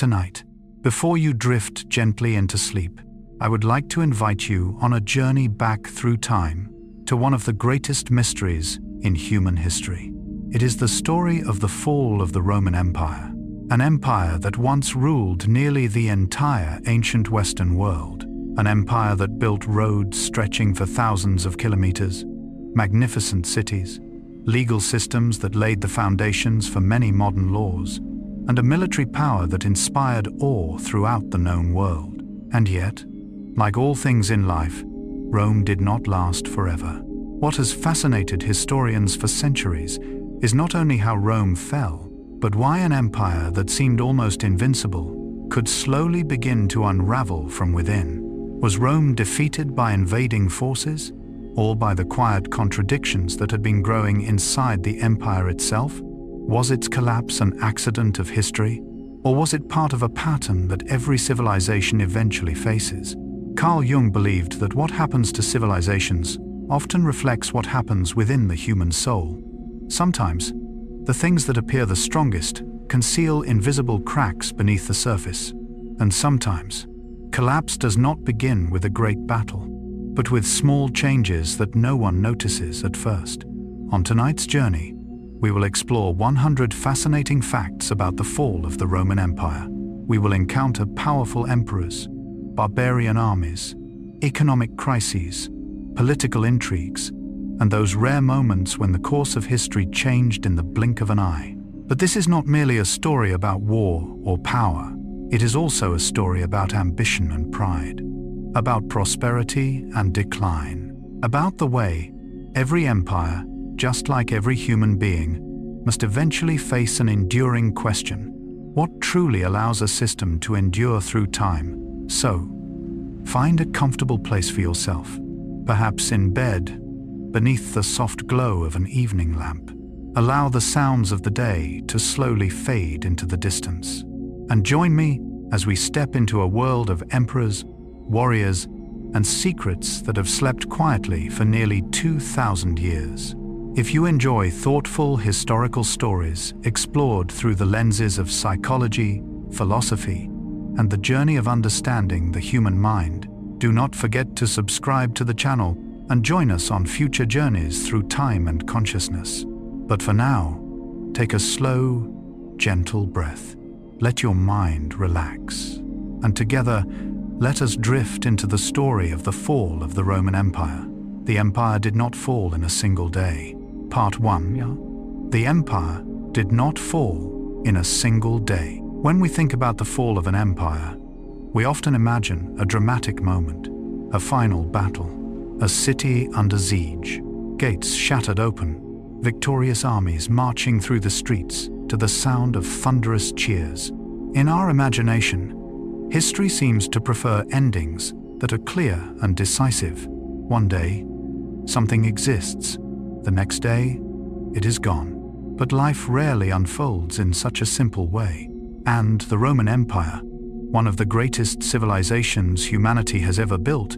Tonight, before you drift gently into sleep, I would like to invite you on a journey back through time to one of the greatest mysteries in human history. It is the story of the fall of the Roman Empire, an empire that once ruled nearly the entire ancient Western world, an empire that built roads stretching for thousands of kilometers, magnificent cities, legal systems that laid the foundations for many modern laws, and a military power that inspired awe throughout the known world. And yet, like all things in life, Rome did not last forever. What has fascinated historians for centuries is not only how Rome fell, but why an empire that seemed almost invincible could slowly begin to unravel from within. Was Rome defeated by invading forces, or by the quiet contradictions that had been growing inside the empire itself? Was its collapse an accident of history, or was it part of a pattern that every civilization eventually faces? Carl Jung believed that what happens to civilizations often reflects what happens within the human soul. Sometimes, the things that appear the strongest conceal invisible cracks beneath the surface, and sometimes, collapse does not begin with a great battle, but with small changes that no one notices at first. On tonight's journey, we will explore 100 fascinating facts about the fall of the Roman Empire. We will encounter powerful emperors, barbarian armies, economic crises, political intrigues, and those rare moments when the course of history changed in the blink of an eye. But this is not merely a story about war or power. It is also a story about ambition and pride, about prosperity and decline, about the way every empire, just like every human being, must eventually face an enduring question: what truly allows a system to endure through time? So, find a comfortable place for yourself, perhaps in bed, beneath the soft glow of an evening lamp. Allow the sounds of the day to slowly fade into the distance, and join me as we step into a world of emperors, warriors, and secrets that have slept quietly for nearly 2,000 years. If you enjoy thoughtful historical stories explored through the lenses of psychology, philosophy, and the journey of understanding the human mind, do not forget to subscribe to the channel and join us on future journeys through time and consciousness. But for now, take a slow, gentle breath. Let your mind relax. And together, let us drift into the story of the fall of the Roman Empire. The empire did not fall in a single day. Part 1. The empire did not fall in a single day. When we think about the fall of an empire, we often imagine a dramatic moment, a final battle, a city under siege, gates shattered open, victorious armies marching through the streets to the sound of thunderous cheers. In our imagination, history seems to prefer endings that are clear and decisive. One day, something exists. The next day, it is gone. But life rarely unfolds in such a simple way. And the Roman Empire, one of the greatest civilizations humanity has ever built,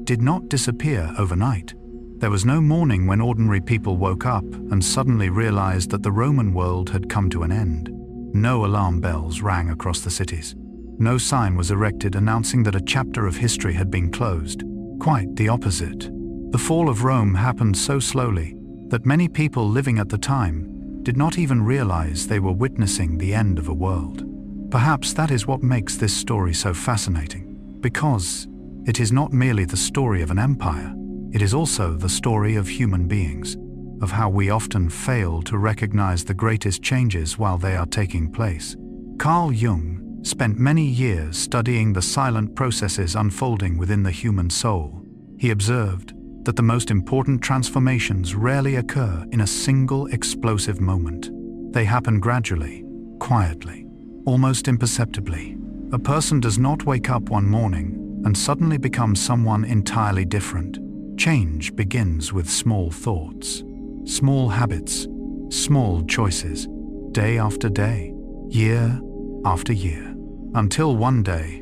did not disappear overnight. There was no morning when ordinary people woke up and suddenly realized that the Roman world had come to an end. No alarm bells rang across the cities. No sign was erected announcing that a chapter of history had been closed. Quite the opposite. The fall of Rome happened so slowly that many people living at the time did not even realize they were witnessing the end of a world. Perhaps that is what makes this story so fascinating, because it is not merely the story of an empire, it is also the story of human beings, of how we often fail to recognize the greatest changes while they are taking place. Carl Jung spent many years studying the silent processes unfolding within the human soul. He observed that the most important transformations rarely occur in a single explosive moment. They happen gradually, quietly, almost imperceptibly. A person does not wake up one morning and suddenly become someone entirely different. Change begins with small thoughts, small habits, small choices, day after day, year after year, until one day,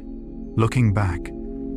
looking back,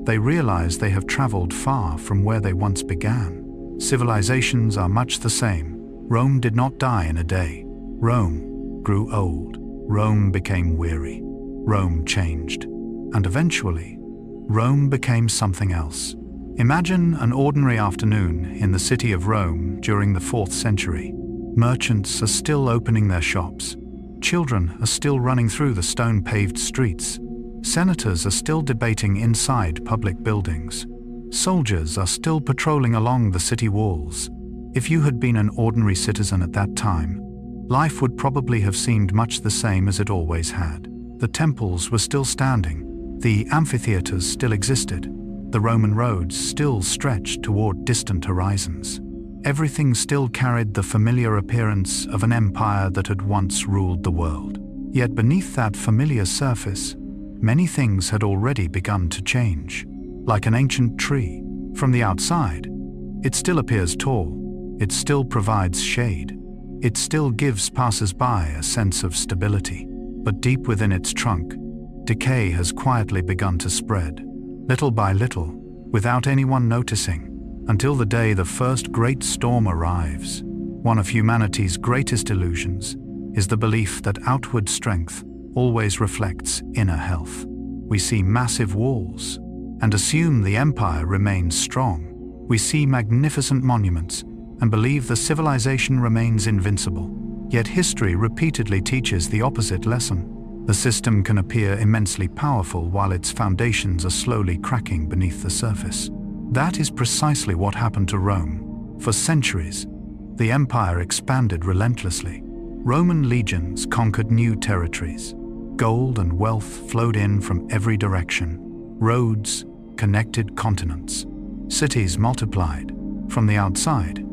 they realize they have traveled far from where they once began. Civilizations are much the same. Rome did not die in a day. Rome grew old. Rome became weary. Rome changed. And eventually, Rome became something else. Imagine an ordinary afternoon in the city of Rome during the 4th century. Merchants are still opening their shops. Children are still running through the stone-paved streets. Senators are still debating inside public buildings. Soldiers are still patrolling along the city walls. If you had been an ordinary citizen at that time, life would probably have seemed much the same as it always had. The temples were still standing. The amphitheaters still existed. The Roman roads still stretched toward distant horizons. Everything still carried the familiar appearance of an empire that had once ruled the world. Yet beneath that familiar surface, many things had already begun to change. Like an ancient tree, from the outside, it still appears tall. It still provides shade. It still gives passers-by a sense of stability. But deep within its trunk, decay has quietly begun to spread, little by little, without anyone noticing, until the day the first great storm arrives. One of humanity's greatest illusions is the belief that outward strength always reflects inner health. We see massive walls and assume the empire remains strong. We see magnificent monuments and believe the civilization remains invincible. Yet history repeatedly teaches the opposite lesson. The system can appear immensely powerful while its foundations are slowly cracking beneath the surface. That is precisely what happened to Rome. For centuries, the empire expanded relentlessly. Roman legions conquered new territories. Gold and wealth flowed in from every direction. Roads connected continents. Cities multiplied. From the outside,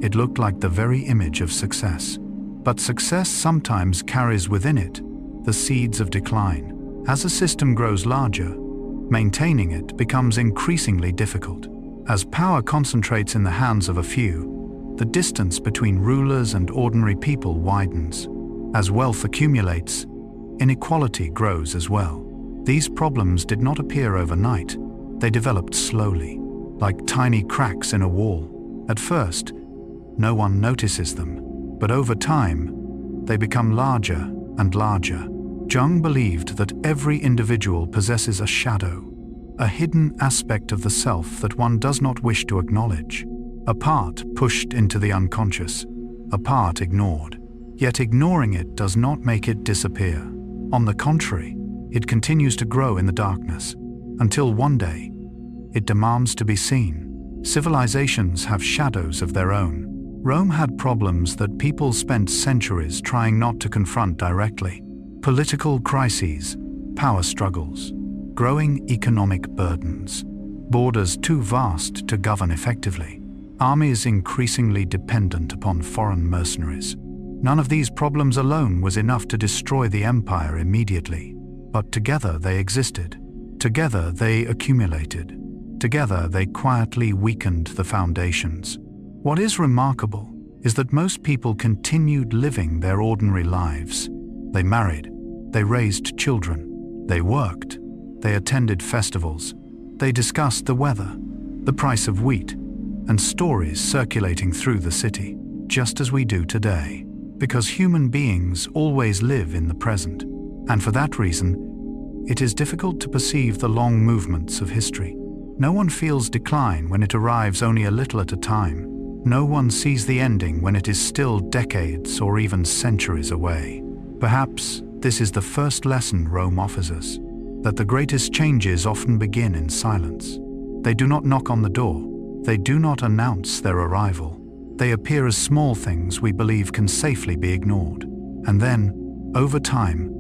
it looked like the very image of success. But success sometimes carries within it the seeds of decline. As a system grows larger, maintaining it becomes increasingly difficult. As power concentrates in the hands of a few, the distance between rulers and ordinary people widens. As wealth accumulates, inequality grows as well. These problems did not appear overnight. They developed slowly, like tiny cracks in a wall. At first, no one notices them, but over time, they become larger and larger. Jung believed that every individual possesses a shadow, a hidden aspect of the self that one does not wish to acknowledge, a part pushed into the unconscious, a part ignored. Yet ignoring it does not make it disappear. On the contrary, it continues to grow in the darkness, until one day, it demands to be seen. Civilizations have shadows of their own. Rome had problems that people spent centuries trying not to confront directly. Political crises, power struggles, growing economic burdens, borders too vast to govern effectively, armies increasingly dependent upon foreign mercenaries. None of these problems alone was enough to destroy the empire immediately, but together they existed. Together they accumulated. Together they quietly weakened the foundations. What is remarkable is that most people continued living their ordinary lives. They married, they raised children, they worked, they attended festivals, they discussed the weather, the price of wheat, and stories circulating through the city, just as we do today. Because human beings always live in the present, and for that reason, it is difficult to perceive the long movements of history. No one feels decline when it arrives only a little at a time. No one sees the ending when it is still decades or even centuries away. Perhaps this is the first lesson Rome offers us, that the greatest changes often begin in silence. They do not knock on the door. They do not announce their arrival. They appear as small things we believe can safely be ignored. And then, over time,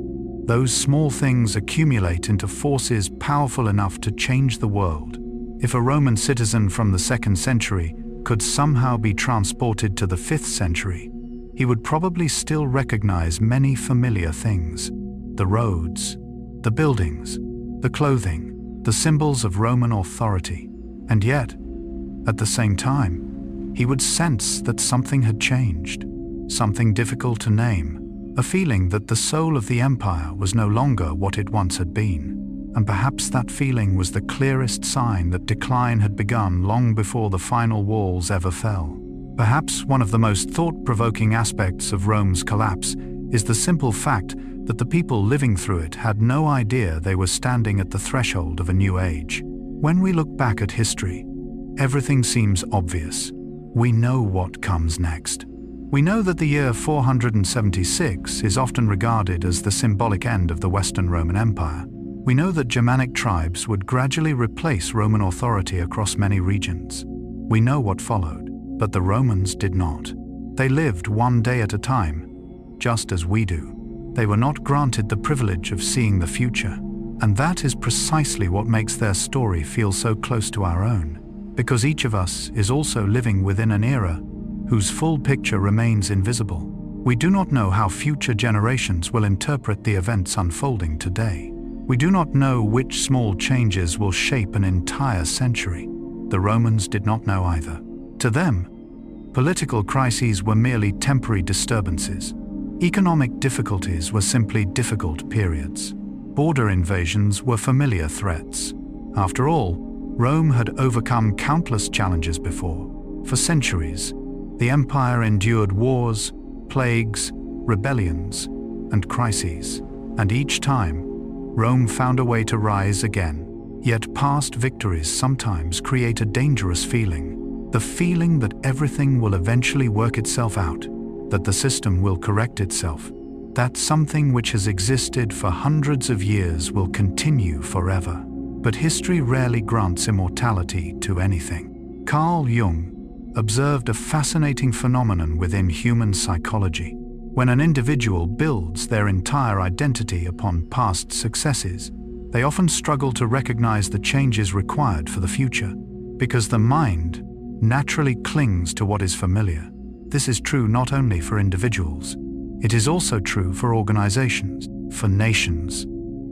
those small things accumulate into forces powerful enough to change the world. If a Roman citizen from the 2nd century could somehow be transported to the 5th century, he would probably still recognize many familiar things: the roads, the buildings, the clothing, the symbols of Roman authority. And yet, at the same time, he would sense that something had changed, something difficult to name, a feeling that the soul of the empire was no longer what it once had been. And perhaps that feeling was the clearest sign that decline had begun long before the final walls ever fell. Perhaps one of the most thought-provoking aspects of Rome's collapse is the simple fact that the people living through it had no idea they were standing at the threshold of a new age. When we look back at history, everything seems obvious. We know what comes next. We know that the year 476 is often regarded as the symbolic end of the Western Roman Empire. We know that Germanic tribes would gradually replace Roman authority across many regions. We know what followed, but the Romans did not. They lived one day at a time, just as we do. They were not granted the privilege of seeing the future, and that is precisely what makes their story feel so close to our own, because each of us is also living within an era whose full picture remains invisible. We do not know how future generations will interpret the events unfolding today. We do not know which small changes will shape an entire century. The Romans did not know either. To them, political crises were merely temporary disturbances. Economic difficulties were simply difficult periods. Border invasions were familiar threats. After all, Rome had overcome countless challenges before. For centuries, the empire endured wars, plagues, rebellions, and crises, and each time, Rome found a way to rise again. Yet past victories sometimes create a dangerous feeling, the feeling that everything will eventually work itself out, that the system will correct itself, that something which has existed for hundreds of years will continue forever. But history rarely grants immortality to anything. Carl Jung observed a fascinating phenomenon within human psychology. When an individual builds their entire identity upon past successes, they often struggle to recognize the changes required for the future, because the mind naturally clings to what is familiar. This is true not only for individuals, it is also true for organizations, for nations,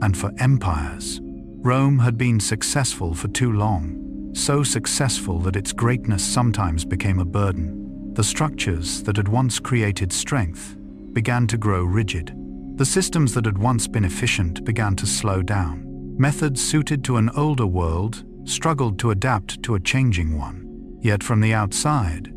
and for empires. Rome had been successful for too long, so successful that its greatness sometimes became a burden. The structures that had once created strength began to grow rigid. The systems that had once been efficient began to slow down. Methods suited to an older world struggled to adapt to a changing one. Yet from the outside,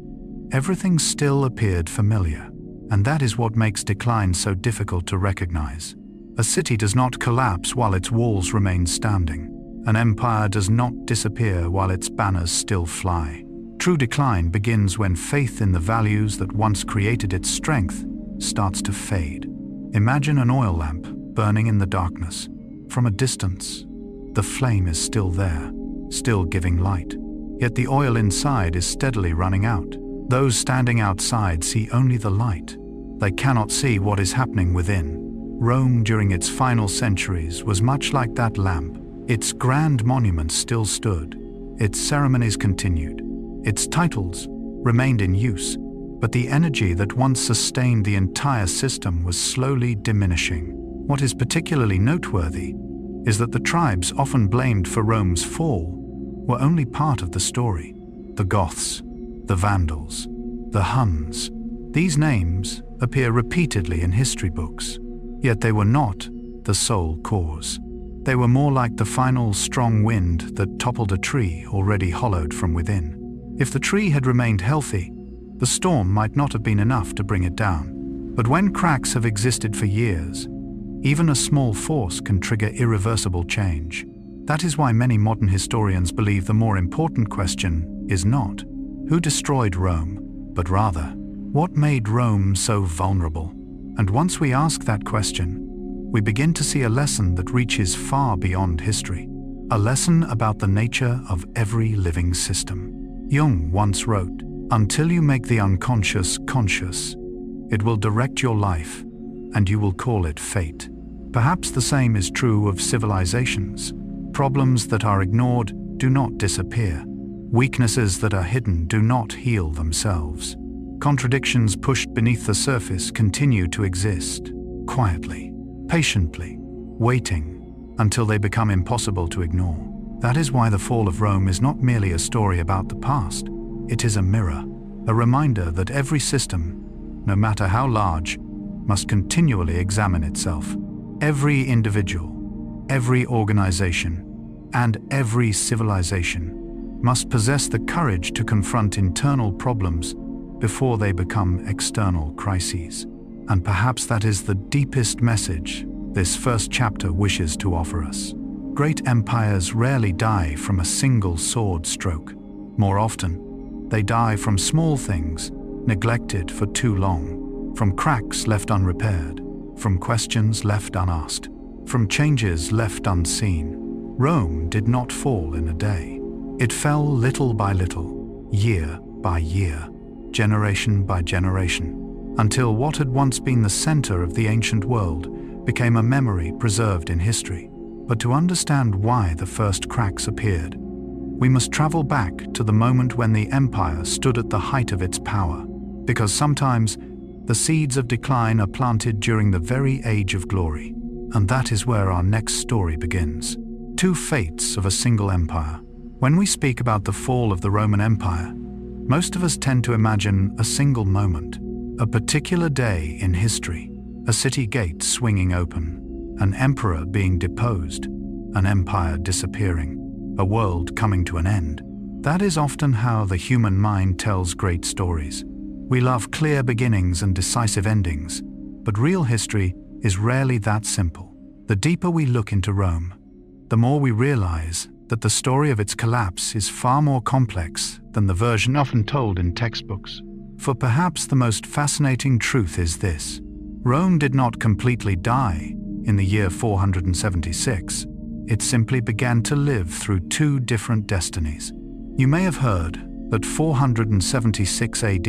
everything still appeared familiar, and that is what makes decline so difficult to recognize. A city does not collapse while its walls remain standing. An empire does not disappear while its banners still fly. True decline begins when faith in the values that once created its strength starts to fade. Imagine an oil lamp burning in the darkness. From a distance, the flame is still there, still giving light. Yet the oil inside is steadily running out. Those standing outside see only the light. They cannot see what is happening within. Rome during its final centuries was much like that lamp. Its grand monuments still stood. Its ceremonies continued. Its titles remained in use, but the energy that once sustained the entire system was slowly diminishing. What is particularly noteworthy is that the tribes often blamed for Rome's fall were only part of the story. The Goths, the Vandals, the Huns. These names appear repeatedly in history books, yet they were not the sole cause. They were more like the final strong wind that toppled a tree already hollowed from within. If the tree had remained healthy, the storm might not have been enough to bring it down. But when cracks have existed for years, even a small force can trigger irreversible change. That is why many modern historians believe the more important question is not who destroyed Rome, but rather, what made Rome so vulnerable? And once we ask that question, we begin to see a lesson that reaches far beyond history, a lesson about the nature of every living system. Jung once wrote, "Until you make the unconscious conscious, it will direct your life, and you will call it fate." Perhaps the same is true of civilizations. Problems that are ignored do not disappear. Weaknesses that are hidden do not heal themselves. Contradictions pushed beneath the surface continue to exist, quietly, patiently, waiting until they become impossible to ignore. That is why the fall of Rome is not merely a story about the past. It is a mirror, a reminder that every system, no matter how large, must continually examine itself. Every individual, every organization, and every civilization must possess the courage to confront internal problems before they become external crises. And perhaps that is the deepest message this first chapter wishes to offer us. Great empires rarely die from a single sword stroke. More often, they die from small things, neglected for too long, from cracks left unrepaired, from questions left unasked, from changes left unseen. Rome did not fall in a day. It fell little by little, year by year, generation by generation, until what had once been the center of the ancient world became a memory preserved in history. But to understand why the first cracks appeared, we must travel back to the moment when the empire stood at the height of its power, because sometimes the seeds of decline are planted during the very age of glory. And that is where our next story begins. Two fates of a single empire. When we speak about the fall of the Roman Empire, most of us tend to imagine a single moment, a particular day in history, a city gate swinging open, an emperor being deposed, an empire disappearing, a world coming to an end. That is often how the human mind tells great stories. We love clear beginnings and decisive endings, but real history is rarely that simple. The deeper we look into Rome, the more we realize that the story of its collapse is far more complex than the version often told in textbooks. For perhaps the most fascinating truth is this: Rome did not completely die in the year 476. It simply began to live through two different destinies. You may have heard that 476 AD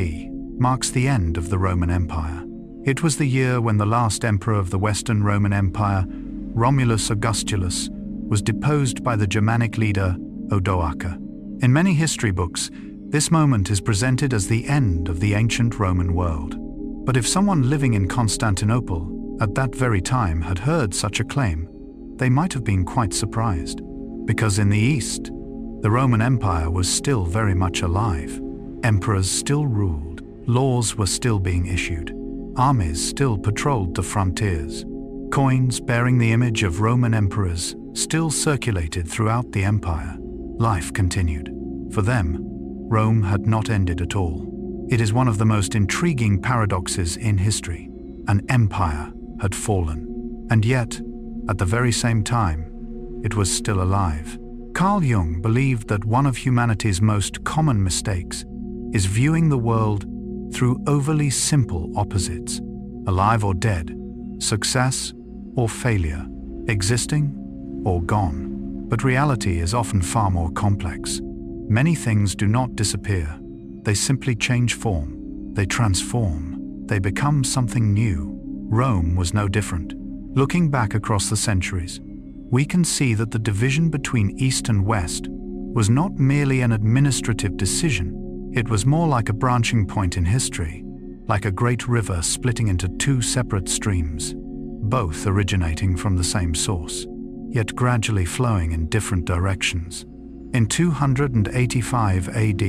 marks the end of the Roman Empire. It was the year when the last emperor of the Western Roman Empire, Romulus Augustulus, was deposed by the Germanic leader Odoacer. In many history books, this moment is presented as the end of the ancient Roman world. But if someone living in Constantinople at that very time had heard such a claim, they might have been quite surprised. Because in the East, the Roman Empire was still very much alive. Emperors still ruled, laws were still being issued, armies still patrolled the frontiers. Coins bearing the image of Roman emperors still circulated throughout the empire. Life continued. For them, Rome had not ended at all. It is one of the most intriguing paradoxes in history. An empire had fallen, and yet, at the very same time, it was still alive. Carl Jung believed that one of humanity's most common mistakes is viewing the world through overly simple opposites: alive or dead, success or failure, existing or gone. But reality is often far more complex. Many things do not disappear. They simply change form. They transform. They become something new. Rome was no different. Looking back across the centuries, we can see that the division between East and West was not merely an administrative decision. It was more like a branching point in history, like a great river splitting into two separate streams, both originating from the same source, yet gradually flowing in different directions. In 285 AD,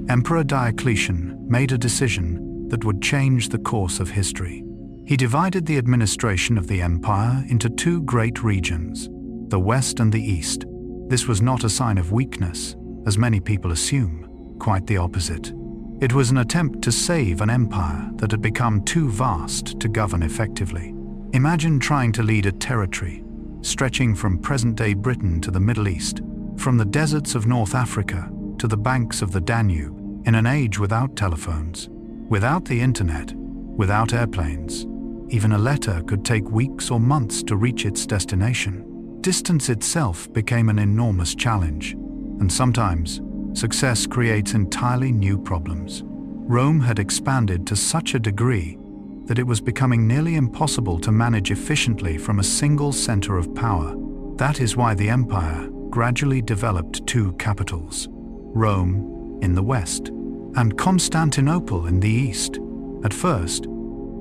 Emperor Diocletian made a decision that would change the course of history. He divided the administration of the empire into two great regions, the West and the East. This was not a sign of weakness, as many people assume, quite the opposite. It was an attempt to save an empire that had become too vast to govern effectively. Imagine trying to lead a territory stretching from present-day Britain to the Middle East, from the deserts of North Africa to the banks of the Danube, in an age without telephones, without the internet, without airplanes. Even a letter could take weeks or months to reach its destination. Distance itself became an enormous challenge, and sometimes success creates entirely new problems. Rome had expanded to such a degree that it was becoming nearly impossible to manage efficiently from a single center of power. That is why the empire gradually developed two capitals, Rome in the west and Constantinople in the east. At first,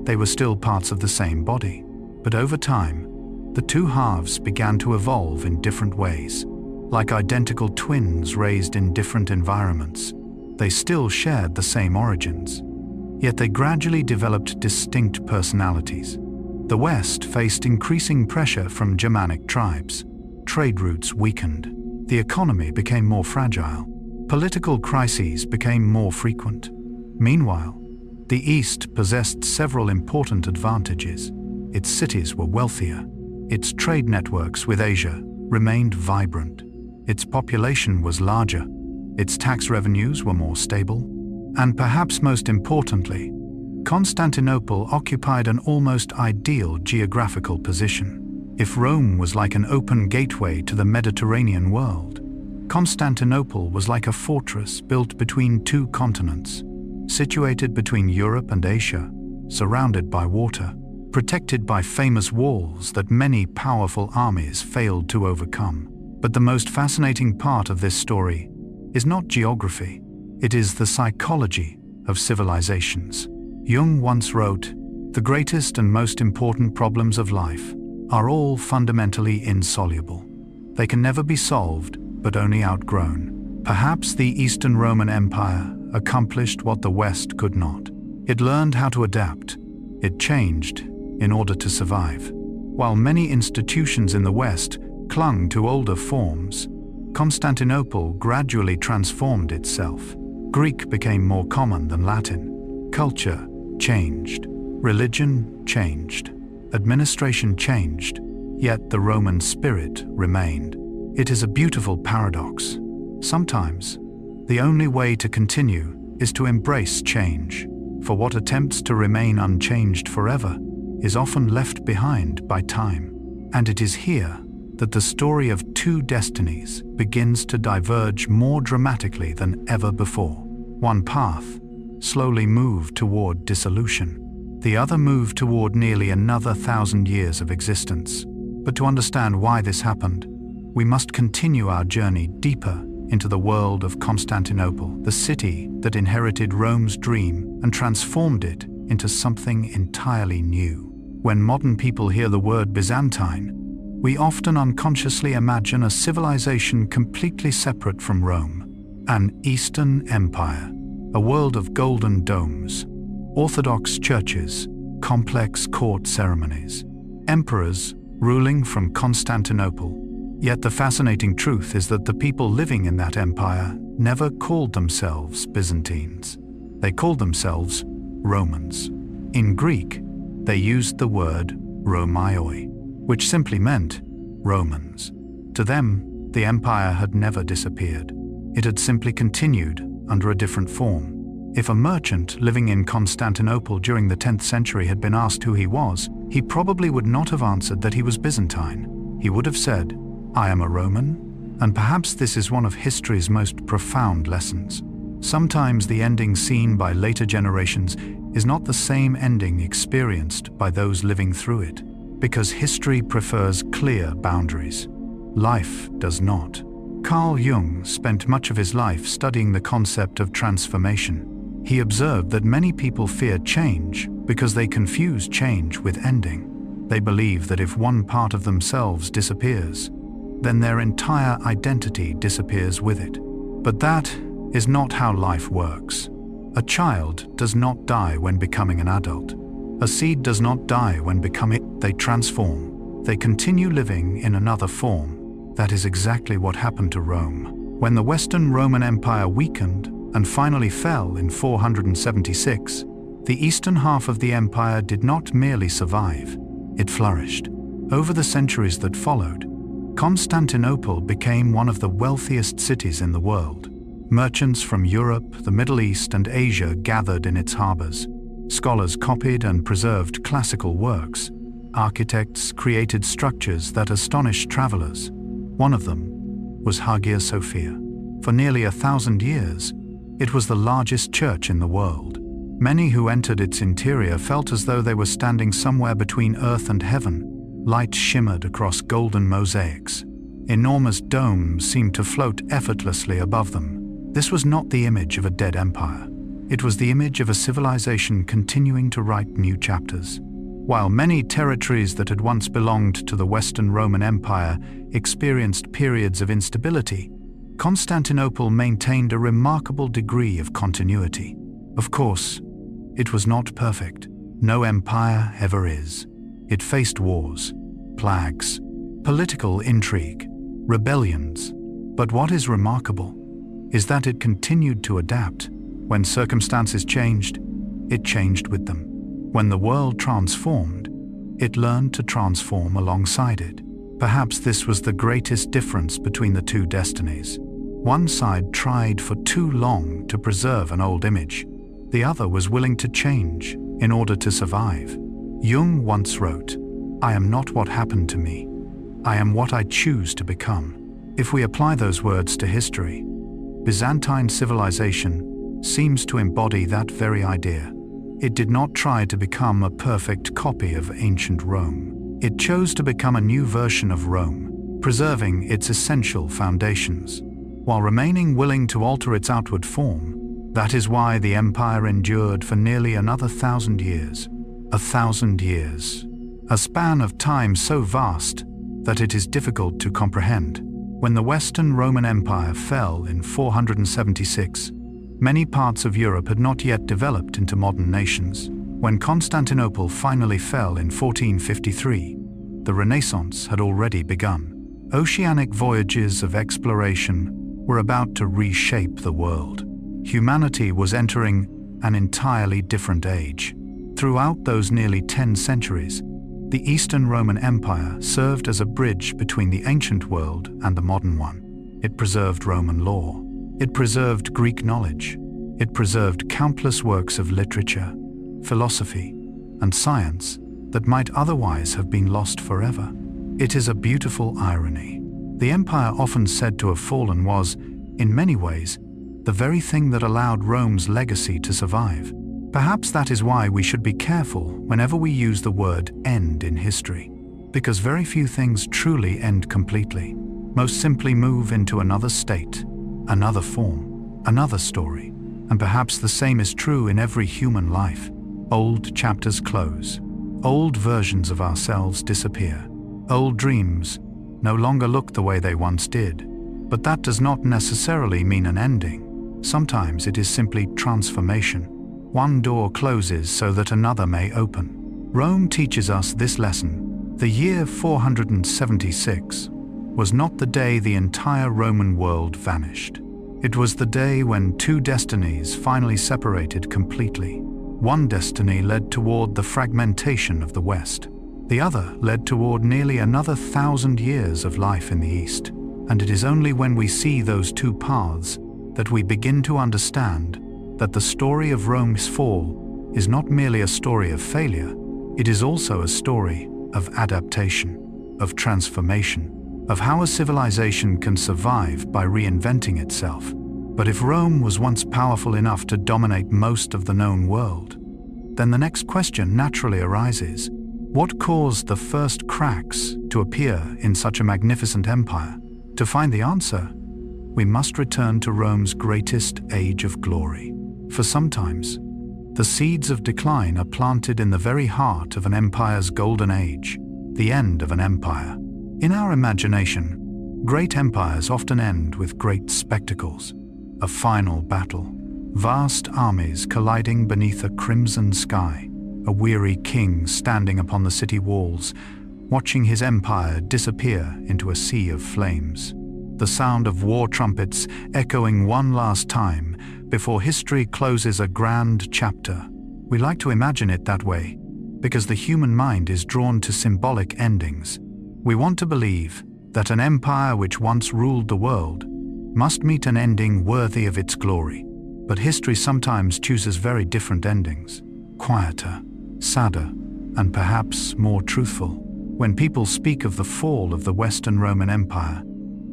they were still parts of the same body, but over time, the two halves began to evolve in different ways. Like identical twins raised in different environments, they still shared the same origins. Yet they gradually developed distinct personalities. The West faced increasing pressure from Germanic tribes. Trade routes weakened. The economy became more fragile. Political crises became more frequent. Meanwhile, the East possessed several important advantages. Its cities were wealthier, Its trade networks with Asia remained vibrant. Its population was larger. Its tax revenues were more stable. And perhaps most importantly, Constantinople occupied an almost ideal geographical position. If Rome was like an open gateway to the Mediterranean world, Constantinople was like a fortress built between two continents, situated between Europe and Asia, surrounded by water, protected by famous walls that many powerful armies failed to overcome. But the most fascinating part of this story is not geography, it is the psychology of civilizations. Jung once wrote, "The greatest and most important problems of life are all fundamentally insoluble. They can never be solved, but only outgrown." Perhaps the Eastern Roman Empire accomplished what the West could not. It learned how to adapt. It changed in order to survive. While many institutions in the West clung to older forms, Constantinople gradually transformed itself. Greek became more common than Latin. Culture changed. Religion changed. Administration changed. Yet the Roman spirit remained. It is a beautiful paradox. Sometimes, the only way to continue is to embrace change, for what attempts to remain unchanged forever is often left behind by time. And it is here that the story of two destinies begins to diverge more dramatically than ever before. One path slowly moved toward dissolution. The other moved toward nearly another 1,000 years of existence. But to understand why this happened, we must continue our journey deeper into the world of Constantinople, the city that inherited Rome's dream and transformed it into something entirely new. When modern people hear the word Byzantine, we often unconsciously imagine a civilization completely separate from Rome, an Eastern Empire, a world of golden domes, orthodox churches, complex court ceremonies, emperors ruling from Constantinople. Yet the fascinating truth is that the people living in that empire never called themselves Byzantines. They called themselves Romans. In Greek, they used the word Romaioi, which simply meant Romans. To them, the empire had never disappeared. It had simply continued under a different form. If a merchant living in Constantinople during the 10th century had been asked who he was, he probably would not have answered that he was Byzantine. He would have said, "I am a Roman," and perhaps this is one of history's most profound lessons. Sometimes the ending seen by later generations is not the same ending experienced by those living through it, because history prefers clear boundaries. Life does not. Carl Jung spent much of his life studying the concept of transformation. He observed that many people fear change because they confuse change with ending. They believe that if one part of themselves disappears, then their entire identity disappears with it. But that is not how life works. A child does not die when becoming an adult. A seed does not die when becoming. They transform. They continue living in another form. That is exactly what happened to Rome. When the Western Roman Empire weakened and finally fell in 476, the eastern half of the empire did not merely survive, it flourished. Over the centuries that followed, Constantinople became one of the wealthiest cities in the world. Merchants from Europe, the Middle East, and Asia gathered in its harbors. Scholars copied and preserved classical works. Architects created structures that astonished travelers. One of them was Hagia Sophia. For nearly 1,000 years, it was the largest church in the world. Many who entered its interior felt as though they were standing somewhere between earth and heaven. Light shimmered across golden mosaics. Enormous domes seemed to float effortlessly above them. This was not the image of a dead empire. It was the image of a civilization continuing to write new chapters. While many territories that had once belonged to the Western Roman Empire experienced periods of instability, Constantinople maintained a remarkable degree of continuity. Of course, it was not perfect. No empire ever is. It faced wars, plagues, political intrigue, rebellions. But what is remarkable is that it continued to adapt. When circumstances changed, it changed with them. When the world transformed, it learned to transform alongside it. Perhaps this was the greatest difference between the two destinies. One side tried for too long to preserve an old image. The other was willing to change in order to survive. Jung once wrote, "I am not what happened to me. I am what I choose to become." If we apply those words to history, Byzantine civilization seems to embody that very idea. It did not try to become a perfect copy of ancient Rome. It chose to become a new version of Rome, preserving its essential foundations, while remaining willing to alter its outward form. That is why the empire endured for nearly another 1,000 years. 1,000 years. A span of time so vast that it is difficult to comprehend. When the Western Roman Empire fell in 476, many parts of Europe had not yet developed into modern nations. When Constantinople finally fell in 1453, the Renaissance had already begun. Oceanic voyages of exploration were about to reshape the world. Humanity was entering an entirely different age. Throughout those nearly 10 centuries, the Eastern Roman Empire served as a bridge between the ancient world and the modern one. It preserved Roman law. It preserved Greek knowledge. It preserved countless works of literature, philosophy, and science that might otherwise have been lost forever. It is a beautiful irony. The empire often said to have fallen was, in many ways, the very thing that allowed Rome's legacy to survive. Perhaps that is why we should be careful whenever we use the word end in history, because very few things truly end completely. Most simply move into another state, another form, another story. And perhaps the same is true in every human life. Old chapters close. Old versions of ourselves disappear. Old dreams no longer look the way they once did. But that does not necessarily mean an ending. Sometimes it is simply transformation. One door closes so that another may open. Rome teaches us this lesson. The year 476 was not the day the entire Roman world vanished. It was the day when two destinies finally separated completely. One destiny led toward the fragmentation of the West. The other led toward nearly another 1,000 years of life in the East. And it is only when we see those two paths that we begin to understand that the story of Rome's fall is not merely a story of failure, it is also a story of adaptation, of transformation, of how a civilization can survive by reinventing itself. But if Rome was once powerful enough to dominate most of the known world, then the next question naturally arises: what caused the first cracks to appear in such a magnificent empire? To find the answer, we must return to Rome's greatest age of glory. For sometimes, the seeds of decline are planted in the very heart of an empire's golden age, the end of an empire. In our imagination, great empires often end with great spectacles, a final battle, vast armies colliding beneath a crimson sky, a weary king standing upon the city walls, watching his empire disappear into a sea of flames. The sound of war trumpets echoing one last time before history closes a grand chapter. We like to imagine it that way because the human mind is drawn to symbolic endings. We want to believe that an empire which once ruled the world must meet an ending worthy of its glory. But history sometimes chooses very different endings, quieter, sadder, and perhaps more truthful. When people speak of the fall of the Western Roman Empire,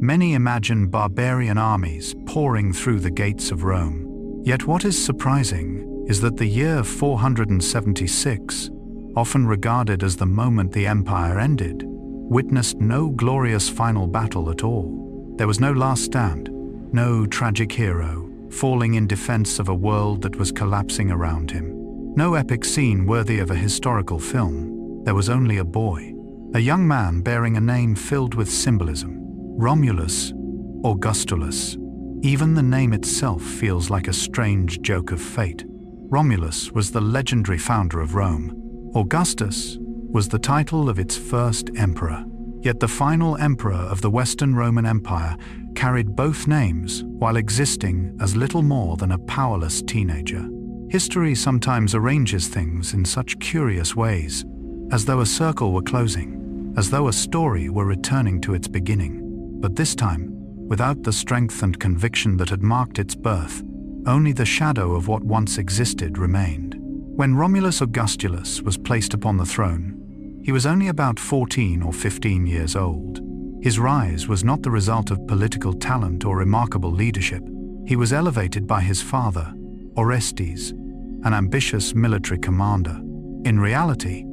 many imagine barbarian armies pouring through the gates of Rome. Yet what is surprising is that the year 476, often regarded as the moment the empire ended, witnessed no glorious final battle at all. There was no last stand, no tragic hero falling in defense of a world that was collapsing around him. No epic scene worthy of a historical film. There was only a boy, a young man bearing a name filled with symbolism. Romulus, Augustulus. Even the name itself feels like a strange joke of fate. Romulus was the legendary founder of Rome. Augustus was the title of its first emperor. Yet the final emperor of the Western Roman Empire carried both names while existing as little more than a powerless teenager. History sometimes arranges things in such curious ways. as though a circle were closing, as though a story were returning to its beginning. But this time, without the strength and conviction that had marked its birth, only the shadow of what once existed remained. When Romulus Augustulus was placed upon the throne, he was only about 14 or 15 years old. His rise was not the result of political talent or remarkable leadership. He was elevated by his father, Orestes, an ambitious military commander. In reality,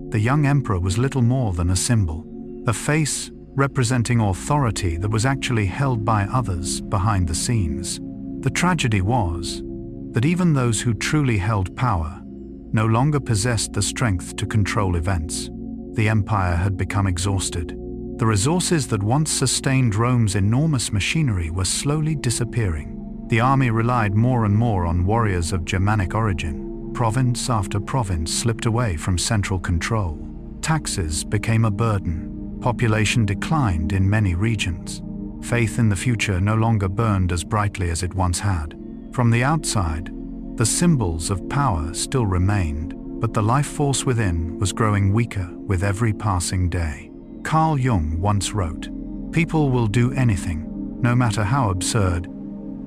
the young emperor was little more than a symbol, a face representing authority that was actually held by others behind the scenes. The tragedy was that even those who truly held power no longer possessed the strength to control events. The empire had become exhausted. The resources that once sustained Rome's enormous machinery were slowly disappearing. The army relied more and more on warriors of Germanic origin. Province after province slipped away from central control. Taxes became a burden. Population declined in many regions. Faith in the future no longer burned as brightly as it once had. From the outside, the symbols of power still remained, but the life force within was growing weaker with every passing day. Carl Jung once wrote, "People will do anything, no matter how absurd,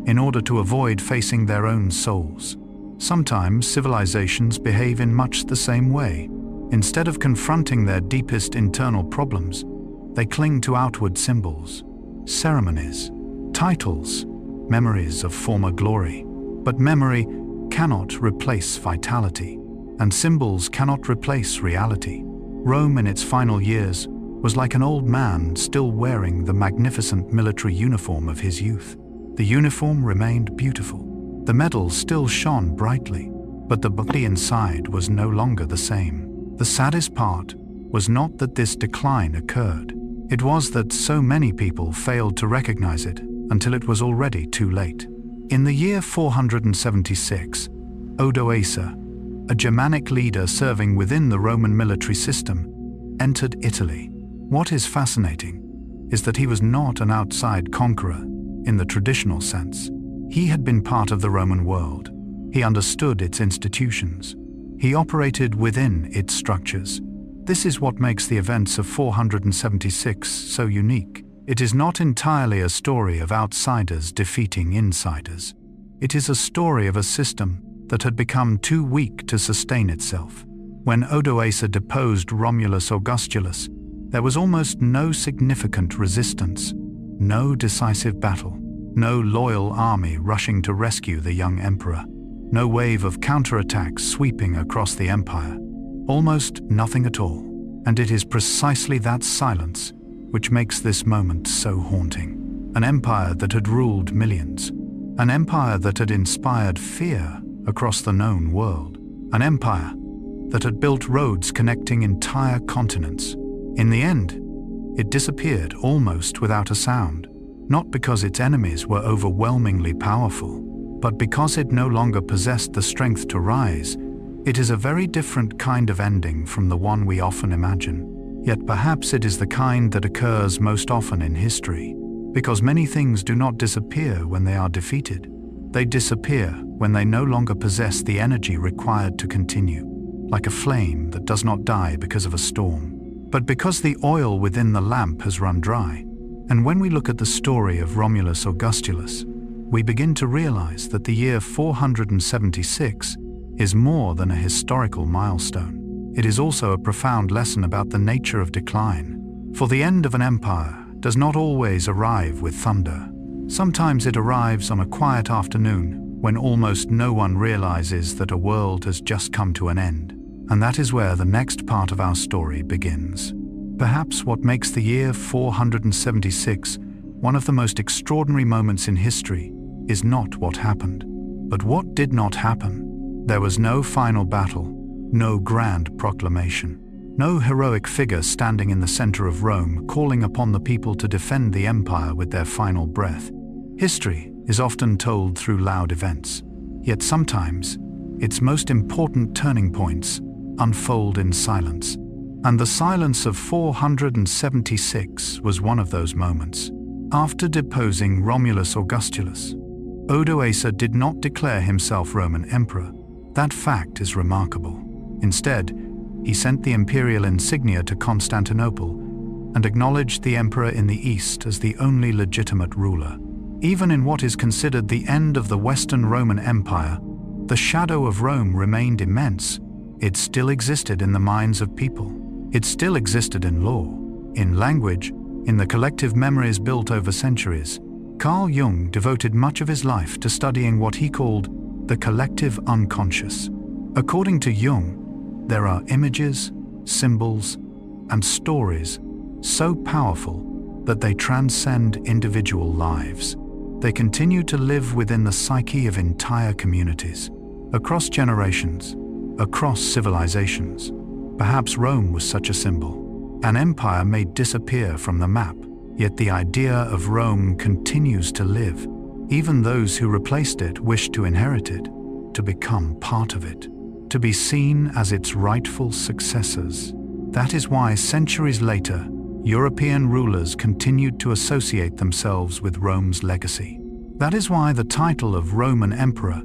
in order to avoid facing their own souls." Sometimes civilizations behave in much the same way. Instead of confronting their deepest internal problems, they cling to outward symbols, ceremonies, titles, memories of former glory. But memory cannot replace vitality, and symbols cannot replace reality. Rome in its final years was like an old man still wearing the magnificent military uniform of his youth. The uniform remained beautiful. The medals still shone brightly, but the body inside was no longer the same. The saddest part was not that this decline occurred. It was that so many people failed to recognize it until it was already too late. In the year 476, Odoacer, a Germanic leader serving within the Roman military system, entered Italy. What is fascinating is that he was not an outside conqueror in the traditional sense. He had been part of the Roman world. He understood its institutions. He operated within its structures. This is what makes the events of 476 so unique. It is not entirely a story of outsiders defeating insiders. It is a story of a system that had become too weak to sustain itself. When Odoacer deposed Romulus Augustulus, there was almost no significant resistance, no decisive battle, no loyal army rushing to rescue the young emperor, no wave of counterattacks sweeping across the empire, almost nothing at all. And it is precisely that silence which makes this moment so haunting. An empire that had ruled millions, an empire that had inspired fear across the known world, an empire that had built roads connecting entire continents. In the end, it disappeared almost without a sound, not because its enemies were overwhelmingly powerful, but because it no longer possessed the strength to rise. It is a very different kind of ending from the one we often imagine. Yet perhaps it is the kind that occurs most often in history, because many things do not disappear when they are defeated. They disappear when they no longer possess the energy required to continue, like a flame that does not die because of a storm, but because the oil within the lamp has run dry. And when we look at the story of Romulus Augustulus, we begin to realize that the year 476 is more than a historical milestone. It is also a profound lesson about the nature of decline. For the end of an empire does not always arrive with thunder. Sometimes it arrives on a quiet afternoon when almost no one realizes that a world has just come to an end. And that is where the next part of our story begins. Perhaps what makes the year 476 one of the most extraordinary moments in history is not what happened, but what did not happen. There was no final battle, no grand proclamation, no heroic figure standing in the center of Rome calling upon the people to defend the empire with their final breath. History is often told through loud events, yet sometimes its most important turning points unfold in silence. And the silence of 476 was one of those moments. After deposing Romulus Augustulus, Odoacer did not declare himself Roman emperor. That fact is remarkable. Instead, He sent the imperial insignia to Constantinople and acknowledged the emperor in the East as the only legitimate ruler. Even in what is considered the end of the Western Roman Empire, the shadow of Rome remained immense. It still existed in the minds of people. It still existed in law, in language, in the collective memories built over centuries. Carl Jung devoted much of his life to studying what he called the collective unconscious. According to Jung, there are images, symbols, and stories so powerful that they transcend individual lives. They continue to live within the psyche of entire communities, across generations, across civilizations. Perhaps Rome was such a symbol. An empire may disappear from the map, yet the idea of Rome continues to live. Even those who replaced it wish to inherit it, to become part of it, to be seen as its rightful successors. That is why centuries later, European rulers continued to associate themselves with Rome's legacy. That is why the title of Roman Emperor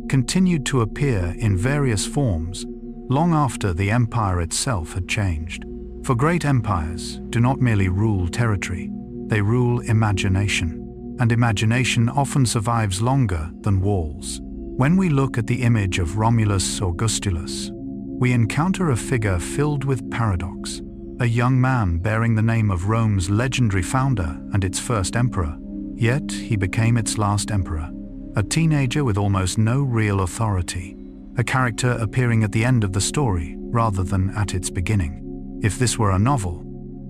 continued to appear in various forms long after the empire itself had changed. For great empires do not merely rule territory, they rule imagination, and imagination often survives longer than walls. When we look at the image of Romulus Augustulus, we encounter a figure filled with paradox. A young man bearing the name of Rome's legendary founder and its first emperor, yet he became its last emperor. A teenager with almost no real authority, a character appearing at the end of the story rather than at its beginning. If this were a novel,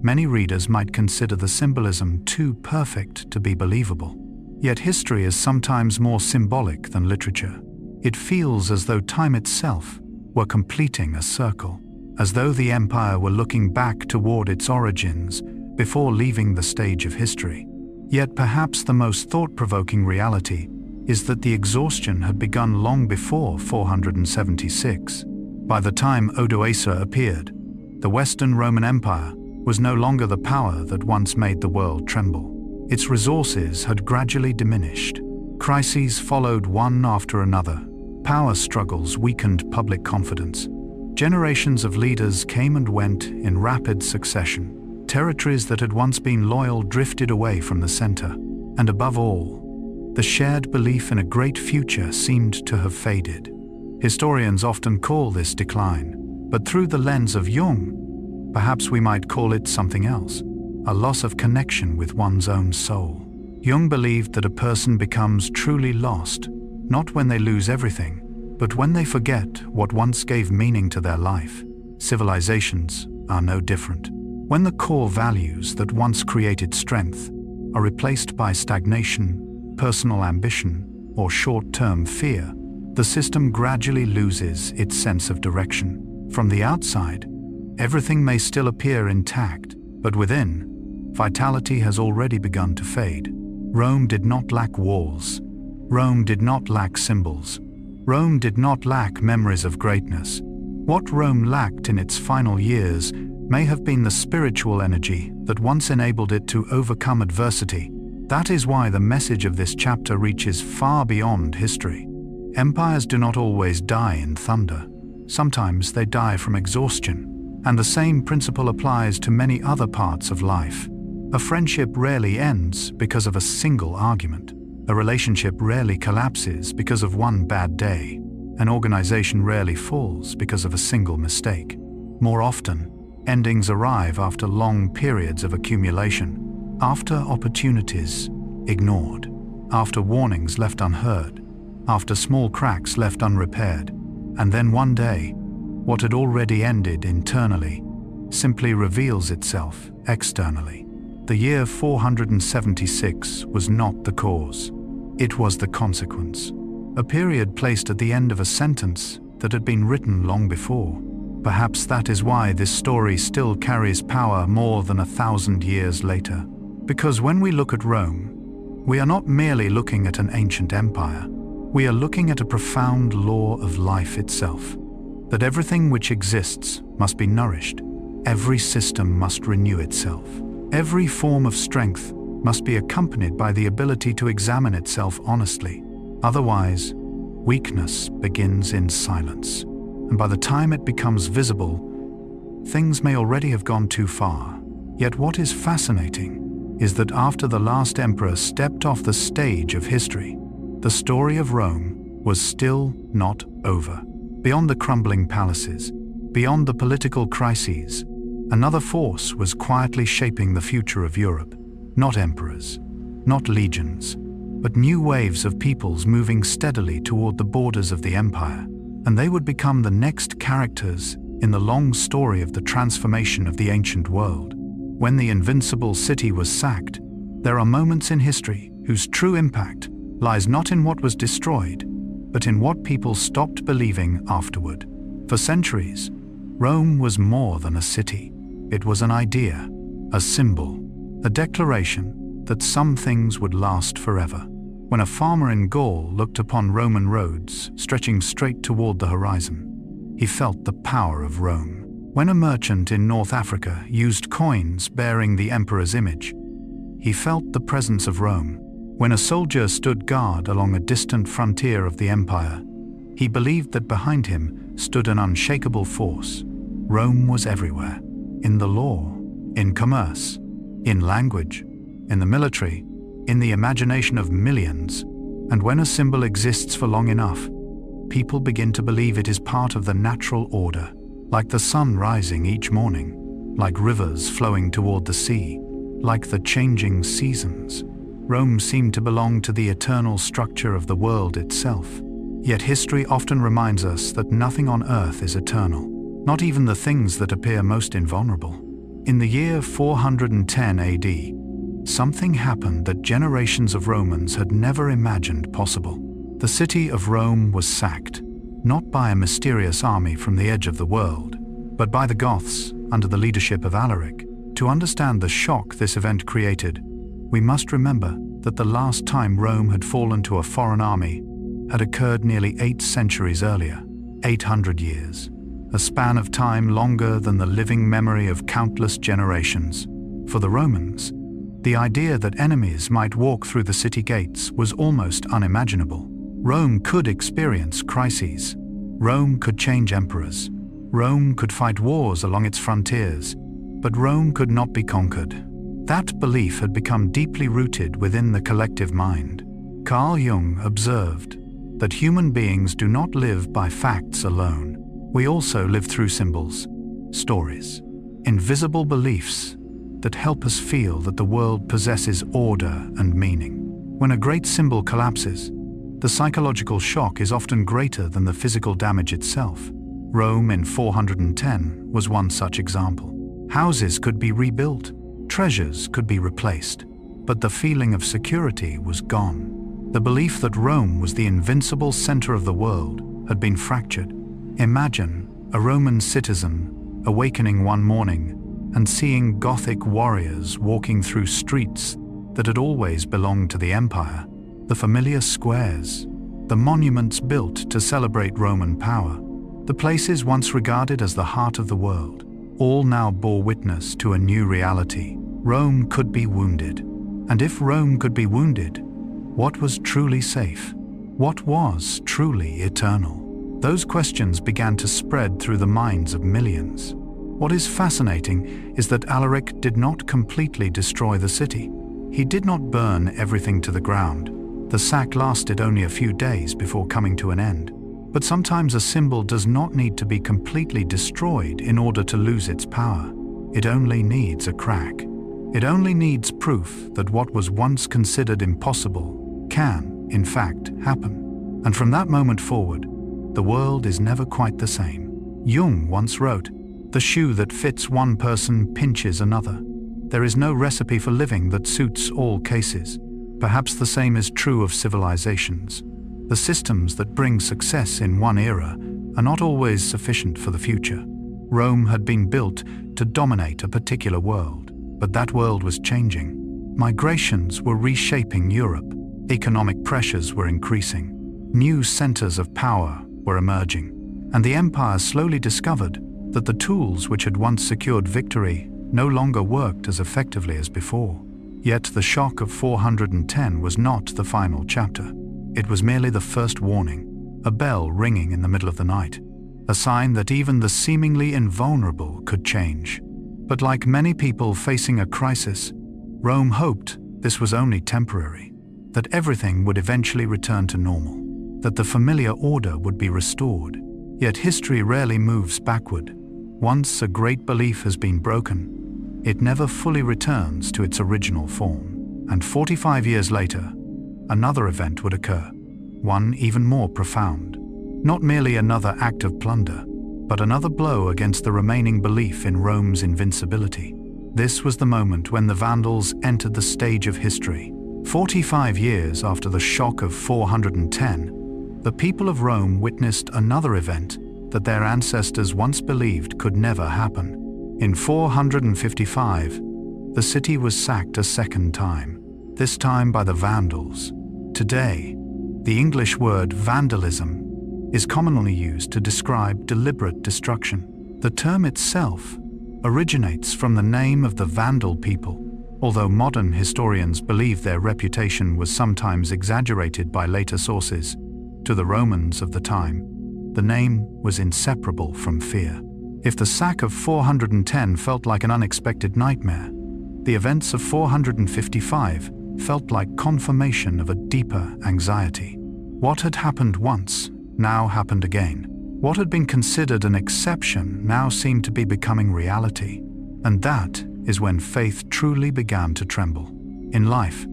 many readers might consider the symbolism too perfect to be believable. Yet history is sometimes more symbolic than literature. It feels as though time itself were completing a circle, as though the empire were looking back toward its origins before leaving the stage of history. Yet perhaps the most thought-provoking reality is that the exhaustion had begun long before 476. By the time Odoacer appeared, the Western Roman Empire was no longer the power that once made the world tremble. Its resources had gradually diminished. Crises followed one after another. Power struggles weakened public confidence. Generations of leaders came and went in rapid succession. Territories that had once been loyal drifted away from the center. And above all, the shared belief in a great future seemed to have faded. Historians often call this decline, but through the lens of Jung, perhaps we might call it something else, a loss of connection with one's own soul. Jung believed that a person becomes truly lost, not when they lose everything, but when they forget what once gave meaning to their life. Civilizations are no different. When the core values that once created strength are replaced by stagnation, personal ambition, or short-term fear, the system gradually loses its sense of direction. From the outside, everything may still appear intact, but within, vitality has already begun to fade. Rome did not lack walls. Rome did not lack symbols. Rome did not lack memories of greatness. What Rome lacked in its final years may have been the spiritual energy that once enabled it to overcome adversity. That is why the message of this chapter reaches far beyond history. Empires do not always die in thunder. Sometimes they die from exhaustion, and the same principle applies to many other parts of life. A friendship rarely ends because of a single argument. A relationship rarely collapses because of one bad day. An organization rarely falls because of a single mistake. More often, endings arrive after long periods of accumulation, after opportunities ignored, after warnings left unheard, after small cracks left unrepaired, and then one day, what had already ended internally simply reveals itself externally. The year 476 was not the cause. It was the consequence. A period placed at the end of a sentence that had been written long before. Perhaps that is why this story still carries power more than 1,000 years later. Because when we look at Rome, we are not merely looking at an ancient empire. We are looking at a profound law of life itself. That everything which exists must be nourished. Every system must renew itself. Every form of strength must be accompanied by the ability to examine itself honestly. Otherwise, weakness begins in silence, and by the time it becomes visible, things may already have gone too far. Yet what is fascinating is that after the last emperor stepped off the stage of history, the story of Rome was still not over. Beyond the crumbling palaces, beyond the political crises, another force was quietly shaping the future of Europe. Not emperors, not legions, but new waves of peoples moving steadily toward the borders of the empire. And they would become the next characters in the long story of the transformation of the ancient world. When the invincible city was sacked, there are moments in history whose true impact lies not in what was destroyed, but in what people stopped believing afterward. For centuries, Rome was more than a city. It was an idea, a symbol, a declaration that some things would last forever. When a farmer in Gaul looked upon Roman roads stretching straight toward the horizon, he felt the power of Rome. When a merchant in North Africa used coins bearing the emperor's image, he felt the presence of Rome. When a soldier stood guard along a distant frontier of the empire, he believed that behind him stood an unshakable force. Rome was everywhere, in the law, in commerce, in language, in the military, in the imagination of millions. And when a symbol exists for long enough, people begin to believe it is part of the natural order, like the sun rising each morning, like rivers flowing toward the sea, like the changing seasons. Rome seemed to belong to the eternal structure of the world itself. Yet history often reminds us that nothing on earth is eternal, not even the things that appear most invulnerable. In the year 410 AD, something happened that generations of Romans had never imagined possible. The city of Rome was sacked, not by a mysterious army from the edge of the world, but by the Goths under the leadership of Alaric. To understand the shock this event created, we must remember that the last time Rome had fallen to a foreign army had occurred nearly 8 centuries earlier, 800 years, a span of time longer than the living memory of countless generations. For the Romans, the idea that enemies might walk through the city gates was almost unimaginable. Rome could experience crises. Rome could change emperors. Rome could fight wars along its frontiers, but Rome could not be conquered. That belief had become deeply rooted within the collective mind. Carl Jung observed that human beings do not live by facts alone. We also live through symbols, stories, invisible beliefs that help us feel that the world possesses order and meaning. When a great symbol collapses, the psychological shock is often greater than the physical damage itself. Rome in 410 was one such example. Houses could be rebuilt, treasures could be replaced, but the feeling of security was gone. The belief that Rome was the invincible center of the world had been fractured. Imagine a Roman citizen awakening one morning and seeing Gothic warriors walking through streets that had always belonged to the empire. The familiar squares, the monuments built to celebrate Roman power, the places once regarded as the heart of the world, all now bore witness to a new reality. Rome could be wounded. And if Rome could be wounded, what was truly safe? What was truly eternal? Those questions began to spread through the minds of millions. What is fascinating is that Alaric did not completely destroy the city. He did not burn everything to the ground. The sack lasted only a few days before coming to an end. But sometimes a symbol does not need to be completely destroyed in order to lose its power. It only needs a crack. It only needs proof that what was once considered impossible can, in fact, happen. And from that moment forward, the world is never quite the same. Jung once wrote, "The shoe that fits one person pinches another." There is no recipe for living that suits all cases. Perhaps the same is true of civilizations. The systems that bring success in one era are not always sufficient for the future. Rome had been built to dominate a particular world, but that world was changing. Migrations were reshaping Europe. Economic pressures were increasing. New centers of power were emerging. And the empire slowly discovered that the tools which had once secured victory no longer worked as effectively as before. Yet the shock of 410 was not the final chapter. It was merely the first warning, a bell ringing in the middle of the night. a sign that even the seemingly invulnerable could change. But like many people facing a crisis, Rome hoped this was only temporary, that everything would eventually return to normal, that the familiar order would be restored. Yet history rarely moves backward. Once a great belief has been broken, it never fully returns to its original form. And 45 years later, another event would occur, one even more profound. Not merely another act of plunder, but another blow against the remaining belief in Rome's invincibility. This was the moment when the Vandals entered the stage of history. 45 years after the shock of 410, the people of Rome witnessed another event that their ancestors once believed could never happen. In 455, the city was sacked a second time, this time by the Vandals. Today, the English word vandalism is commonly used to describe deliberate destruction. The term itself originates from the name of the Vandal people, although modern historians believe their reputation was sometimes exaggerated by later sources. To the Romans of the time, the name was inseparable from fear. If the sack of 410 felt like an unexpected nightmare, the events of 455 felt like confirmation of a deeper anxiety. What had happened once now happened again. What had been considered an exception now seemed to be becoming reality. And that is when faith truly began to tremble. In life,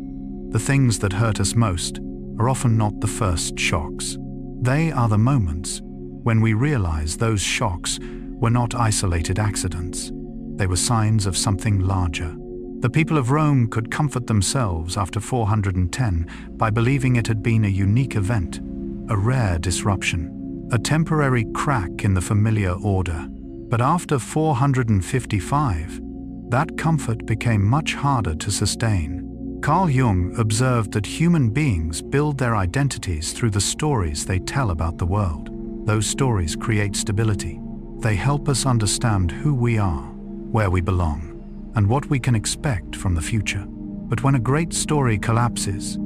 the things that hurt us most are often not the first shocks. They are the moments when we realize those shocks were not isolated accidents. They were signs of something larger. The people of Rome could comfort themselves after 410 by believing it had been a unique event, a rare disruption, a temporary crack in the familiar order. But after 455, that comfort became much harder to sustain. Carl Jung observed that human beings build their identities through the stories they tell about the world. Those stories create stability. They help us understand who we are, where we belong, and what we can expect from the future. But when a great story collapses,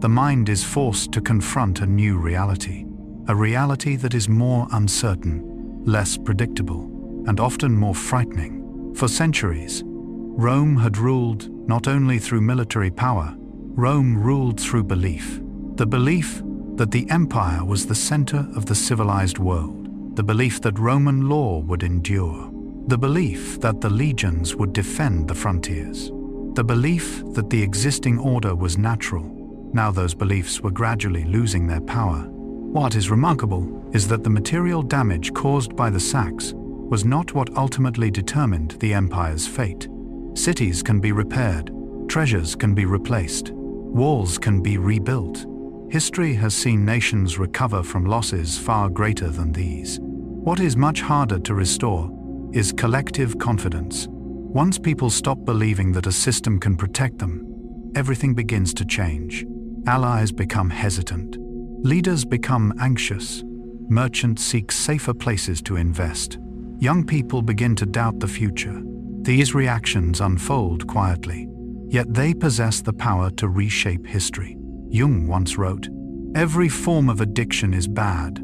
the mind is forced to confront a new reality, a reality that is more uncertain, less predictable, and often more frightening. For centuries, Rome had ruled not only through military power, Rome ruled through belief. The belief that the empire was the center of the civilized world, the belief that Roman law would endure, the belief that the legions would defend the frontiers, the belief that the existing order was natural. Now those beliefs were gradually losing their power. What is remarkable is that the material damage caused by the sacks was not what ultimately determined the empire's fate. Cities can be repaired, treasures can be replaced, walls can be rebuilt. History has seen nations recover from losses far greater than these. What is much harder to restore is collective confidence. Once people stop believing that a system can protect them, everything begins to change. Allies become hesitant. Leaders become anxious. Merchants seek safer places to invest. Young people begin to doubt the future. These reactions unfold quietly, yet they possess the power to reshape history. Jung once wrote, "Every form of addiction is bad,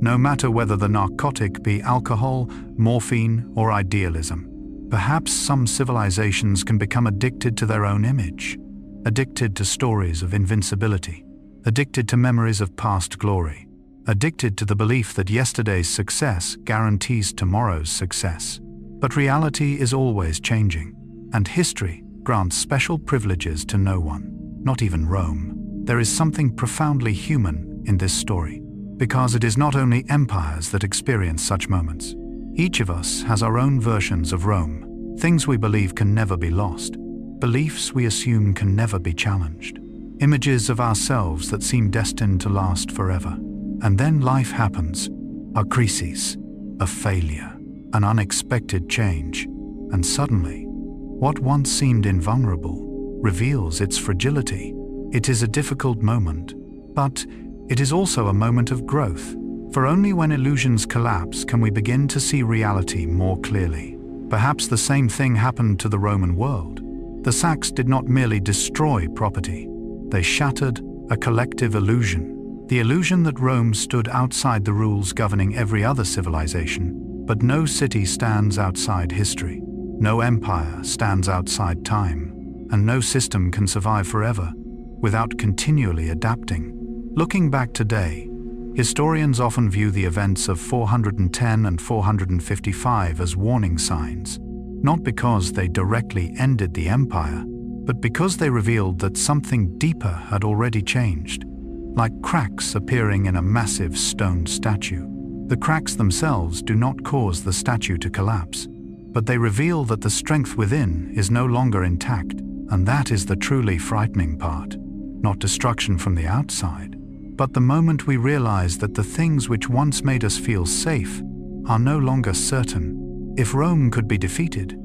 no matter whether the narcotic be alcohol, morphine, or idealism. Perhaps some civilizations can become addicted to their own image, addicted to stories of invincibility, addicted to memories of past glory, addicted to the belief that yesterday's success guarantees tomorrow's success. But reality is always changing, and history grants special privileges to no one, not even Rome. There is something profoundly human in this story, because it is not only empires that experience such moments. Each of us has our own versions of Rome, things we believe can never be lost, beliefs we assume can never be challenged, images of ourselves that seem destined to last forever. And then life happens, a crisis, a failure, an unexpected change, and suddenly, what once seemed invulnerable reveals its fragility. It is a difficult moment, but it is also a moment of growth, for only when illusions collapse can we begin to see reality more clearly. Perhaps the same thing happened to the Roman world. The sacks did not merely destroy property, they shattered a collective illusion. The illusion that Rome stood outside the rules governing every other civilization, but no city stands outside history. No empire stands outside time, and no system can survive forever without continually adapting. Looking back today, historians often view the events of 410 and 455 as warning signs, not because they directly ended the empire, but because they revealed that something deeper had already changed, like cracks appearing in a massive stone statue. The cracks themselves do not cause the statue to collapse, but they reveal that the strength within is no longer intact, and that is the truly frightening part. Not destruction from the outside, but the moment we realize that the things which once made us feel safe are no longer certain. If Rome could be defeated,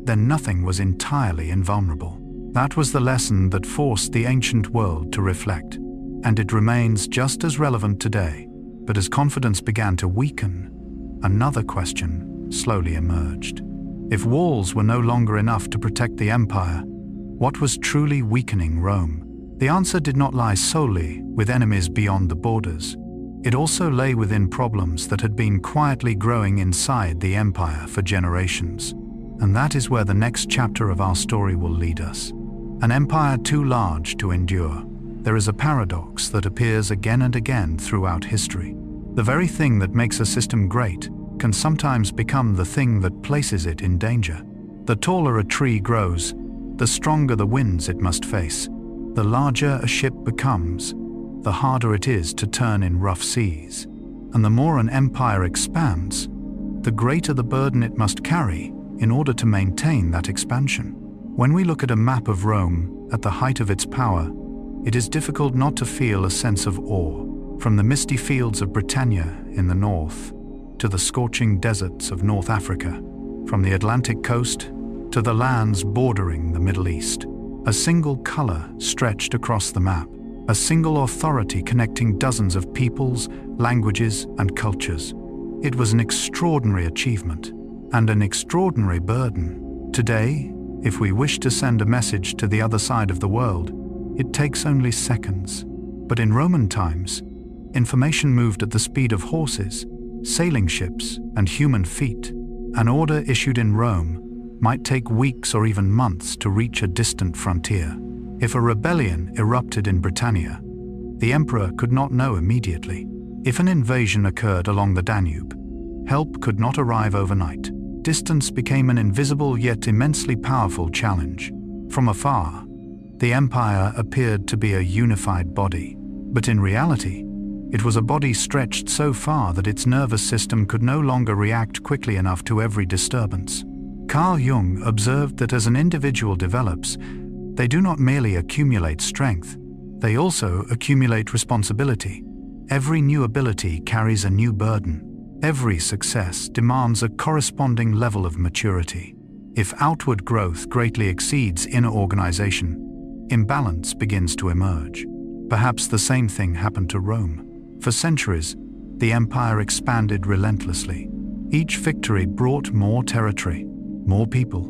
then nothing was entirely invulnerable. That was the lesson that forced the ancient world to reflect, and it remains just as relevant today. But as confidence began to weaken, another question slowly emerged. If walls were no longer enough to protect the empire, what was truly weakening Rome? The answer did not lie solely with enemies beyond the borders. It also lay within problems that had been quietly growing inside the empire for generations. And that is where the next chapter of our story will lead us. An empire too large to endure. There is a paradox that appears again and again throughout history. The very thing that makes a system great can sometimes become the thing that places it in danger. The taller a tree grows, the stronger the winds it must face. The larger a ship becomes, the harder it is to turn in rough seas. And the more an empire expands, the greater the burden it must carry in order to maintain that expansion. When we look at a map of Rome at the height of its power, it is difficult not to feel a sense of awe. From the misty fields of Britannia in the north, to the scorching deserts of North Africa, from the Atlantic coast to the lands bordering the Middle East. A single color stretched across the map, a single authority connecting dozens of peoples, languages, and cultures. It was an extraordinary achievement and an extraordinary burden. Today, if we wish to send a message to the other side of the world, it takes only seconds. But in Roman times, information moved at the speed of horses, sailing ships, and human feet. An order issued in Rome might take weeks or even months to reach a distant frontier. If a rebellion erupted in Britannia, the emperor could not know immediately. If an invasion occurred along the Danube, help could not arrive overnight. Distance became an invisible yet immensely powerful challenge. From afar, the empire appeared to be a unified body, but in reality, it was a body stretched so far that its nervous system could no longer react quickly enough to every disturbance. Carl Jung observed that as an individual develops, they do not merely accumulate strength, they also accumulate responsibility. Every new ability carries a new burden. Every success demands a corresponding level of maturity. If outward growth greatly exceeds inner organization, imbalance begins to emerge. Perhaps the same thing happened to Rome. For centuries, the empire expanded relentlessly. Each victory brought more territory, more people,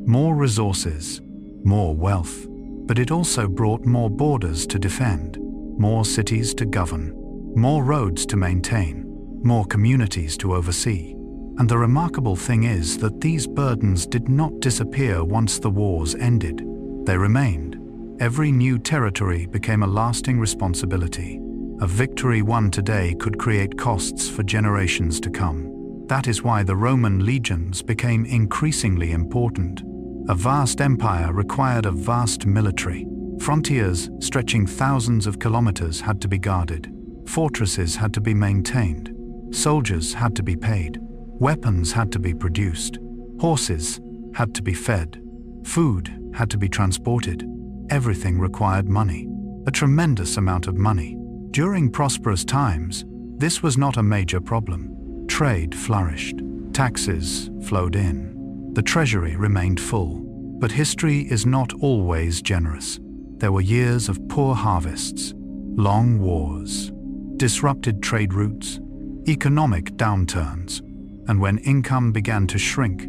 more resources, more wealth. But it also brought more borders to defend, more cities to govern, more roads to maintain, more communities to oversee. And the remarkable thing is that these burdens did not disappear once the wars ended. They remained. Every new territory became a lasting responsibility. A victory won today could create costs for generations to come. That is why the Roman legions became increasingly important. A vast empire required a vast military. Frontiers stretching thousands of kilometers had to be guarded. Fortresses had to be maintained. Soldiers had to be paid. Weapons had to be produced. Horses had to be fed. Food had to be transported. Everything required money. A tremendous amount of money. During prosperous times, this was not a major problem. Trade flourished. Taxes flowed in. The treasury remained full. But history is not always generous. There were years of poor harvests, long wars, disrupted trade routes, economic downturns, and when income began to shrink,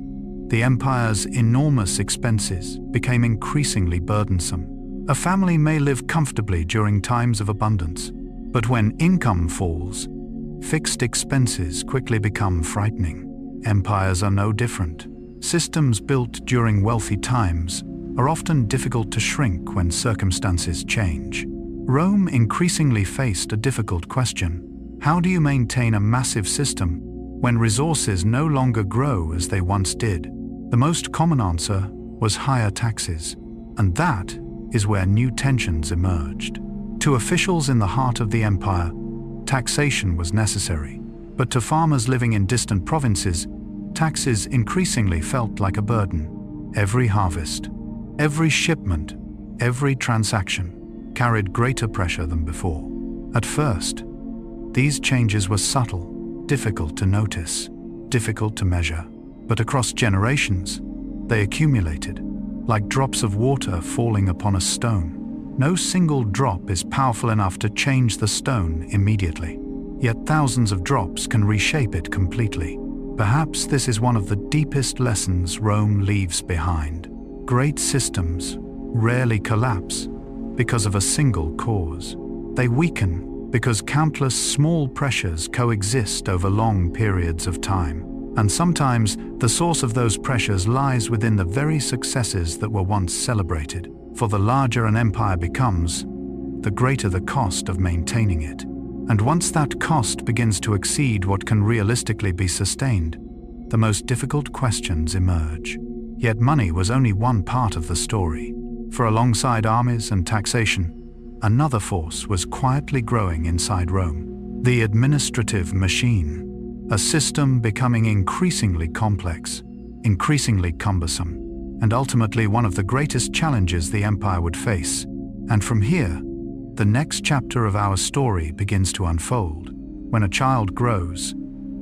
the empire's enormous expenses became increasingly burdensome. A family may live comfortably during times of abundance, But when income falls, fixed expenses quickly become frightening. Empires are no different. Systems built during wealthy times are often difficult to shrink when circumstances change. Rome increasingly faced a difficult question. How do you maintain a massive system when resources no longer grow as they once did? The most common answer was higher taxes, and that is where new tensions emerged. To officials in the heart of the empire, taxation was necessary, but to farmers living in distant provinces, taxes increasingly felt like a burden. Every harvest, every shipment, every transaction carried greater pressure than before. At first, these changes were subtle, difficult to notice, difficult to measure, but across generations, they accumulated, like drops of water falling upon a stone. No single drop is powerful enough to change the stone immediately, yet thousands of drops can reshape it completely. Perhaps this is one of the deepest lessons Rome leaves behind. Great systems rarely collapse because of a single cause. They weaken because countless small pressures coexist over long periods of time. And sometimes the source of those pressures lies within the very successes that were once celebrated. For the larger an empire becomes, the greater the cost of maintaining it. And once that cost begins to exceed what can realistically be sustained, the most difficult questions emerge. Yet money was only one part of the story. For alongside armies and taxation, another force was quietly growing inside Rome: the administrative machine, a system becoming increasingly complex, increasingly cumbersome, and ultimately one of the greatest challenges the empire would face. And from here, the next chapter of our story begins to unfold. When a child grows,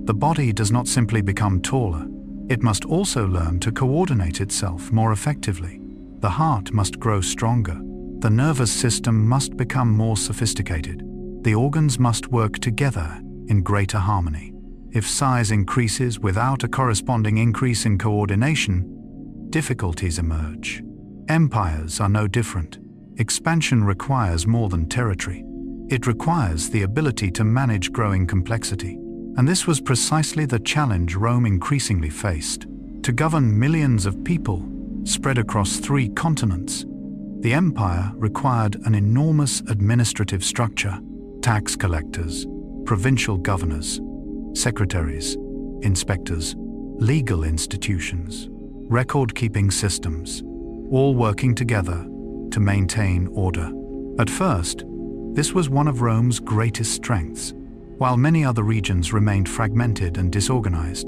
the body does not simply become taller, it must also learn to coordinate itself more effectively. The heart must grow stronger, the nervous system must become more sophisticated, the organs must work together in greater harmony. If size increases without a corresponding increase in coordination, difficulties emerge. Empires are no different. Expansion requires more than territory. It requires the ability to manage growing complexity. And this was precisely the challenge Rome increasingly faced. To govern millions of people spread across 3 continents, the empire required an enormous administrative structure: tax collectors, provincial governors, secretaries, inspectors, legal institutions, record-keeping systems, all working together to maintain order. At first, this was one of Rome's greatest strengths. While many other regions remained fragmented and disorganized,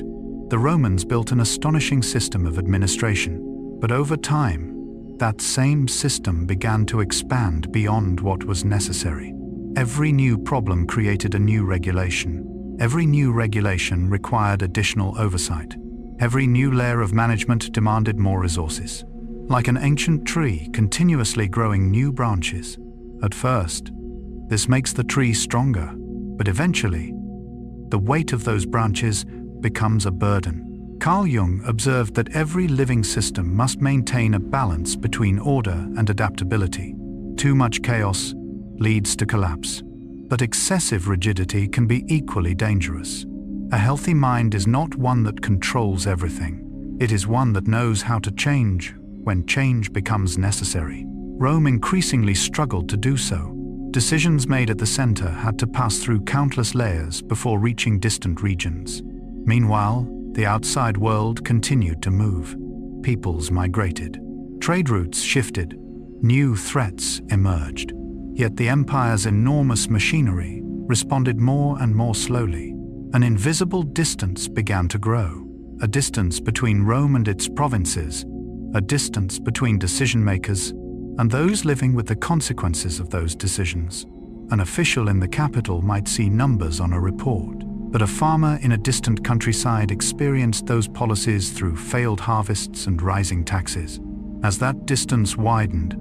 the Romans built an astonishing system of administration. But over time, that same system began to expand beyond what was necessary. Every new problem created a new regulation. Every new regulation required additional oversight. Every new layer of management demanded more resources. Like an ancient tree continuously growing new branches. At first, this makes the tree stronger, but eventually, the weight of those branches becomes a burden. Carl Jung observed that every living system must maintain a balance between order and adaptability. Too much chaos leads to collapse, but excessive rigidity can be equally dangerous. A healthy mind is not one that controls everything. It is one that knows how to change when change becomes necessary. Rome increasingly struggled to do so. Decisions made at the center had to pass through countless layers before reaching distant regions. Meanwhile, the outside world continued to move. Peoples migrated. Trade routes shifted. New threats emerged. Yet the empire's enormous machinery responded more and more slowly. An invisible distance began to grow, a distance between Rome and its provinces, a distance between decision-makers and those living with the consequences of those decisions. An official in the capital might see numbers on a report, but a farmer in a distant countryside experienced those policies through failed harvests and rising taxes. As that distance widened,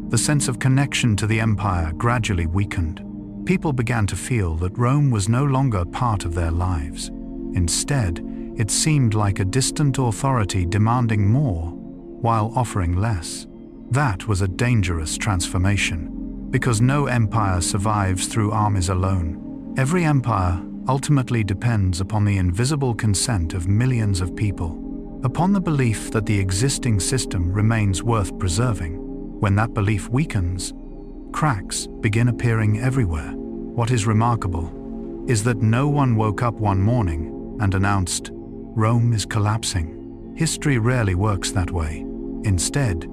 the sense of connection to the empire gradually weakened. People began to feel that Rome was no longer part of their lives. Instead, it seemed like a distant authority demanding more while offering less. That was a dangerous transformation. Because no empire survives through armies alone. Every empire ultimately depends upon the invisible consent of millions of people, upon the belief that the existing system remains worth preserving. When that belief weakens, cracks begin appearing everywhere. What is remarkable is that no one woke up one morning and announced, "Rome is collapsing." History rarely works that way. Instead,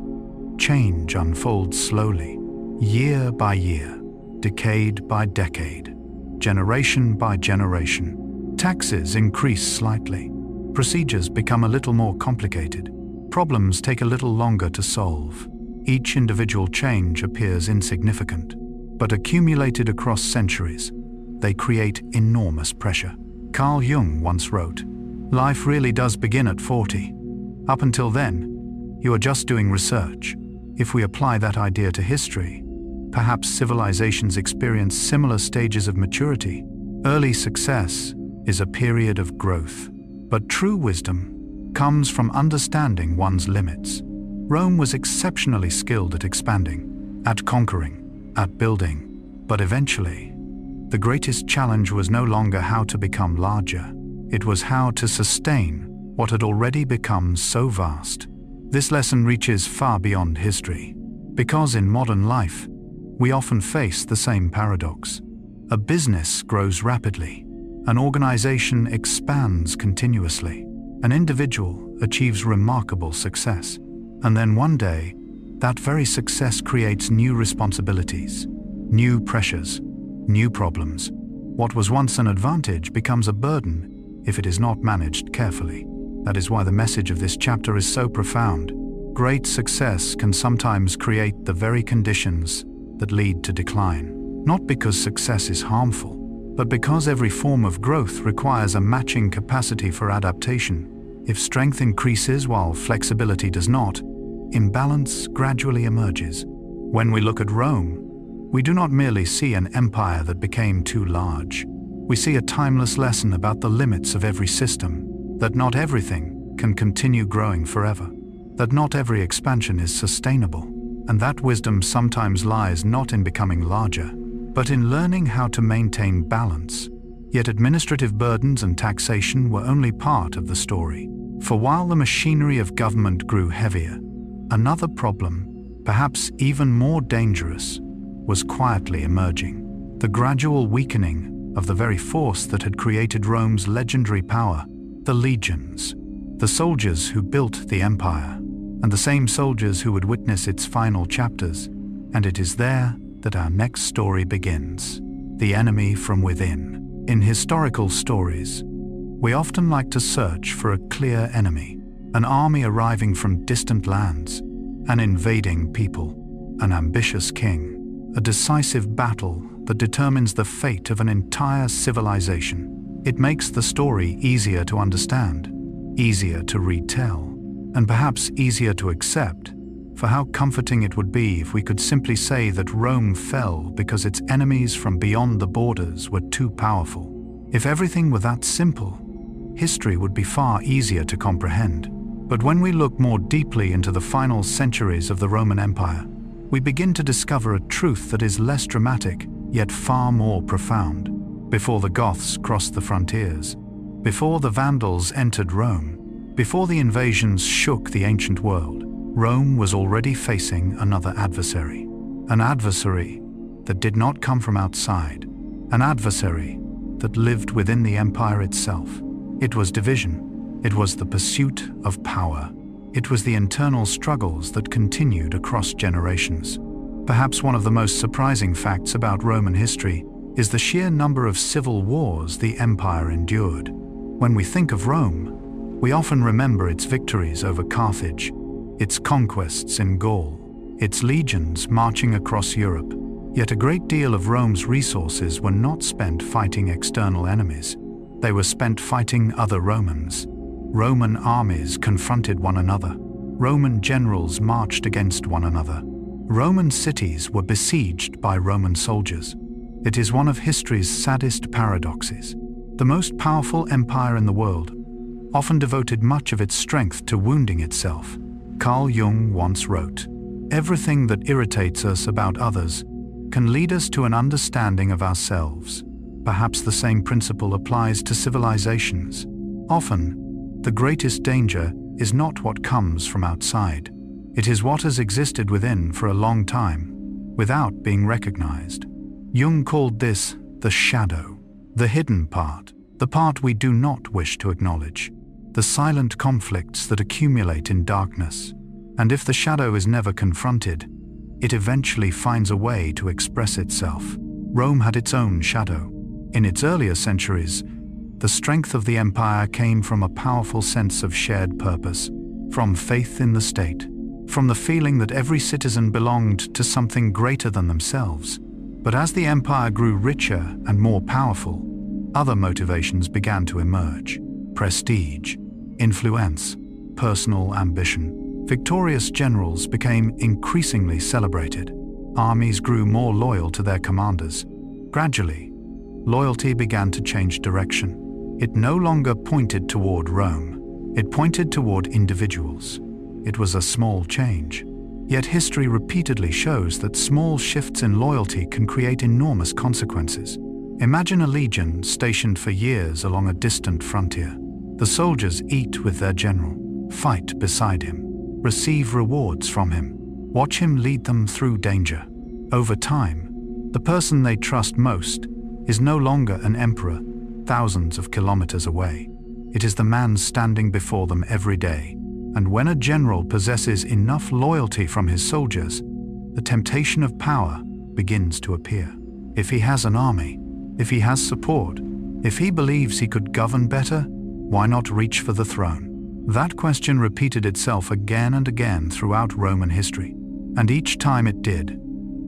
change unfolds slowly, year by year, decade by decade, generation by generation. Taxes increase slightly. Procedures become a little more complicated. Problems take a little longer to solve. Each individual change appears insignificant, but accumulated across centuries, they create enormous pressure. Carl Jung once wrote, "Life really does begin at 40. Up until then, you are just doing research." If we apply that idea to history, perhaps civilizations experience similar stages of maturity. Early success is a period of growth, but true wisdom comes from understanding one's limits. Rome was exceptionally skilled at expanding, at conquering, at building, but eventually, the greatest challenge was no longer how to become larger. It was how to sustain what had already become so vast. This lesson reaches far beyond history, because in modern life, we often face the same paradox. A business grows rapidly, an organization expands continuously, an individual achieves remarkable success, and then one day, that very success creates new responsibilities, new pressures, new problems. What was once an advantage becomes a burden if it is not managed carefully. That is why the message of this chapter is so profound. Great success can sometimes create the very conditions that lead to decline. Not because success is harmful, but because every form of growth requires a matching capacity for adaptation. If strength increases while flexibility does not, imbalance gradually emerges. When we look at Rome, we do not merely see an empire that became too large. We see a timeless lesson about the limits of every system, that not everything can continue growing forever, that not every expansion is sustainable, and that wisdom sometimes lies not in becoming larger, but in learning how to maintain balance. Yet administrative burdens and taxation were only part of the story. For while the machinery of government grew heavier, another problem, perhaps even more dangerous, was quietly emerging. The gradual weakening of the very force that had created Rome's legendary power, the legions, the soldiers who built the empire, and the same soldiers who would witness its final chapters. And it is there that our next story begins. The enemy from within. In historical stories, we often like to search for a clear enemy, an army arriving from distant lands, an invading people, an ambitious king, a decisive battle that determines the fate of an entire civilization. It makes the story easier to understand, easier to retell, and perhaps easier to accept. For how comforting it would be if we could simply say that Rome fell because its enemies from beyond the borders were too powerful. If everything were that simple, history would be far easier to comprehend. But when we look more deeply into the final centuries of the Roman Empire, we begin to discover a truth that is less dramatic, yet far more profound. Before the Goths crossed the frontiers, before the Vandals entered Rome, before the invasions shook the ancient world, Rome was already facing another adversary. An adversary that did not come from outside. An adversary that lived within the empire itself. It was division. It was the pursuit of power. It was the internal struggles that continued across generations. Perhaps one of the most surprising facts about Roman history is the sheer number of civil wars the empire endured. When we think of Rome, we often remember its victories over Carthage, its conquests in Gaul, its legions marching across Europe. Yet a great deal of Rome's resources were not spent fighting external enemies. They were spent fighting other Romans. Roman armies confronted one another. Roman generals marched against one another. Roman cities were besieged by Roman soldiers. It is one of history's saddest paradoxes. The most powerful empire in the world often devoted much of its strength to wounding itself. Carl Jung once wrote, "Everything that irritates us about others can lead us to an understanding of ourselves. Perhaps the same principle applies to civilizations. Often, the greatest danger is not what comes from outside. It is what has existed within for a long time, without being recognized. Jung called this the shadow, the hidden part, the part we do not wish to acknowledge, the silent conflicts that accumulate in darkness. And if the shadow is never confronted, it eventually finds a way to express itself. Rome had its own shadow. In its earlier centuries, the strength of the empire came from a powerful sense of shared purpose, from faith in the state, from the feeling that every citizen belonged to something greater than themselves. But as the empire grew richer and more powerful, other motivations began to emerge: prestige, influence, personal ambition. Victorious generals became increasingly celebrated. Armies grew more loyal to their commanders. Gradually, loyalty began to change direction. It no longer pointed toward Rome. It pointed toward individuals. It was a small change. Yet history repeatedly shows that small shifts in loyalty can create enormous consequences. Imagine a legion stationed for years along a distant frontier. The soldiers eat with their general, fight beside him, receive rewards from him, watch him lead them through danger. Over time, the person they trust most is no longer an emperor thousands of kilometers away. It is the man standing before them every day. And when a general possesses enough loyalty from his soldiers, the temptation of power begins to appear. If he has an army, if he has support, if he believes he could govern better, why not reach for the throne? That question repeated itself again and again throughout Roman history. And each time it did,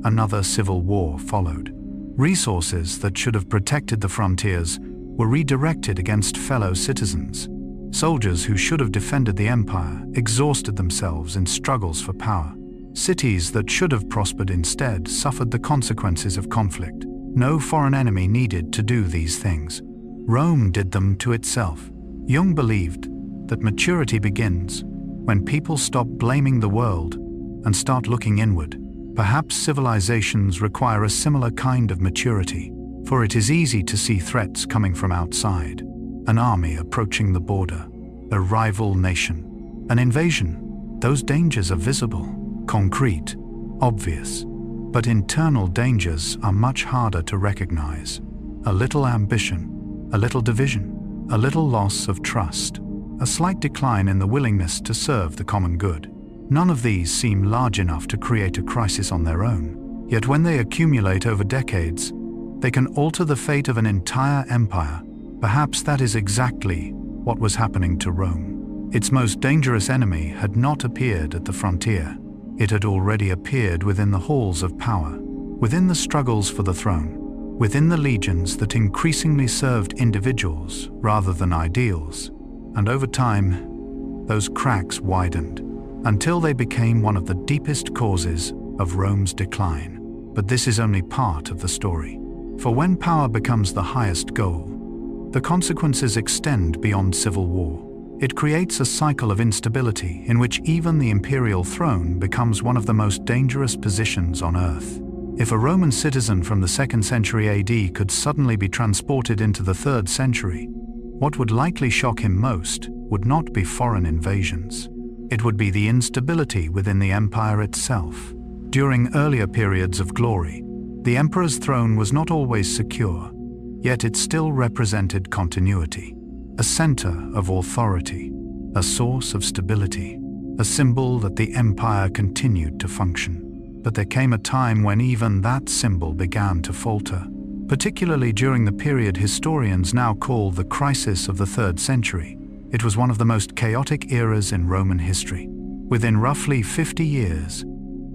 another civil war followed. Resources that should have protected the frontiers were redirected against fellow citizens. Soldiers who should have defended the empire exhausted themselves in struggles for power. Cities that should have prospered instead suffered the consequences of conflict. No foreign enemy needed to do these things. Rome did them to itself. Jung believed that maturity begins when people stop blaming the world and start looking inward. Perhaps civilizations require a similar kind of maturity, for it is easy to see threats coming from outside. An army approaching the border, a rival nation, an invasion. Those dangers are visible, concrete, obvious. But internal dangers are much harder to recognize. A little ambition, a little division, a little loss of trust, a slight decline in the willingness to serve the common good. None of these seem large enough to create a crisis on their own. Yet when they accumulate over decades, they can alter the fate of an entire empire. Perhaps that is exactly what was happening to Rome. Its most dangerous enemy had not appeared at the frontier. It had already appeared within the halls of power, within the struggles for the throne, within the legions that increasingly served individuals rather than ideals. And over time, those cracks widened until they became one of the deepest causes of Rome's decline. But this is only part of the story. For when power becomes the highest goal, the consequences extend beyond civil war. It creates a cycle of instability in which even the imperial throne becomes one of the most dangerous positions on earth. If a Roman citizen from the 2nd century AD could suddenly be transported into the 3rd century, what would likely shock him most would not be foreign invasions. It would be the instability within the empire itself. During earlier periods of glory, the emperor's throne was not always secure, yet it still represented continuity, a center of authority, a source of stability, a symbol that the empire continued to function. But there came a time when even that symbol began to falter, particularly during the period historians now call the crisis of the 3rd century. It was one of the most chaotic eras in Roman history. Within roughly 50 years,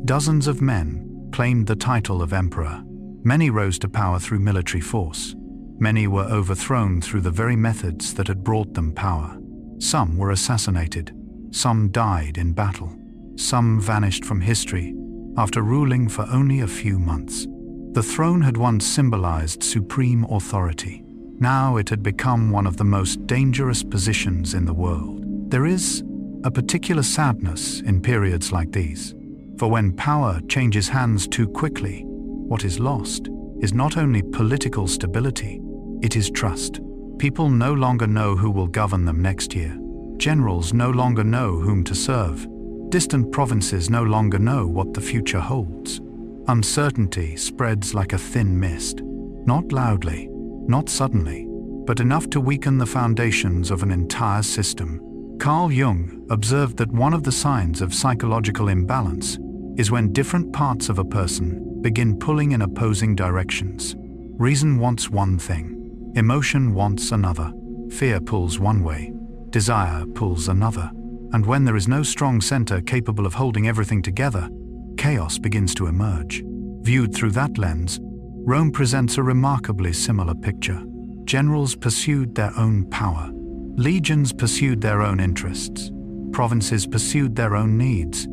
dozens of men claimed the title of emperor. Many rose to power through military force. Many were overthrown through the very methods that had brought them power. Some were assassinated. Some died in battle. Some vanished from history after ruling for only a few months. The throne had once symbolized supreme authority. Now it had become one of the most dangerous positions in the world. There is a particular sadness in periods like these. For when power changes hands too quickly, What is lost is not only political stability, it is trust. People no longer know who will govern them next year. Generals no longer know whom to serve. Distant provinces no longer know what the future holds. Uncertainty spreads like a thin mist, not loudly, not suddenly, but enough to weaken the foundations of an entire system. Carl Jung observed that one of the signs of psychological imbalance is when different parts of a person begin pulling in opposing directions. Reason wants one thing, emotion wants another, fear pulls one way, desire pulls another, and when there is no strong center capable of holding everything together, chaos begins to emerge. Viewed through that lens, Rome presents a remarkably similar picture. Generals pursued their own power. Legions pursued their own interests. Provinces pursued their own needs.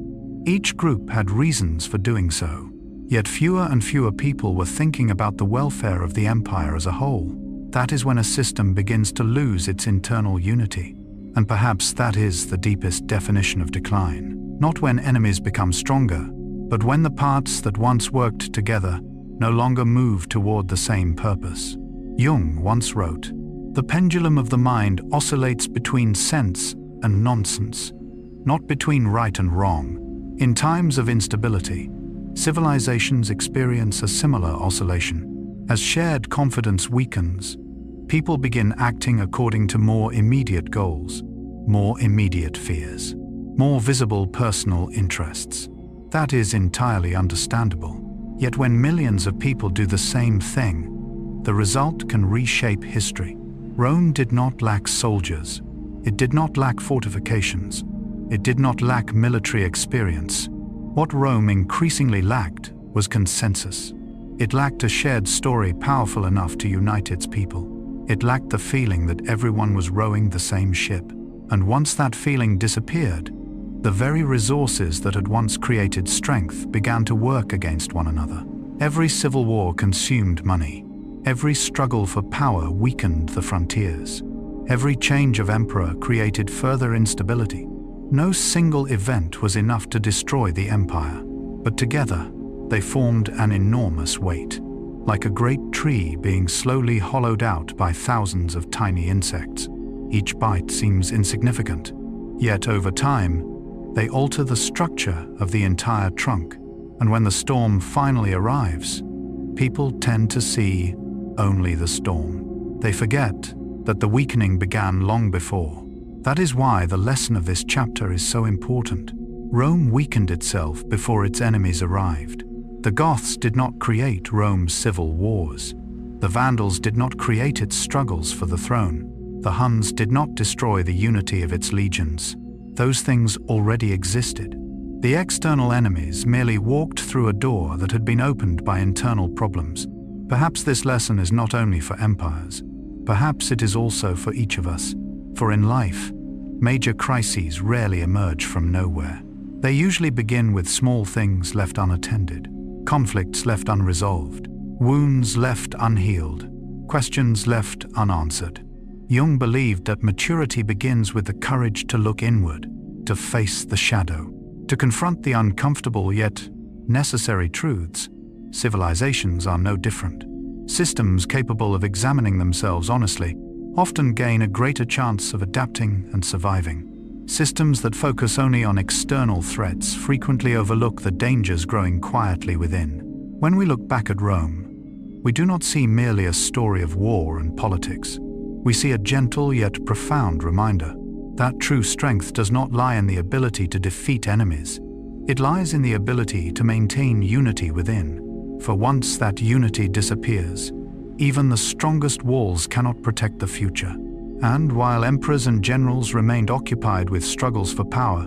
Each group had reasons for doing so. Yet fewer and fewer people were thinking about the welfare of the empire as a whole. That is when a system begins to lose its internal unity. And perhaps that is the deepest definition of decline. Not when enemies become stronger, but when the parts that once worked together no longer move toward the same purpose. Jung once wrote, "The pendulum of the mind oscillates between sense and nonsense, not between right and wrong." In times of instability, civilizations experience a similar oscillation. As shared confidence weakens, people begin acting according to more immediate goals, more immediate fears, more visible personal interests. That is entirely understandable. Yet when millions of people do the same thing, the result can reshape history. Rome did not lack soldiers. It did not lack fortifications. It did not lack military experience. What Rome increasingly lacked was consensus. It lacked a shared story powerful enough to unite its people. It lacked the feeling that everyone was rowing the same ship. And once that feeling disappeared, the very resources that had once created strength began to work against one another. Every civil war consumed money. Every struggle for power weakened the frontiers. Every change of emperor created further instability. No single event was enough to destroy the empire, but together they formed an enormous weight, like a great tree being slowly hollowed out by thousands of tiny insects. Each bite seems insignificant, yet over time, they alter the structure of the entire trunk, and when the storm finally arrives, people tend to see only the storm. They forget that the weakening began long before. That is why the lesson of this chapter is so important. Rome weakened itself before its enemies arrived. The Goths did not create Rome's civil wars. The Vandals did not create its struggles for the throne. The Huns did not destroy the unity of its legions. Those things already existed. The external enemies merely walked through a door that had been opened by internal problems. Perhaps this lesson is not only for empires. Perhaps it is also for each of us. For in life, major crises rarely emerge from nowhere. They usually begin with small things left unattended, conflicts left unresolved, wounds left unhealed, questions left unanswered. Jung believed that maturity begins with the courage to look inward, to face the shadow, to confront the uncomfortable yet necessary truths. Civilizations are no different. Systems capable of examining themselves honestly often gain a greater chance of adapting and surviving. Systems that focus only on external threats frequently overlook the dangers growing quietly within. When we look back at Rome, we do not see merely a story of war and politics. We see a gentle yet profound reminder that true strength does not lie in the ability to defeat enemies. It lies in the ability to maintain unity within. For once that unity disappears, even the strongest walls cannot protect the future. And while emperors and generals remained occupied with struggles for power,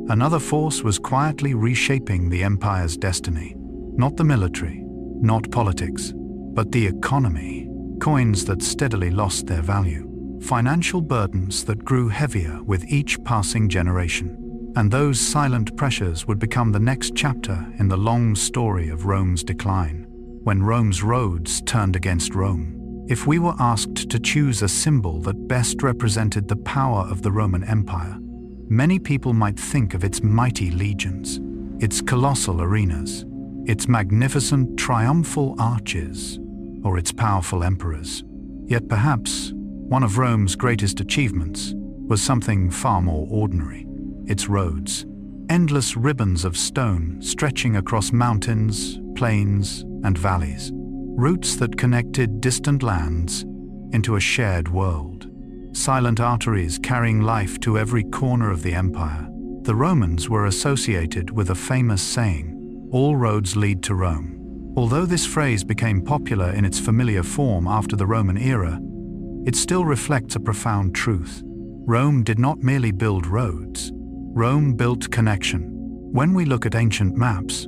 another force was quietly reshaping the empire's destiny. Not the military, not politics, but the economy. Coins that steadily lost their value. Financial burdens that grew heavier with each passing generation. And those silent pressures would become the next chapter in the long story of Rome's decline, when Rome's roads turned against Rome. If we were asked to choose a symbol that best represented the power of the Roman Empire, many people might think of its mighty legions, its colossal arenas, its magnificent triumphal arches, or its powerful emperors. Yet perhaps one of Rome's greatest achievements was something far more ordinary: its roads. Endless ribbons of stone stretching across mountains, plains, and valleys. Routes that connected distant lands into a shared world. Silent arteries carrying life to every corner of the empire. The Romans were associated with a famous saying, "All roads lead to Rome." Although this phrase became popular in its familiar form after the Roman era, it still reflects a profound truth. Rome did not merely build roads. Rome built connection. When we look at ancient maps,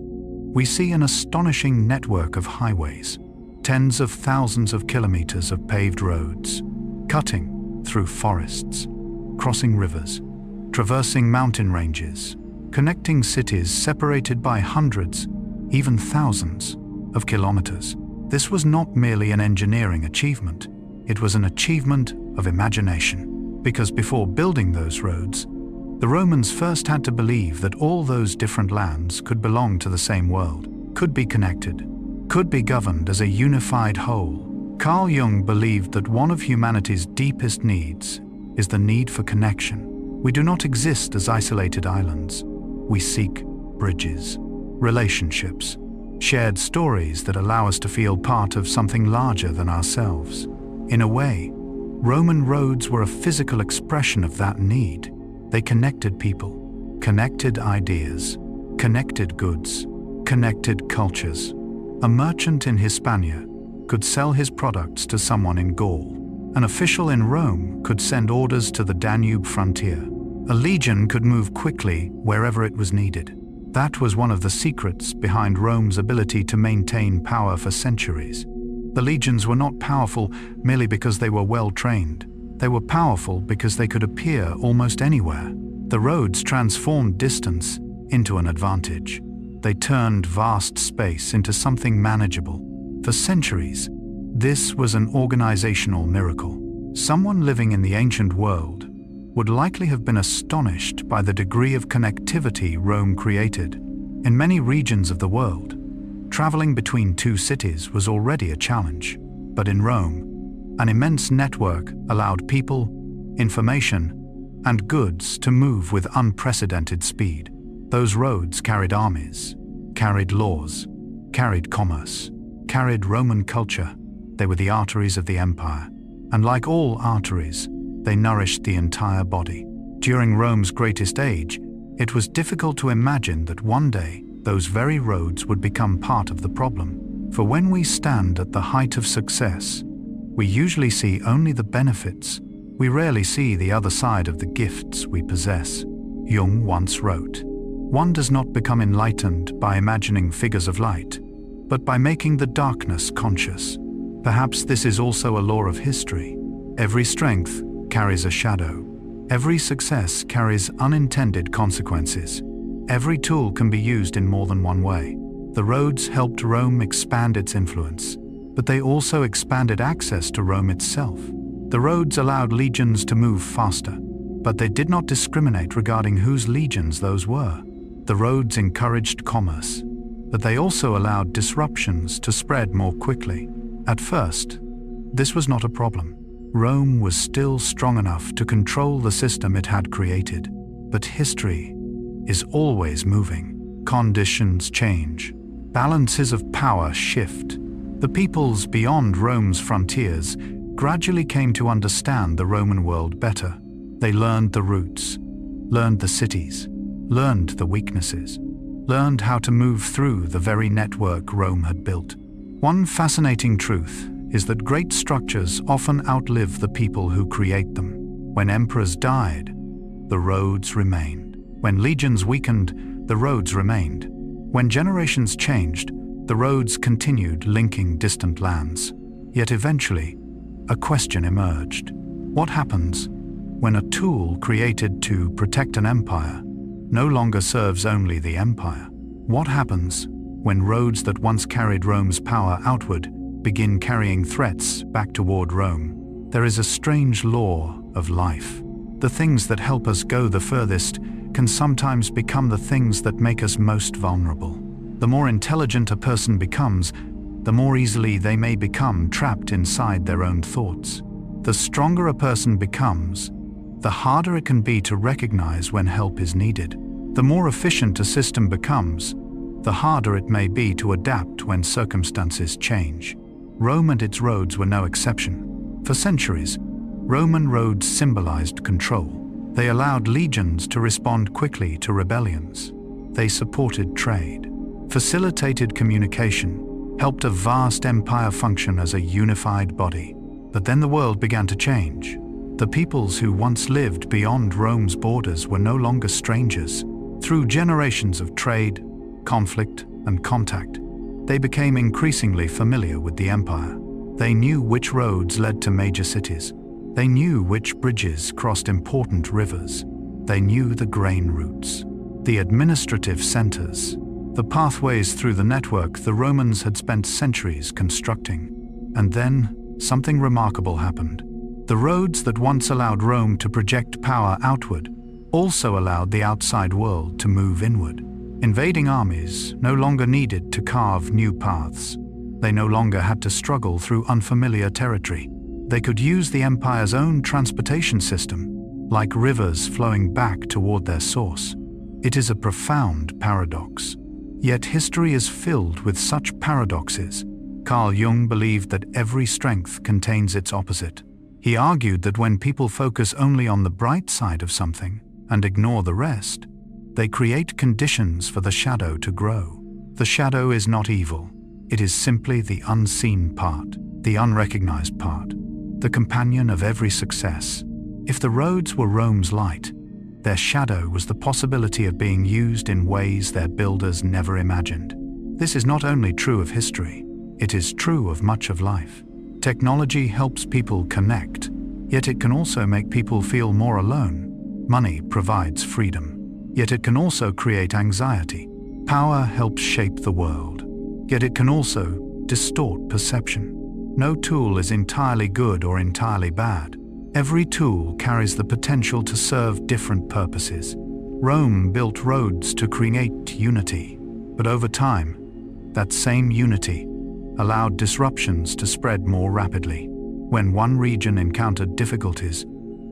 we see an astonishing network of highways, tens of thousands of kilometers of paved roads, cutting through forests, crossing rivers, traversing mountain ranges, connecting cities separated by hundreds, even thousands, of kilometers. This was not merely an engineering achievement, it was an achievement of imagination. Because before building those roads, the Romans first had to believe that all those different lands could belong to the same world, could be connected, could be governed as a unified whole. Carl Jung believed that one of humanity's deepest needs is the need for connection. We do not exist as isolated islands. We seek bridges, relationships, shared stories that allow us to feel part of something larger than ourselves. In a way, Roman roads were a physical expression of that need. They connected people, connected ideas, connected goods, connected cultures. A merchant in Hispania could sell his products to someone in Gaul. An official in Rome could send orders to the Danube frontier. A legion could move quickly wherever it was needed. That was one of the secrets behind Rome's ability to maintain power for centuries. The legions were not powerful merely because they were well trained. They were powerful because they could appear almost anywhere. The roads transformed distance into an advantage. They turned vast space into something manageable. For centuries, this was an organizational miracle. Someone living in the ancient world would likely have been astonished by the degree of connectivity Rome created. In many regions of the world, traveling between two cities was already a challenge. But in Rome, an immense network allowed people, information, and goods to move with unprecedented speed. Those roads carried armies, carried laws, carried commerce, carried Roman culture. They were the arteries of the empire. And like all arteries, they nourished the entire body. During Rome's greatest age, it was difficult to imagine that one day those very roads would become part of the problem. For when we stand at the height of success, we usually see only the benefits. We rarely see the other side of the gifts we possess. Jung once wrote, "One does not become enlightened by imagining figures of light, but by making the darkness conscious." Perhaps this is also a law of history. Every strength carries a shadow. Every success carries unintended consequences. Every tool can be used in more than one way. The roads helped Rome expand its influence, but they also expanded access to Rome itself. The roads allowed legions to move faster, but they did not discriminate regarding whose legions those were. The roads encouraged commerce, but they also allowed disruptions to spread more quickly. At first, this was not a problem. Rome was still strong enough to control the system it had created. But history is always moving. Conditions change. Balances of power shift. The peoples beyond Rome's frontiers gradually came to understand the Roman world better. They learned the routes, learned the cities, learned the weaknesses, learned how to move through the very network Rome had built. One fascinating truth is that great structures often outlive the people who create them. When emperors died, the roads remained. When legions weakened, the roads remained. When generations changed, the roads continued linking distant lands. Yet eventually, a question emerged. What happens when a tool created to protect an empire no longer serves only the empire? What happens when roads that once carried Rome's power outward begin carrying threats back toward Rome? There is a strange law of life. The things that help us go the furthest can sometimes become the things that make us most vulnerable. The more intelligent a person becomes, the more easily they may become trapped inside their own thoughts. The stronger a person becomes, the harder it can be to recognize when help is needed. The more efficient a system becomes, the harder it may be to adapt when circumstances change. Rome and its roads were no exception. For centuries, Roman roads symbolized control. They allowed legions to respond quickly to rebellions. They supported trade, facilitated communication, helped a vast empire function as a unified body. But then the world began to change. The peoples who once lived beyond Rome's borders were no longer strangers. Through generations of trade, conflict, and contact, they became increasingly familiar with the empire. They knew which roads led to major cities. They knew which bridges crossed important rivers. They knew the grain routes, the administrative centers, the pathways through the network the Romans had spent centuries constructing. And then, something remarkable happened. The roads that once allowed Rome to project power outward also allowed the outside world to move inward. Invading armies no longer needed to carve new paths. They no longer had to struggle through unfamiliar territory. They could use the empire's own transportation system, like rivers flowing back toward their source. It is a profound paradox. Yet history is filled with such paradoxes. Carl Jung believed that every strength contains its opposite. He argued that when people focus only on the bright side of something and ignore the rest, they create conditions for the shadow to grow. The shadow is not evil. It is simply the unseen part, the unrecognized part, the companion of every success. If the roads were Rome's light, their shadow was the possibility of being used in ways their builders never imagined. This is not only true of history, it is true of much of life. Technology helps people connect, yet it can also make people feel more alone. Money provides freedom, yet it can also create anxiety. Power helps shape the world, yet it can also distort perception. No tool is entirely good or entirely bad. Every tool carries the potential to serve different purposes. Rome built roads to create unity, but over time, that same unity allowed disruptions to spread more rapidly. When one region encountered difficulties,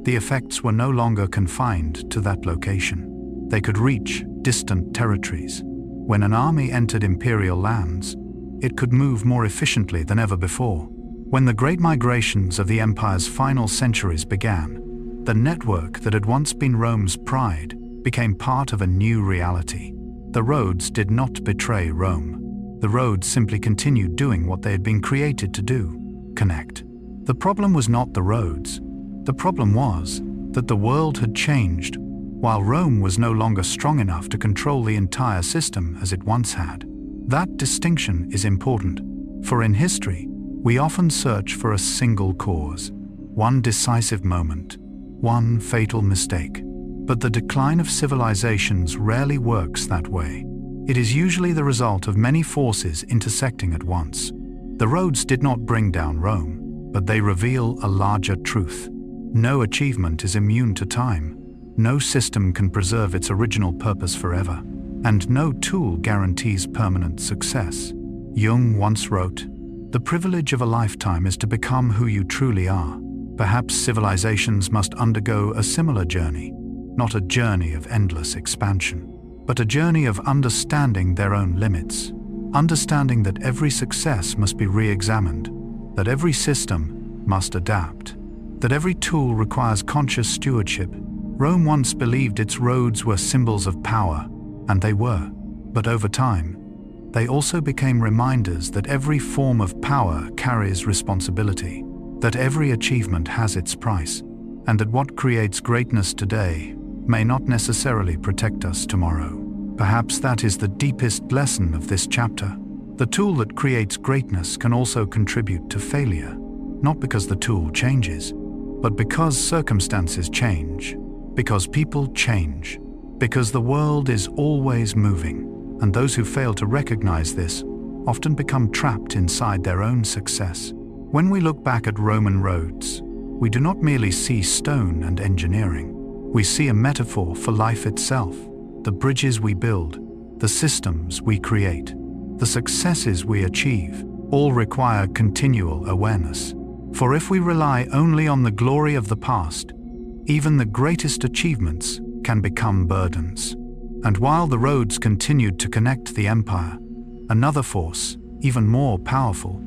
the effects were no longer confined to that location. They could reach distant territories. When an army entered imperial lands, it could move more efficiently than ever before. When the great migrations of the empire's final centuries began, the network that had once been Rome's pride became part of a new reality. The roads did not betray Rome. The roads simply continued doing what they had been created to do: connect. The problem was not the roads. The problem was that the world had changed, while Rome was no longer strong enough to control the entire system as it once had. That distinction is important, for in history, we often search for a single cause, one decisive moment, one fatal mistake. But the decline of civilizations rarely works that way. It is usually the result of many forces intersecting at once. The roads did not bring down Rome, but they reveal a larger truth. No achievement is immune to time. No system can preserve its original purpose forever, and no tool guarantees permanent success. Jung once wrote, "The privilege of a lifetime is to become who you truly are." Perhaps civilizations must undergo a similar journey, not a journey of endless expansion, but a journey of understanding their own limits, understanding that every success must be re-examined, that every system must adapt, that every tool requires conscious stewardship. Rome once believed its roads were symbols of power, and they were, but over time, they also became reminders that every form of power carries responsibility, that every achievement has its price, and that what creates greatness today may not necessarily protect us tomorrow. Perhaps that is the deepest lesson of this chapter. The tool that creates greatness can also contribute to failure, not because the tool changes, but because circumstances change, because people change, because the world is always moving, and those who fail to recognize this often become trapped inside their own success. When we look back at Roman roads, we do not merely see stone and engineering. We see a metaphor for life itself, the bridges we build, the systems we create, the successes we achieve, all require continual awareness. For if we rely only on the glory of the past, even the greatest achievements can become burdens. And while the roads continued to connect the empire, another force, even more powerful,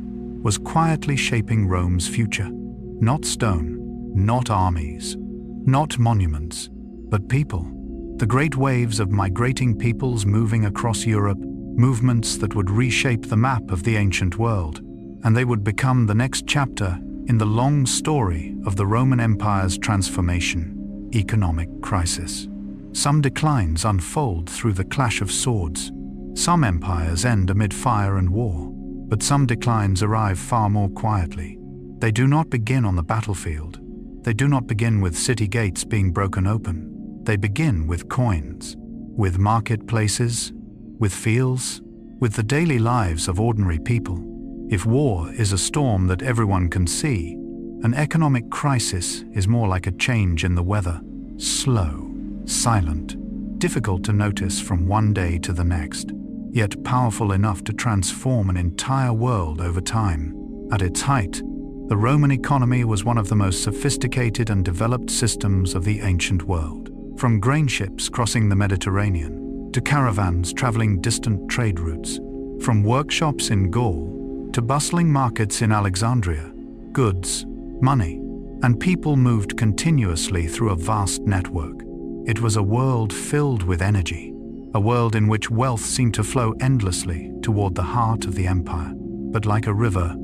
was quietly shaping Rome's future. Not stone, not armies, not monuments, but people. The great waves of migrating peoples moving across Europe, movements that would reshape the map of the ancient world, and they would become the next chapter in the long story of the Roman Empire's transformation, economic crisis. Some declines unfold through the clash of swords. Some empires end amid fire and war, but some declines arrive far more quietly. They do not begin on the battlefield. They do not begin with city gates being broken open. They begin with coins, with marketplaces, with fields, with the daily lives of ordinary people. If war is a storm that everyone can see, an economic crisis is more like a change in the weather, slow, silent, difficult to notice from one day to the next, yet powerful enough to transform an entire world over time. At its height, the Roman economy was one of the most sophisticated and developed systems of the ancient world. From grain ships crossing the Mediterranean, to caravans traveling distant trade routes, from workshops in Gaul to bustling markets in Alexandria, goods, money, and people moved continuously through a vast network. It was a world filled with energy, a world in which wealth seemed to flow endlessly toward the heart of the empire. But like a river,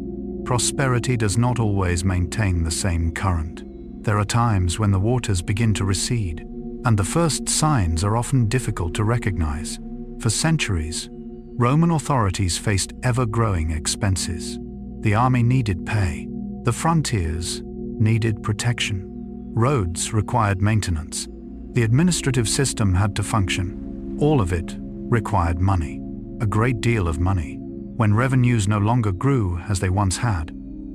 prosperity does not always maintain the same current. There are times when the waters begin to recede, and the first signs are often difficult to recognize. For centuries, Roman authorities faced ever-growing expenses. The army needed pay. The frontiers needed protection. Roads required maintenance. The administrative system had to function. All of it required money, a great deal of money. When revenues no longer grew as they once had,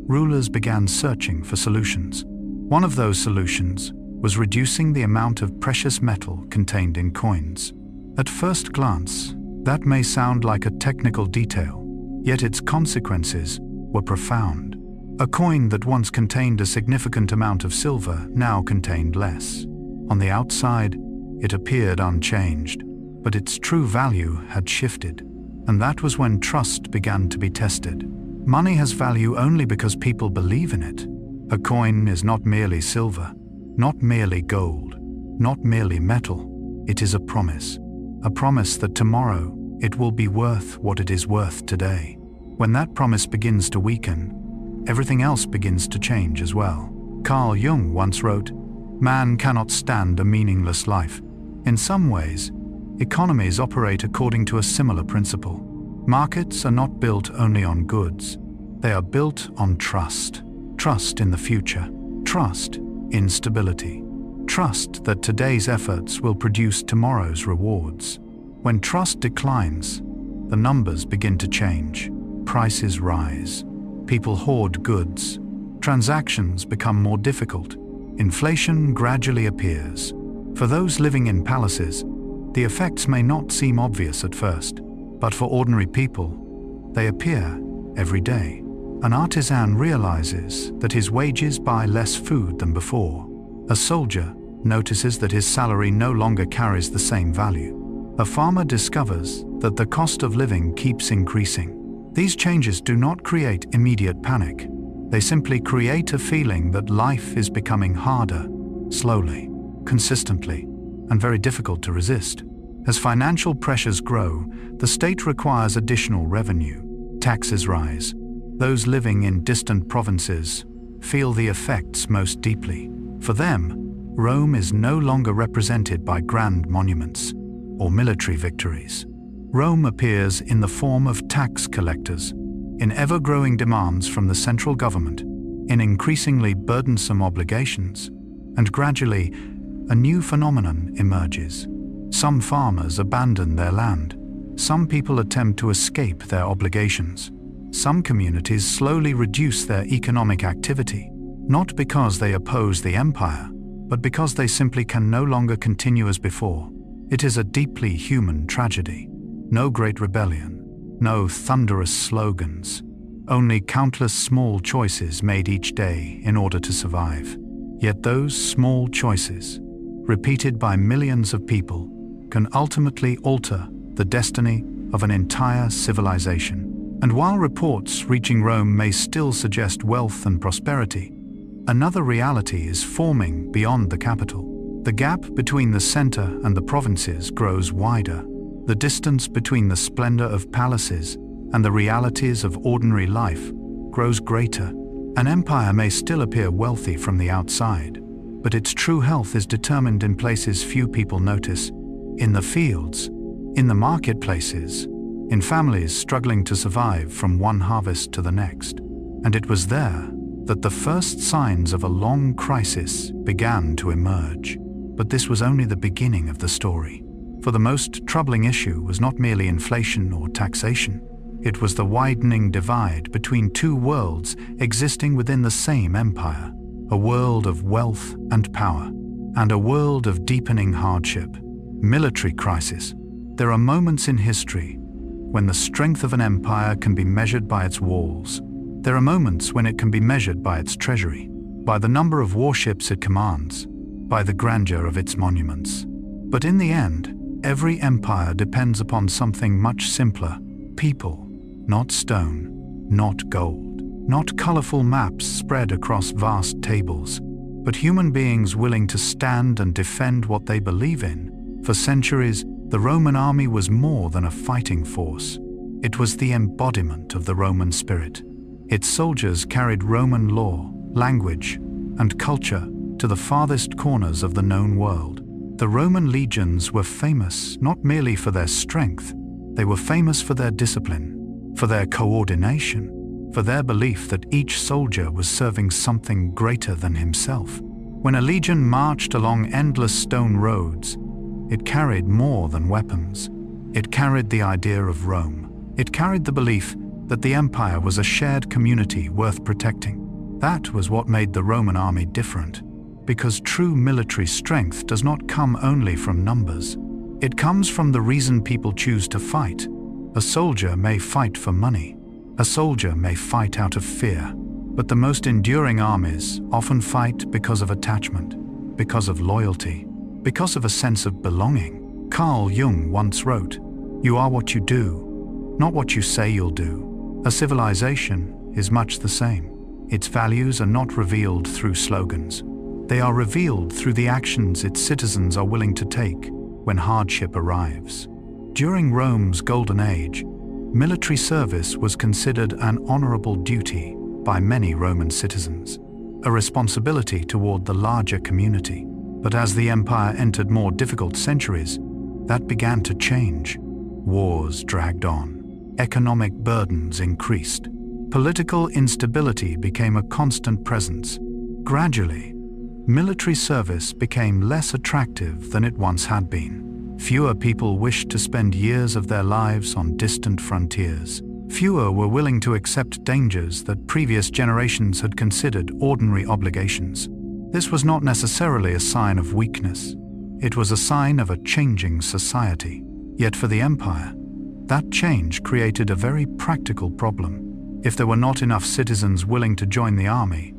rulers began searching for solutions. One of those solutions was reducing the amount of precious metal contained in coins. At first glance, that may sound like a technical detail, yet its consequences were profound. A coin that once contained a significant amount of silver now contained less. On the outside, it appeared unchanged, but its true value had shifted, and that was when trust began to be tested. Money has value only because people believe in it. A coin is not merely silver, not merely gold, not merely metal. It is a promise that tomorrow it will be worth what it is worth today. When that promise begins to weaken, everything else begins to change as well. Carl Jung once wrote, "Man cannot stand a meaningless life." In some ways, economies operate according to a similar principle. Markets are not built only on goods. They are built on trust. Trust in the future. Trust in stability. Trust that today's efforts will produce tomorrow's rewards. When trust declines, the numbers begin to change. Prices rise. People hoard goods. Transactions become more difficult. Inflation gradually appears. For those living in palaces, the effects may not seem obvious at first, but for ordinary people, they appear every day. An artisan realizes that his wages buy less food than before. A soldier notices that his salary no longer carries the same value. A farmer discovers that the cost of living keeps increasing. These changes do not create immediate panic. They simply create a feeling that life is becoming harder, slowly, consistently, and very difficult to resist. As financial pressures grow, the state requires additional revenue. Taxes rise. Those living in distant provinces feel the effects most deeply. For them, Rome is no longer represented by grand monuments or military victories. Rome appears in the form of tax collectors, in ever-growing demands from the central government, in increasingly burdensome obligations, and gradually, a new phenomenon emerges. Some farmers abandon their land. Some people attempt to escape their obligations. Some communities slowly reduce their economic activity, not because they oppose the empire, but because they simply can no longer continue as before. It is a deeply human tragedy. No great rebellion, no thunderous slogans, only countless small choices made each day in order to survive. Yet those small choices, repeated by millions of people, can ultimately alter the destiny of an entire civilization. And while reports reaching Rome may still suggest wealth and prosperity, another reality is forming beyond the capital. The gap between the center and the provinces grows wider. The distance between the splendor of palaces and the realities of ordinary life grows greater. An empire may still appear wealthy from the outside, but its true health is determined in places few people notice: in the fields, in the marketplaces, in families struggling to survive from one harvest to the next. And it was there that the first signs of a long crisis began to emerge. But this was only the beginning of the story. For the most troubling issue was not merely inflation or taxation. It was the widening divide between two worlds existing within the same empire, a world of wealth and power, and a world of deepening hardship. Military crisis. There are moments in history when the strength of an empire can be measured by its walls. There are moments when it can be measured by its treasury, by the number of warships it commands, by the grandeur of its monuments. But in the end, every empire depends upon something much simpler: people, not stone, not gold, not colorful maps spread across vast tables, but human beings willing to stand and defend what they believe in. For centuries, the Roman army was more than a fighting force. It was the embodiment of the Roman spirit. Its soldiers carried Roman law, language, and culture to the farthest corners of the known world. The Roman legions were famous not merely for their strength, they were famous for their discipline, for their coordination, for their belief that each soldier was serving something greater than himself. When a legion marched along endless stone roads, it carried more than weapons. It carried the idea of Rome. It carried the belief that the empire was a shared community worth protecting. That was what made the Roman army different, because true military strength does not come only from numbers. It comes from the reason people choose to fight. A soldier may fight for money. A soldier may fight out of fear. But the most enduring armies often fight because of attachment, because of loyalty, because of a sense of belonging. Carl Jung once wrote, "You are what you do, not what you say you'll do." A civilization is much the same. Its values are not revealed through slogans. They are revealed through the actions its citizens are willing to take when hardship arrives. During Rome's Golden Age, military service was considered an honorable duty by many Roman citizens, a responsibility toward the larger community. But as the empire entered more difficult centuries, that began to change. Wars dragged on. Economic burdens increased. Political instability became a constant presence. Gradually, military service became less attractive than it once had been. Fewer people wished to spend years of their lives on distant frontiers. Fewer were willing to accept dangers that previous generations had considered ordinary obligations. This was not necessarily a sign of weakness. It was a sign of a changing society. Yet for the empire, that change created a very practical problem. If there were not enough citizens willing to join the army,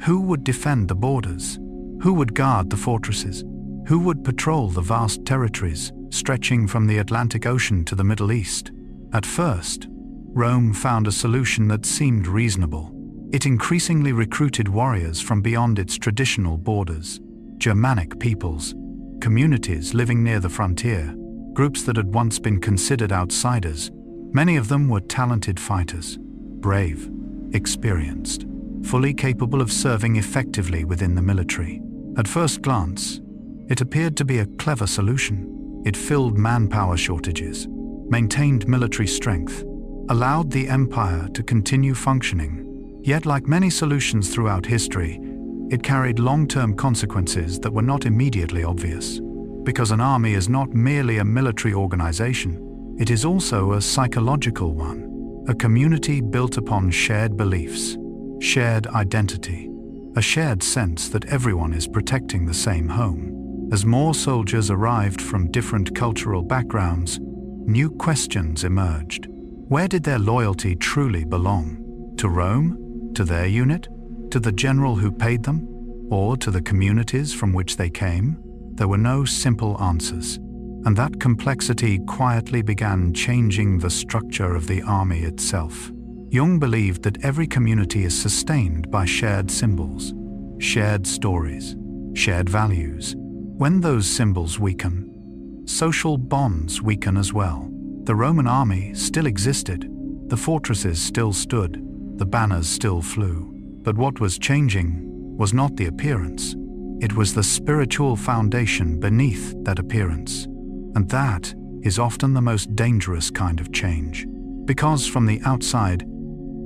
who would defend the borders? Who would guard the fortresses? Who would patrol the vast territories stretching from the Atlantic Ocean to the Middle East? At first, Rome found a solution that seemed reasonable. It increasingly recruited warriors from beyond its traditional borders: Germanic peoples, communities living near the frontier, groups that had once been considered outsiders. Many of them were talented fighters, brave, experienced, fully capable of serving effectively within the military. At first glance, it appeared to be a clever solution. It filled manpower shortages, maintained military strength, allowed the empire to continue functioning. Yet, like many solutions throughout history, it carried long-term consequences that were not immediately obvious. Because an army is not merely a military organization, it is also a psychological one, a community built upon shared beliefs, shared identity, a shared sense that everyone is protecting the same home. As more soldiers arrived from different cultural backgrounds, new questions emerged. Where did their loyalty truly belong? To Rome? To their unit? To the general who paid them? Or to the communities from which they came? There were no simple answers, and that complexity quietly began changing the structure of the army itself. Jung believed that every community is sustained by shared symbols, shared stories, shared values. When those symbols weaken, social bonds weaken as well. The Roman army still existed, the fortresses still stood, the banners still flew. But what was changing was not the appearance. It was the spiritual foundation beneath that appearance. And that is often the most dangerous kind of change. Because from the outside,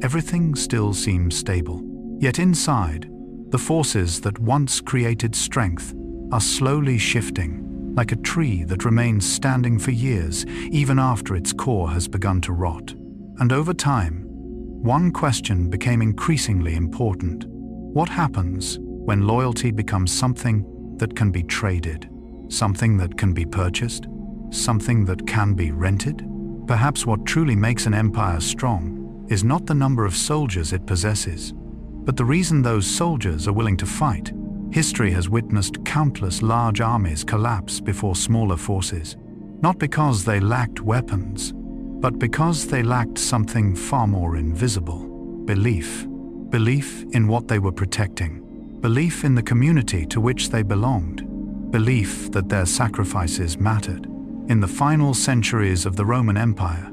everything still seems stable. Yet inside, the forces that once created strength are slowly shifting, like a tree that remains standing for years, even after its core has begun to rot. And over time, one question became increasingly important. What happens when loyalty becomes something that can be traded, something that can be purchased, something that can be rented? Perhaps what truly makes an empire strong is not the number of soldiers it possesses, but the reason those soldiers are willing to fight. History has witnessed countless large armies collapse before smaller forces, not because they lacked weapons, but because they lacked something far more invisible: belief. Belief in what they were protecting, belief in the community to which they belonged, belief that their sacrifices mattered. In the final centuries of the Roman Empire,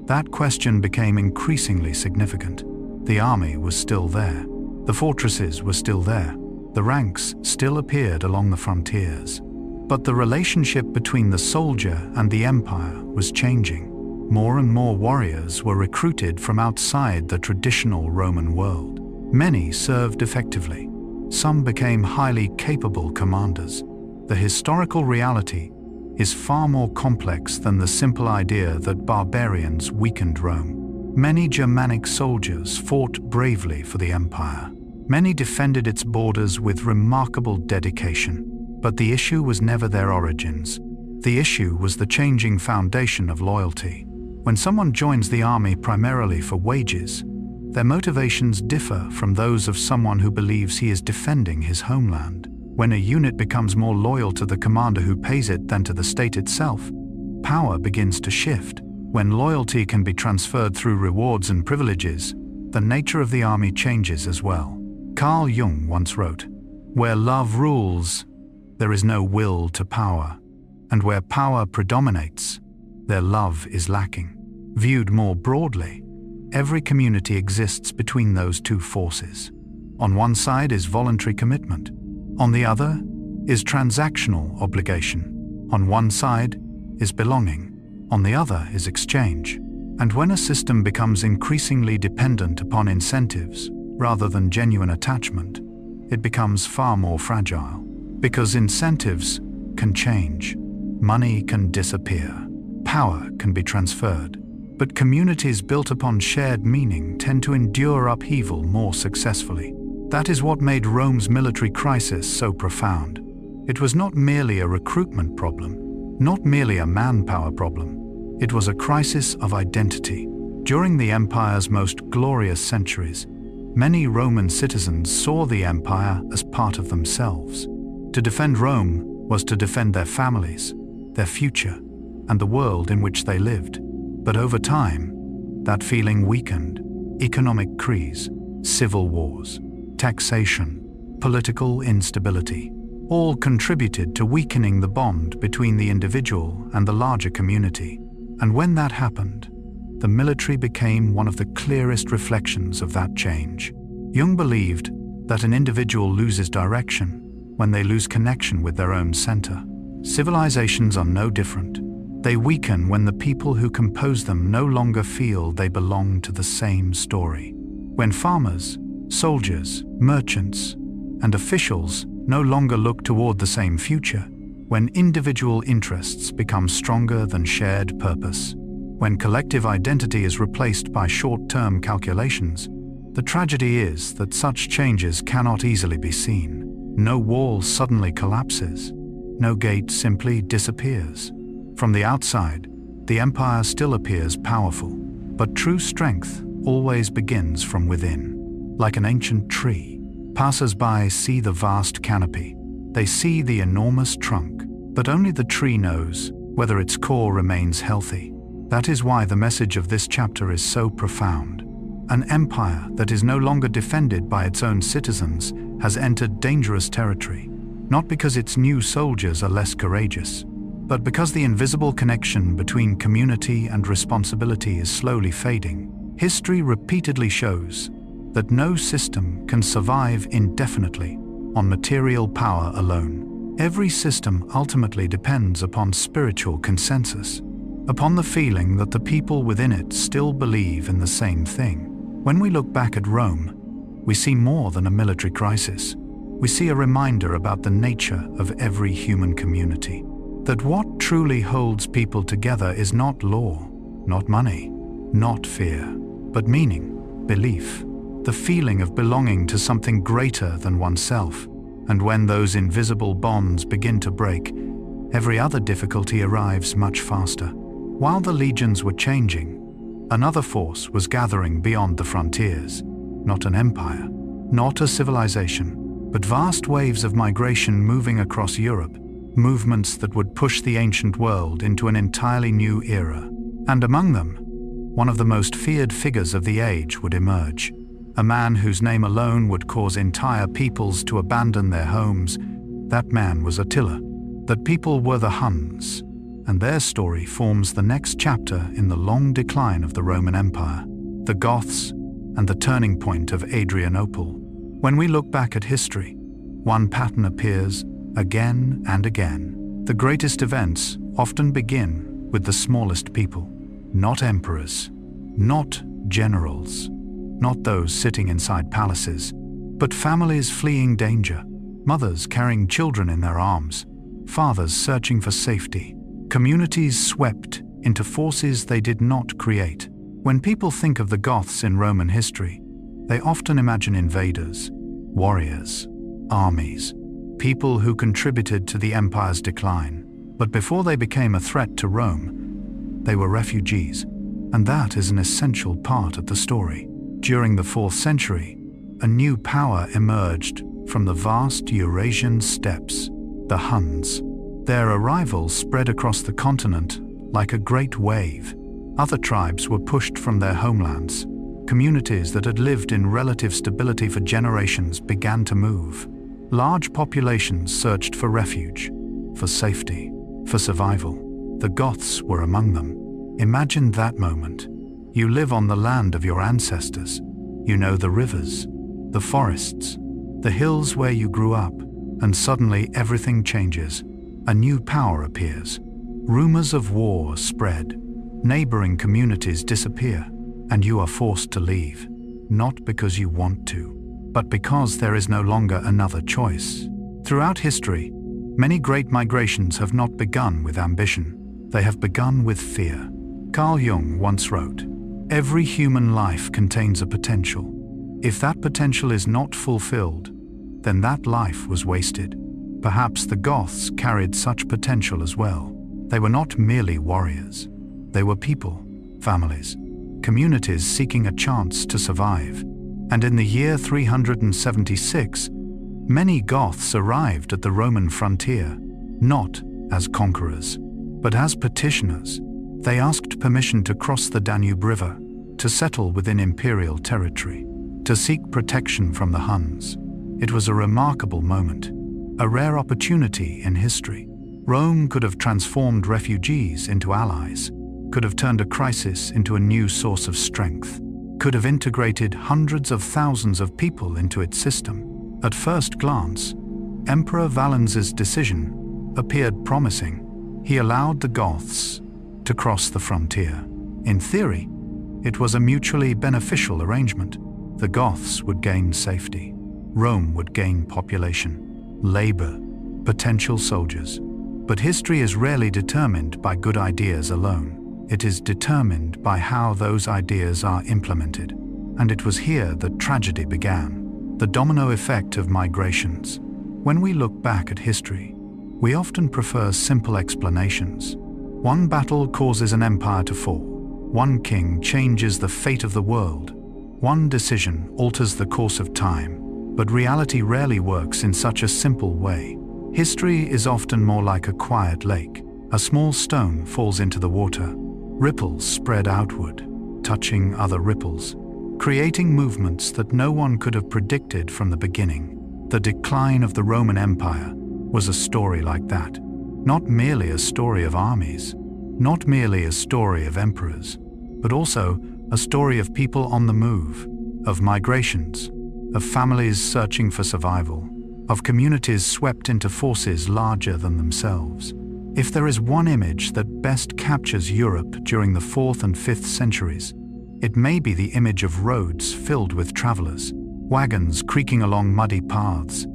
that question became increasingly significant. The army was still there, the fortresses were still there, the ranks still appeared along the frontiers. But the relationship between the soldier and the empire was changing. More and more warriors were recruited from outside the traditional Roman world. Many served effectively. Some became highly capable commanders. The historical reality is far more complex than the simple idea that barbarians weakened Rome. Many Germanic soldiers fought bravely for the empire. Many defended its borders with remarkable dedication. But the issue was never their origins. The issue was the changing foundation of loyalty. When someone joins the army primarily for wages, their motivations differ from those of someone who believes he is defending his homeland. When a unit becomes more loyal to the commander who pays it than to the state itself, power begins to shift. When loyalty can be transferred through rewards and privileges, the nature of the army changes as well. Carl Jung once wrote, "Where love rules, there is no will to power, and where power predominates, their love is lacking." Viewed more broadly, every community exists between those two forces. On one side is voluntary commitment. On the other is transactional obligation. On one side is belonging. On the other is exchange. And when a system becomes increasingly dependent upon incentives rather than genuine attachment, it becomes far more fragile. Because incentives can change, money can disappear, power can be transferred. But communities built upon shared meaning tend to endure upheaval more successfully. That is what made Rome's military crisis so profound. It was not merely a recruitment problem, not merely a manpower problem. It was a crisis of identity. During the empire's most glorious centuries, many Roman citizens saw the empire as part of themselves. To defend Rome was to defend their families, their future, and the world in which they lived. But over time, that feeling weakened. Economic crises, civil wars, taxation, political instability, all contributed to weakening the bond between the individual and the larger community. And when that happened, the military became one of the clearest reflections of that change. Jung believed that an individual loses direction when they lose connection with their own center. Civilizations are no different. They weaken when the people who compose them no longer feel they belong to the same story. When farmers, soldiers, merchants, and officials no longer look toward the same future, when individual interests become stronger than shared purpose, when collective identity is replaced by short-term calculations, the tragedy is that such changes cannot easily be seen. No wall suddenly collapses. No gate simply disappears. From the outside, the empire still appears powerful, but true strength always begins from within. Like an ancient tree, passers-by see the vast canopy. They see the enormous trunk, but only the tree knows whether its core remains healthy. That is why the message of this chapter is so profound. An empire that is no longer defended by its own citizens has entered dangerous territory, not because its new soldiers are less courageous, but because the invisible connection between community and responsibility is slowly fading. History repeatedly shows that no system can survive indefinitely on material power alone. Every system ultimately depends upon spiritual consensus, upon the feeling that the people within it still believe in the same thing. When we look back at Rome, we see more than a military crisis. We see a reminder about the nature of every human community. That what truly holds people together is not law, not money, not fear, but meaning, belief, the feeling of belonging to something greater than oneself. And when those invisible bonds begin to break, every other difficulty arrives much faster. While the legions were changing, another force was gathering beyond the frontiers. Not an empire, not a civilization, but vast waves of migration moving across Europe, movements that would push the ancient world into an entirely new era. And among them, one of the most feared figures of the age would emerge. A man whose name alone would cause entire peoples to abandon their homes. That man was Attila. That people were the Huns, and their story forms the next chapter in the long decline of the Roman Empire, the Goths, and the turning point of Adrianople. When we look back at history, one pattern appears again and again. The greatest events often begin with the smallest people. Not emperors, not generals, not those sitting inside palaces, but families fleeing danger, mothers carrying children in their arms, fathers searching for safety, communities swept into forces they did not create. When people think of the Goths in Roman history, they often imagine invaders, warriors, armies, people who contributed to the empire's decline. But before they became a threat to Rome, they were refugees, and that is an essential part of the story. During the 4th century, a new power emerged from the vast Eurasian steppes, the Huns. Their arrival spread across the continent like a great wave. Other tribes were pushed from their homelands. Communities that had lived in relative stability for generations began to move. Large populations searched for refuge, for safety, for survival. The Goths were among them. Imagine that moment. You live on the land of your ancestors. You know the rivers, the forests, the hills where you grew up, and suddenly everything changes. A new power appears. Rumors of war spread. Neighboring communities disappear, and you are forced to leave, not because you want to, but because there is no longer another choice. Throughout history, many great migrations have not begun with ambition. They have begun with fear. Carl Jung once wrote, "Every human life contains a potential. If that potential is not fulfilled, then that life was wasted." Perhaps the Goths carried such potential as well. They were not merely warriors. They were people, families, communities seeking a chance to survive. And in the year 376, many Goths arrived at the Roman frontier, not as conquerors, but as petitioners. They asked permission to cross the Danube River, to settle within imperial territory, to seek protection from the Huns. It was a remarkable moment, a rare opportunity in history. Rome could have transformed refugees into allies, could have turned a crisis into a new source of strength, could have integrated hundreds of thousands of people into its system. At first glance, Emperor Valens's decision appeared promising. He allowed the Goths to cross the frontier. In theory, it was a mutually beneficial arrangement. The Goths would gain safety. Rome would gain population, labor, potential soldiers. But history is rarely determined by good ideas alone. It is determined by how those ideas are implemented. And it was here that tragedy began, the domino effect of migrations. When we look back at history, we often prefer simple explanations. One battle causes an empire to fall. One king changes the fate of the world. One decision alters the course of time. But reality rarely works in such a simple way. History is often more like a quiet lake. A small stone falls into the water. Ripples spread outward, touching other ripples, creating movements that no one could have predicted from the beginning. The decline of the Roman Empire was a story like that. Not merely a story of armies, not merely a story of emperors, but also a story of people on the move, of migrations, of families searching for survival, of communities swept into forces larger than themselves. If there is one image that best captures Europe during the 4th and 5th centuries, it may be the image of roads filled with travelers, wagons creaking along muddy paths,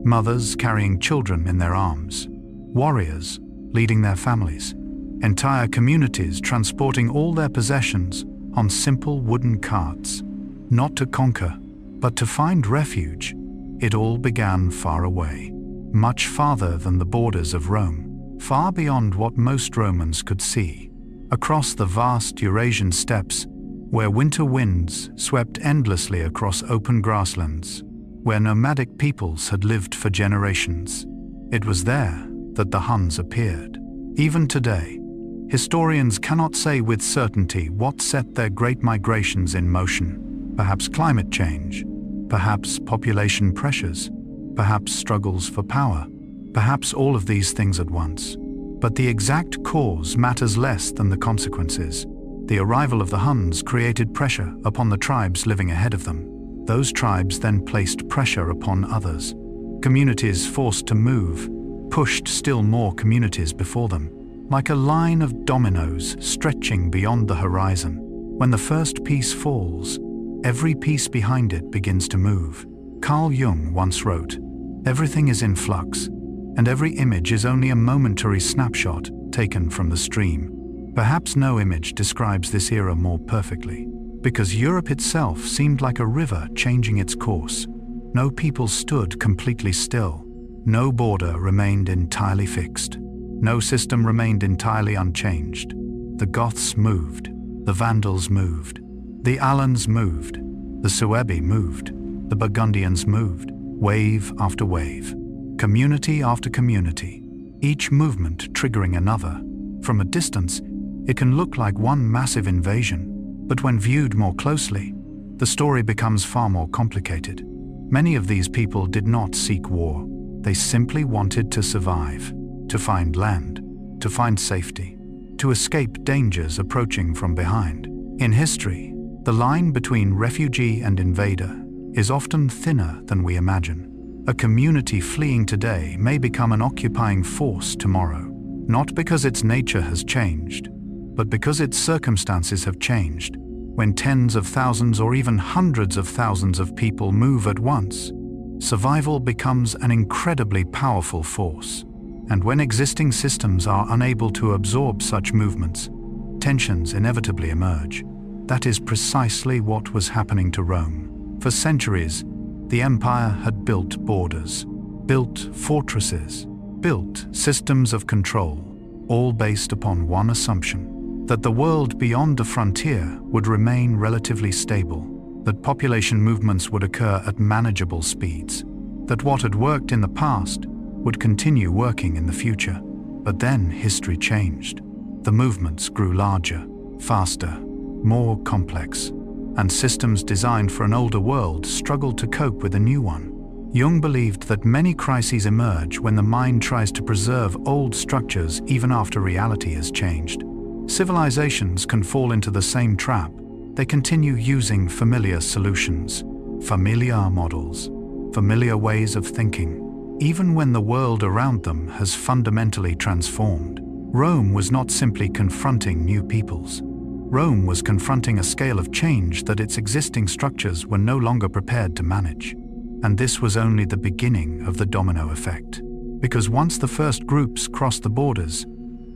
mothers carrying children in their arms, warriors leading their families, entire communities transporting all their possessions on simple wooden carts, not to conquer, but to find refuge. It all began far away, much farther than the borders of Rome, far beyond what most Romans could see, across the vast Eurasian steppes, where winter winds swept endlessly across open grasslands, where nomadic peoples had lived for generations. It was there that the Huns appeared. Even today, historians cannot say with certainty what set their great migrations in motion. Perhaps climate change, perhaps population pressures, perhaps struggles for power, perhaps all of these things at once. But the exact cause matters less than the consequences. The arrival of the Huns created pressure upon the tribes living ahead of them. Those tribes then placed pressure upon others. Communities forced to move pushed still more communities before them, like a line of dominoes stretching beyond the horizon. When the first piece falls, every piece behind it begins to move. Carl Jung once wrote, "Everything is in flux, and every image is only a momentary snapshot taken from the stream." Perhaps no image describes this era more perfectly, because Europe itself seemed like a river changing its course. No people stood completely still. No border remained entirely fixed. No system remained entirely unchanged. The Goths moved. The Vandals moved. The Alans moved. The Suebi moved. The Burgundians moved. Wave after wave. Community after community. Each movement triggering another. From a distance, it can look like one massive invasion, but when viewed more closely, the story becomes far more complicated. Many of these people did not seek war. They simply wanted to survive, to find land, to find safety, to escape dangers approaching from behind. In history, the line between refugee and invader is often thinner than we imagine. A community fleeing today may become an occupying force tomorrow, not because its nature has changed, but because its circumstances have changed. When tens of thousands or even hundreds of thousands of people move at once, survival becomes an incredibly powerful force. And when existing systems are unable to absorb such movements, tensions inevitably emerge. That is precisely what was happening to Rome. For centuries, the empire had built borders, built fortresses, built systems of control, all based upon one assumption: that the world beyond the frontier would remain relatively stable, that population movements would occur at manageable speeds, that what had worked in the past would continue working in the future. But then history changed. The movements grew larger, faster, more complex, and systems designed for an older world struggled to cope with a new one. Jung believed that many crises emerge when the mind tries to preserve old structures even after reality has changed. Civilizations can fall into the same trap. They continue using familiar solutions, familiar models, familiar ways of thinking, even when the world around them has fundamentally transformed. Rome was not simply confronting new peoples. Rome was confronting a scale of change that its existing structures were no longer prepared to manage. And this was only the beginning of the domino effect. Because once the first groups crossed the borders,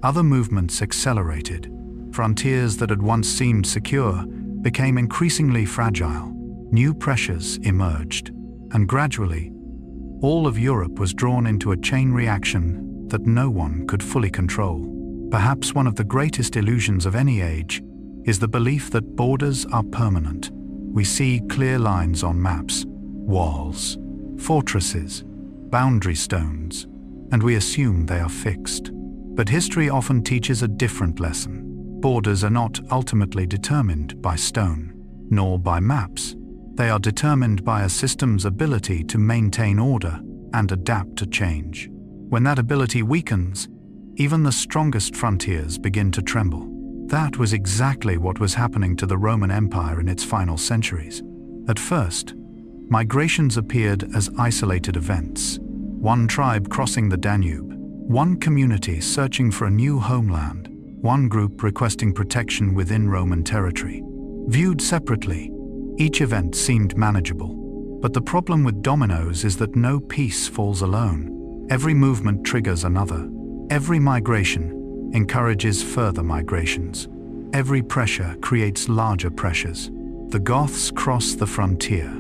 other movements accelerated. Frontiers that had once seemed secure became increasingly fragile. New pressures emerged, and gradually, all of Europe was drawn into a chain reaction that no one could fully control. Perhaps one of the greatest illusions of any age is the belief that borders are permanent. We see clear lines on maps, walls, fortresses, boundary stones, and we assume they are fixed. But history often teaches a different lesson. Borders are not ultimately determined by stone, nor by maps. They are determined by a system's ability to maintain order and adapt to change. When that ability weakens, even the strongest frontiers begin to tremble. That was exactly what was happening to the Roman Empire in its final centuries. At first, migrations appeared as isolated events. One tribe crossing the Danube, one community searching for a new homeland, one group requesting protection within Roman territory. Viewed separately, each event seemed manageable. But the problem with dominoes is that no piece falls alone. Every movement triggers another. Every migration encourages further migrations. Every pressure creates larger pressures. The Goths cross the frontier.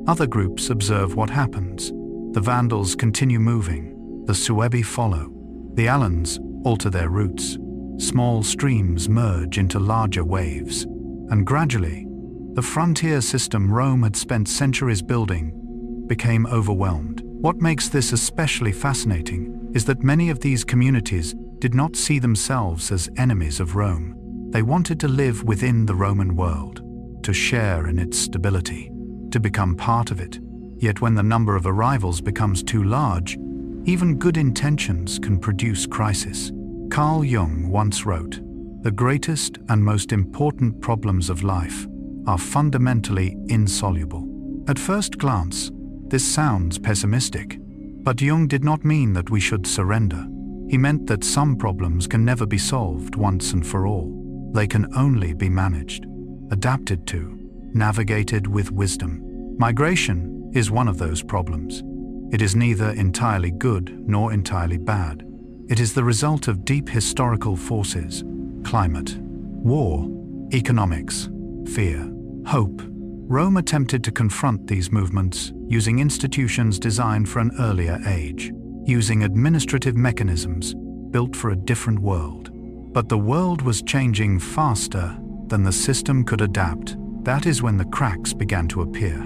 Other groups observe what happens. The Vandals continue moving. The Suebi follow. The Alans alter their routes. Small streams merge into larger waves. And gradually, the frontier system Rome had spent centuries building became overwhelmed. What makes this especially fascinating is that many of these communities did not see themselves as enemies of Rome. They wanted to live within the Roman world, to share in its stability, to become part of it. Yet when the number of arrivals becomes too large, even good intentions can produce crisis. Carl Jung once wrote, "The greatest and most important problems of life are fundamentally insoluble." At first glance, this sounds pessimistic, but Jung did not mean that we should surrender. He meant that some problems can never be solved once and for all. They can only be managed, adapted to, navigated with wisdom. Migration is one of those problems. It is neither entirely good nor entirely bad. It is the result of deep historical forces: climate, war, economics, fear, hope. Rome attempted to confront these movements using institutions designed for an earlier age, using administrative mechanisms built for a different world. But the world was changing faster than the system could adapt. That is when the cracks began to appear.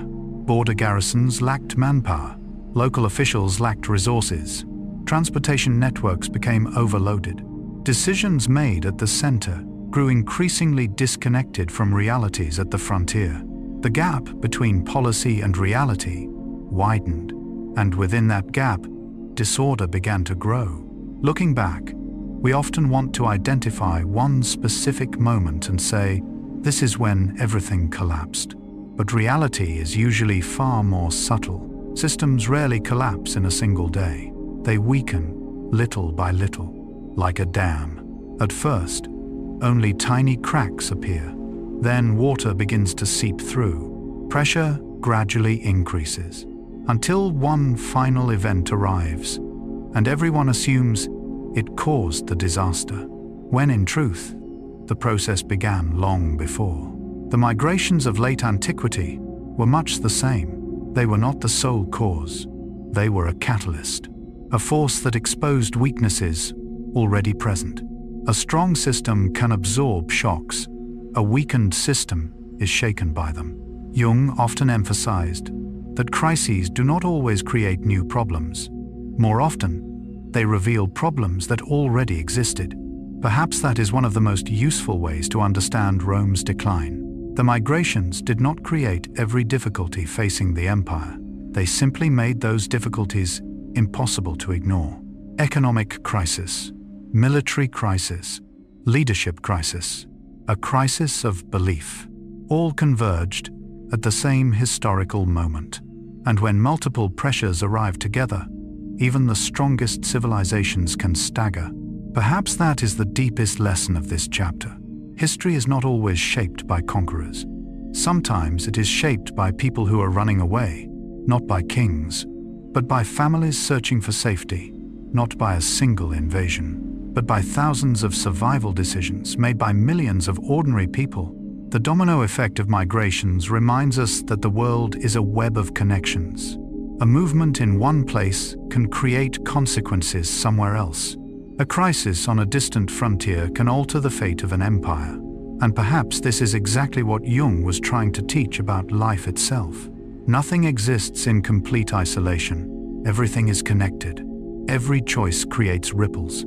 Border garrisons lacked manpower. Local officials lacked resources. Transportation networks became overloaded. Decisions made at the center grew increasingly disconnected from realities at the frontier. The gap between policy and reality widened, and within that gap, disorder began to grow. Looking back, we often want to identify one specific moment and say, this is when everything collapsed. But reality is usually far more subtle. Systems rarely collapse in a single day. They weaken, little by little, like a dam. At first, only tiny cracks appear. Then water begins to seep through. Pressure gradually increases, until one final event arrives, and everyone assumes it caused the disaster, when in truth, the process began long before. The migrations of late antiquity were much the same. They were not the sole cause. They were a catalyst, a force that exposed weaknesses already present. A strong system can absorb shocks. A weakened system is shaken by them. Jung often emphasized that crises do not always create new problems. More often, they reveal problems that already existed. Perhaps that is one of the most useful ways to understand Rome's decline. The migrations did not create every difficulty facing the empire. They simply made those difficulties impossible to ignore. Economic crisis, military crisis, leadership crisis, a crisis of belief, all converged at the same historical moment. And when multiple pressures arrive together, even the strongest civilizations can stagger. Perhaps that is the deepest lesson of this chapter. History is not always shaped by conquerors. Sometimes it is shaped by people who are running away, not by kings, but by families searching for safety, not by a single invasion, but by thousands of survival decisions made by millions of ordinary people. The domino effect of migrations reminds us that the world is a web of connections. A movement in one place can create consequences somewhere else. A crisis on a distant frontier can alter the fate of an empire, and perhaps this is exactly what Jung was trying to teach about life itself. Nothing exists in complete isolation. Everything is connected. Every choice creates ripples.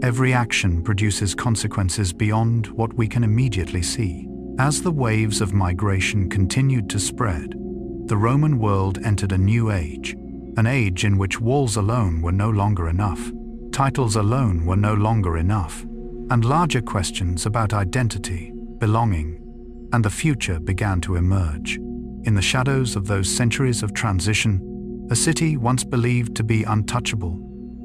Every action produces consequences beyond what we can immediately see. As the waves of migration continued to spread, the Roman world entered a new age, an age in which walls alone were no longer enough, titles alone were no longer enough, and larger questions about identity, belonging, and the future began to emerge. In the shadows of those centuries of transition, a city once believed to be untouchable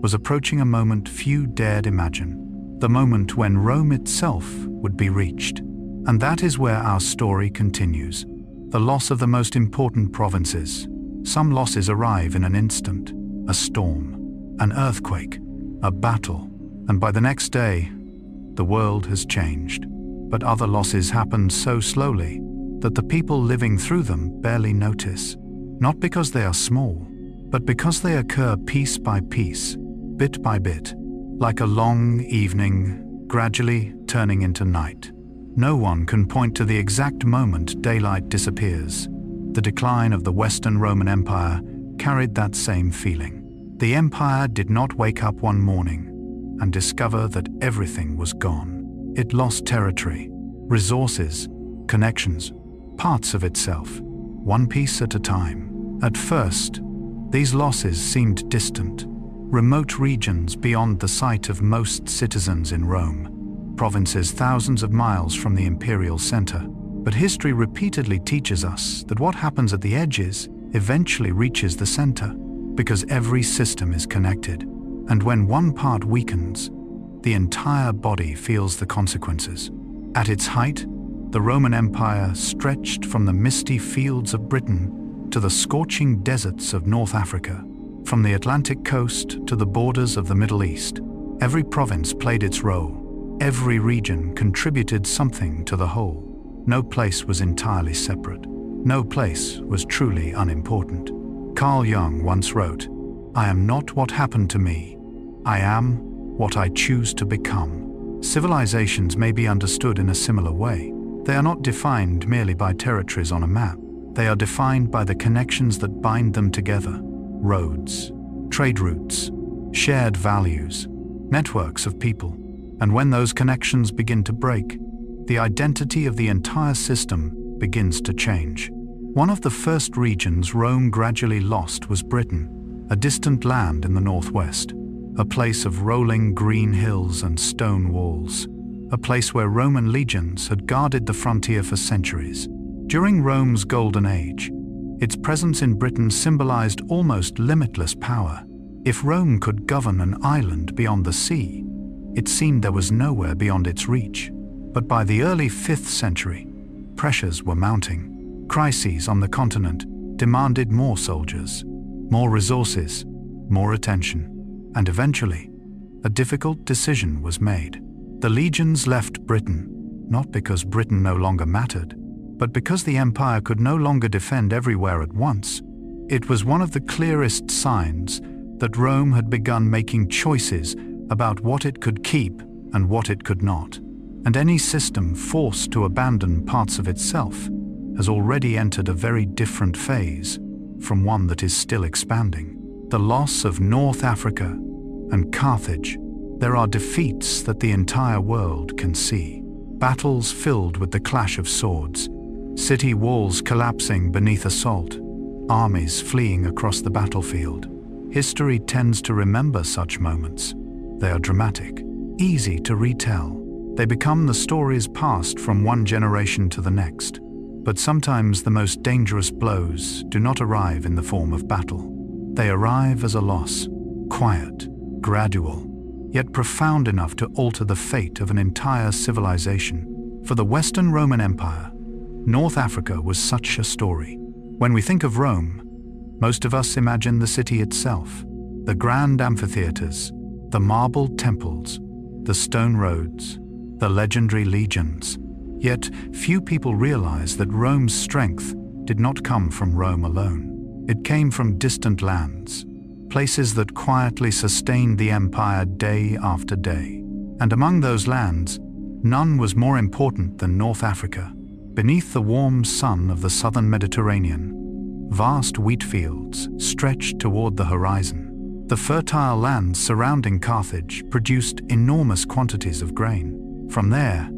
was approaching a moment few dared imagine, the moment when Rome itself would be reached. And that is where our story continues. The loss of the most important provinces. Some losses arrive in an instant, a storm, an earthquake, a battle, and by the next day, the world has changed. But other losses happen so slowly that the people living through them barely notice, not because they are small, but because they occur piece by piece, bit by bit, like a long evening, gradually turning into night. No one can point to the exact moment daylight disappears. The decline of the Western Roman Empire carried that same feeling. The empire did not wake up one morning and discover that everything was gone. It lost territory, resources, connections, parts of itself, one piece at a time. At first, these losses seemed distant, remote regions beyond the sight of most citizens in Rome, provinces thousands of miles from the imperial center. But history repeatedly teaches us that what happens at the edges eventually reaches the center, because every system is connected. And when one part weakens, the entire body feels the consequences. At its height, the Roman Empire stretched from the misty fields of Britain to the scorching deserts of North Africa, from the Atlantic coast to the borders of the Middle East. Every province played its role. Every region contributed something to the whole. No place was entirely separate. No place was truly unimportant. Carl Jung once wrote, "I am not what happened to me. I am what I choose to become." Civilizations may be understood in a similar way. They are not defined merely by territories on a map. They are defined by the connections that bind them together. Roads, trade routes, shared values, networks of people. And when those connections begin to break, the identity of the entire system begins to change. One of the first regions Rome gradually lost was Britain, a distant land in the northwest, a place of rolling green hills and stone walls, a place where Roman legions had guarded the frontier for centuries. During Rome's Golden Age, its presence in Britain symbolized almost limitless power. If Rome could govern an island beyond the sea, it seemed there was nowhere beyond its reach. But by the early 5th century, pressures were mounting. Crises on the continent demanded more soldiers, more resources, more attention. And eventually, a difficult decision was made. The legions left Britain, not because Britain no longer mattered, but because the empire could no longer defend everywhere at once. It was one of the clearest signs that Rome had begun making choices about what it could keep and what it could not. And any system forced to abandon parts of itself has already entered a very different phase from one that is still expanding. The loss of North Africa and Carthage. There are defeats that the entire world can see. Battles filled with the clash of swords, city walls collapsing beneath assault, armies fleeing across the battlefield. History tends to remember such moments. They are dramatic, easy to retell. They become the stories passed from one generation to the next. But sometimes the most dangerous blows do not arrive in the form of battle. They arrive as a loss, quiet, gradual, yet profound enough to alter the fate of an entire civilization. For the Western Roman Empire, North Africa was such a story. When we think of Rome, most of us imagine the city itself, the grand amphitheaters, the marble temples, the stone roads, the legendary legions. Yet few people realize that Rome's strength did not come from Rome alone. It came from distant lands, places that quietly sustained the empire day after day. And among those lands, none was more important than North Africa. Beneath the warm sun of the southern Mediterranean, vast wheat fields stretched toward the horizon. The fertile lands surrounding Carthage produced enormous quantities of grain. From there,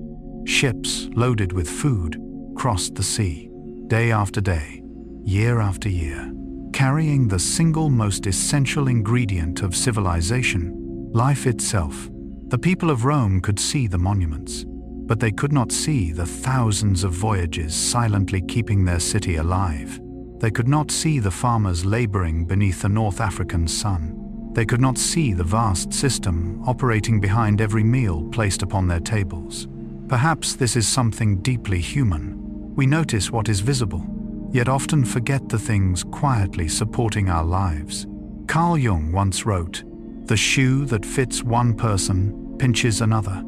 ships loaded with food crossed the sea, day after day, year after year, carrying the single most essential ingredient of civilization, life itself. The people of Rome could see the monuments, but they could not see the thousands of voyages silently keeping their city alive. They could not see the farmers laboring beneath the North African sun. They could not see the vast system operating behind every meal placed upon their tables. Perhaps this is something deeply human. We notice what is visible, yet often forget the things quietly supporting our lives. Carl Jung once wrote, "The shoe that fits one person pinches another."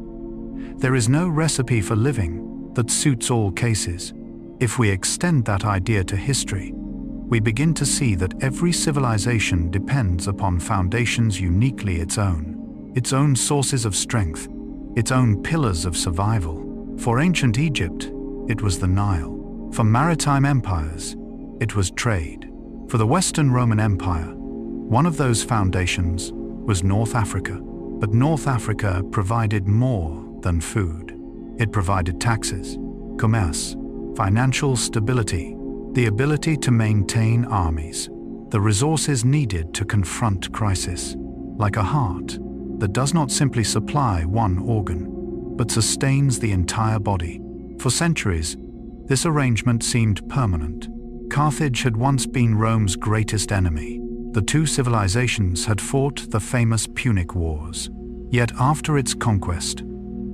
There is no recipe for living that suits all cases. If we extend that idea to history, we begin to see that every civilization depends upon foundations uniquely its own sources of strength, its own pillars of survival. For ancient Egypt, it was the Nile. For maritime empires, it was trade. For the Western Roman Empire, one of those foundations was North Africa. But North Africa provided more than food. It provided taxes, commerce, financial stability, the ability to maintain armies, the resources needed to confront crisis, like a heart that does not simply supply one organ, but sustains the entire body. For centuries, this arrangement seemed permanent. Carthage had once been Rome's greatest enemy. The two civilizations had fought the famous Punic Wars. Yet after its conquest,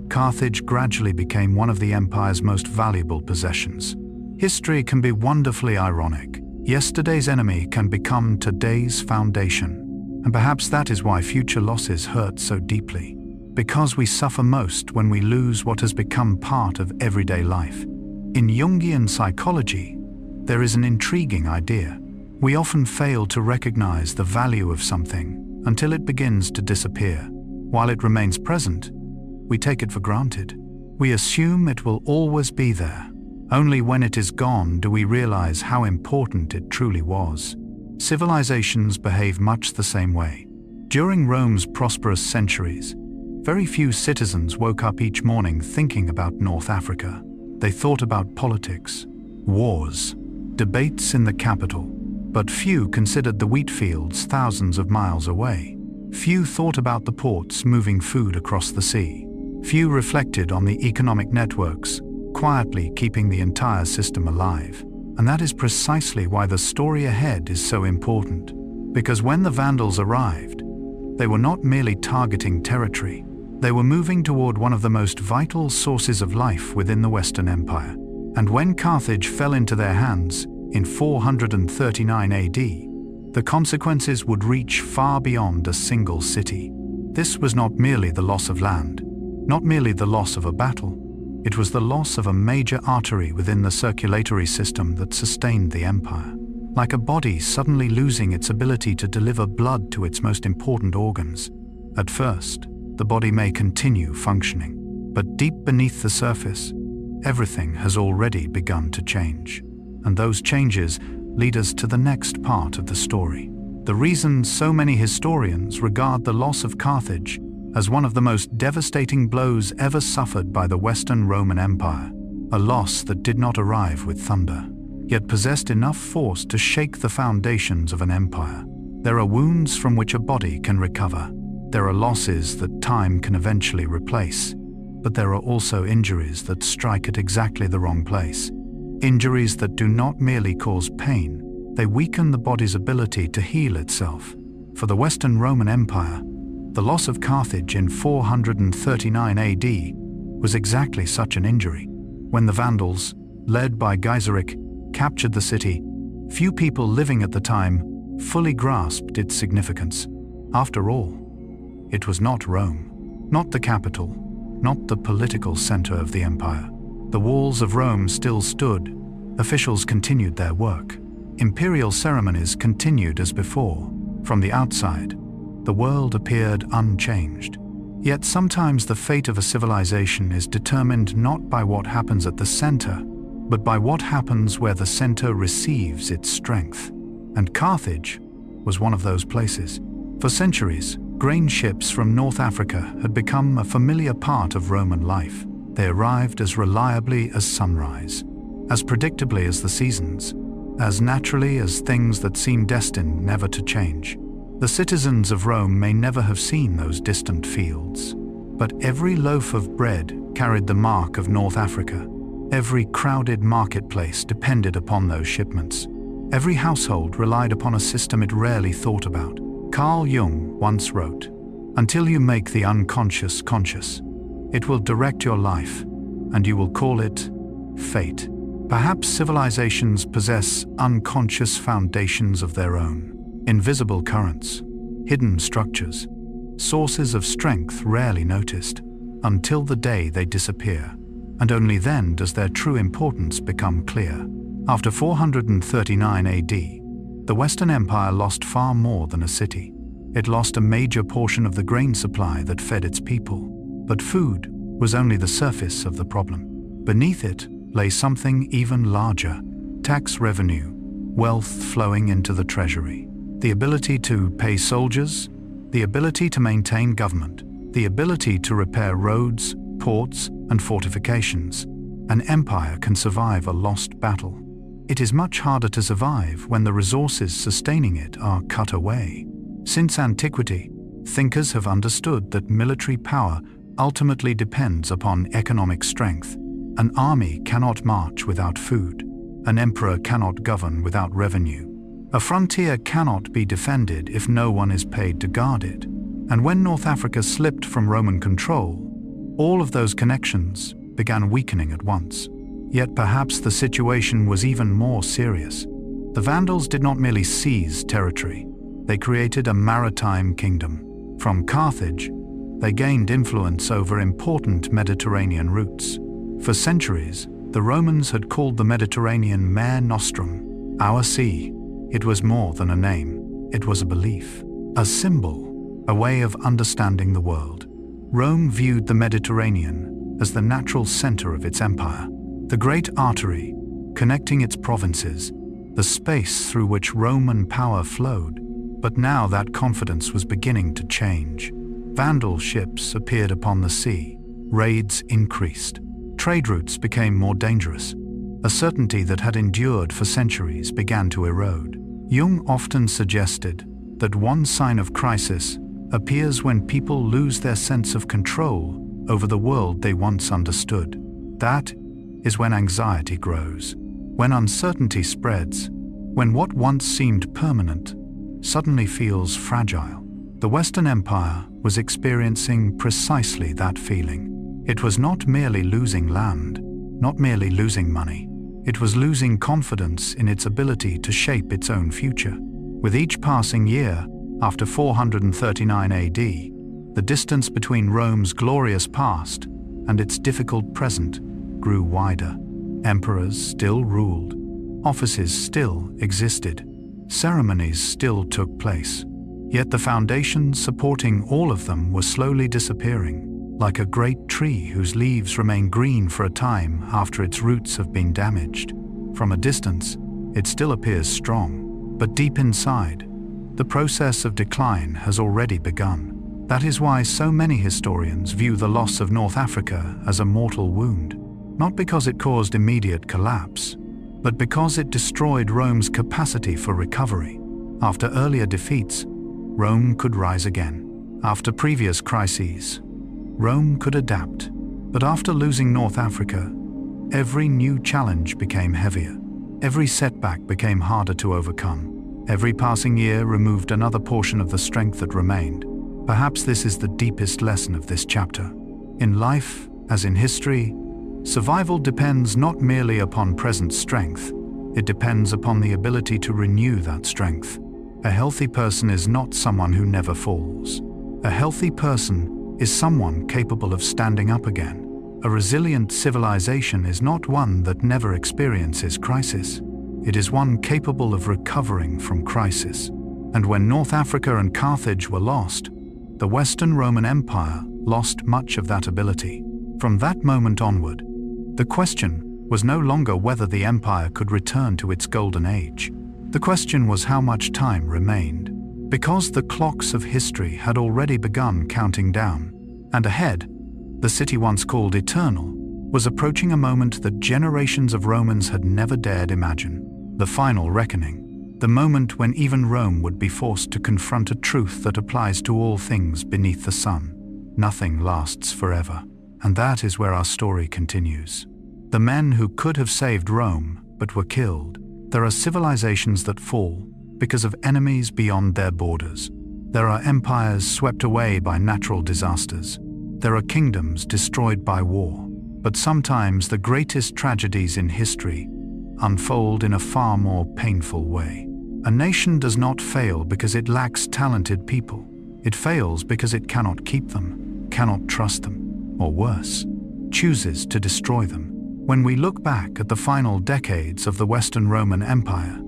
Carthage gradually became one of the empire's most valuable possessions. History can be wonderfully ironic. Yesterday's enemy can become today's foundation. And perhaps that is why future losses hurt so deeply. Because we suffer most when we lose what has become part of everyday life. In Jungian psychology, there is an intriguing idea. We often fail to recognize the value of something until it begins to disappear. While it remains present, we take it for granted. We assume it will always be there. Only when it is gone do we realize how important it truly was. Civilizations behave much the same way. During Rome's prosperous centuries, very few citizens woke up each morning thinking about North Africa. They thought about politics, wars, debates in the capital, but few considered the wheat fields thousands of miles away. Few thought about the ports moving food across the sea. Few reflected on the economic networks, quietly keeping the entire system alive. And that is precisely why the story ahead is so important. Because when the Vandals arrived, they were not merely targeting territory. They were moving toward one of the most vital sources of life within the Western Empire. And when Carthage fell into their hands in 439 AD, the consequences would reach far beyond a single city. This was not merely the loss of land, not merely the loss of a battle. It was the loss of a major artery within the circulatory system that sustained the empire. Like a body suddenly losing its ability to deliver blood to its most important organs. At first, the body may continue functioning, but deep beneath the surface, everything has already begun to change. And those changes lead us to the next part of the story. The reason so many historians regard the loss of Carthage as one of the most devastating blows ever suffered by the Western Roman Empire, a loss that did not arrive with thunder, yet possessed enough force to shake the foundations of an empire. There are wounds from which a body can recover. There are losses that time can eventually replace. But there are also injuries that strike at exactly the wrong place. Injuries that do not merely cause pain, they weaken the body's ability to heal itself. For the Western Roman Empire, the loss of Carthage in 439 AD was exactly such an injury. When the Vandals, led by Gaiseric, captured the city, few people living at the time fully grasped its significance. After all, it was not Rome, not the capital, not the political center of the empire. The walls of Rome still stood. Officials continued their work. Imperial ceremonies continued as before. From the outside, the world appeared unchanged. Yet sometimes the fate of a civilization is determined not by what happens at the center, but by what happens where the center receives its strength. And Carthage was one of those places. For centuries, grain ships from North Africa had become a familiar part of Roman life. They arrived as reliably as sunrise, as predictably as the seasons, as naturally as things that seem destined never to change. The citizens of Rome may never have seen those distant fields, but every loaf of bread carried the mark of North Africa. Every crowded marketplace depended upon those shipments. Every household relied upon a system it rarely thought about. Carl Jung once wrote, "Until you make the unconscious conscious, it will direct your life, and you will call it fate." Perhaps civilizations possess unconscious foundations of their own, invisible currents, hidden structures, sources of strength rarely noticed, until the day they disappear, and only then does their true importance become clear. After 439 AD, the Western Empire lost far more than a city. It lost a major portion of the grain supply that fed its people. But food was only the surface of the problem. Beneath it lay something even larger: tax revenue, wealth flowing into the treasury, the ability to pay soldiers, the ability to maintain government, the ability to repair roads, ports, and fortifications. An empire can survive a lost battle. It is much harder to survive when the resources sustaining it are cut away. Since antiquity, thinkers have understood that military power ultimately depends upon economic strength. An army cannot march without food. An emperor cannot govern without revenue. A frontier cannot be defended if no one is paid to guard it. And when North Africa slipped from Roman control, all of those connections began weakening at once. Yet perhaps the situation was even more serious. The Vandals did not merely seize territory, they created a maritime kingdom. From Carthage, they gained influence over important Mediterranean routes. For centuries, the Romans had called the Mediterranean Mare Nostrum, our sea. It was more than a name, it was a belief, a symbol, a way of understanding the world. Rome viewed the Mediterranean as the natural center of its empire, the great artery connecting its provinces, the space through which Roman power flowed. But now that confidence was beginning to change. Vandal ships appeared upon the sea, raids increased, trade routes became more dangerous. A certainty that had endured for centuries began to erode. Jung often suggested that one sign of crisis appears when people lose their sense of control over the world they once understood. That is when anxiety grows, when uncertainty spreads, when what once seemed permanent suddenly feels fragile. The Western Empire was experiencing precisely that feeling. It was not merely losing land, not merely losing money. It was losing confidence in its ability to shape its own future. With each passing year, after 439 AD, the distance between Rome's glorious past and its difficult present grew wider. Emperors still ruled, offices still existed, ceremonies still took place. Yet the foundations supporting all of them were slowly disappearing, like a great tree whose leaves remain green for a time after its roots have been damaged. From a distance, it still appears strong, but deep inside, the process of decline has already begun. That is why so many historians view the loss of North Africa as a mortal wound, not because it caused immediate collapse, but because it destroyed Rome's capacity for recovery. After earlier defeats, Rome could rise again. After previous crises, Rome could adapt. But after losing North Africa, every new challenge became heavier. Every setback became harder to overcome. Every passing year removed another portion of the strength that remained. Perhaps this is the deepest lesson of this chapter. In life, as in history, survival depends not merely upon present strength, it depends upon the ability to renew that strength. A healthy person is not someone who never falls. A healthy person is someone capable of standing up again. A resilient civilization is not one that never experiences crisis. It is one capable of recovering from crisis. And when North Africa and Carthage were lost, the Western Roman Empire lost much of that ability. From that moment onward, the question was no longer whether the empire could return to its golden age. The question was how much time remained, because the clocks of history had already begun counting down, and ahead, the city once called eternal was approaching a moment that generations of Romans had never dared imagine. The final reckoning, the moment when even Rome would be forced to confront a truth that applies to all things beneath the sun. Nothing lasts forever, and that is where our story continues. The men who could have saved Rome but were killed. There are civilizations that fall because of enemies beyond their borders. There are empires swept away by natural disasters. There are kingdoms destroyed by war. But sometimes the greatest tragedies in history unfold in a far more painful way. A nation does not fail because it lacks talented people. It fails because it cannot keep them, cannot trust them, or worse, chooses to destroy them. When we look back at the final decades of the Western Roman Empire,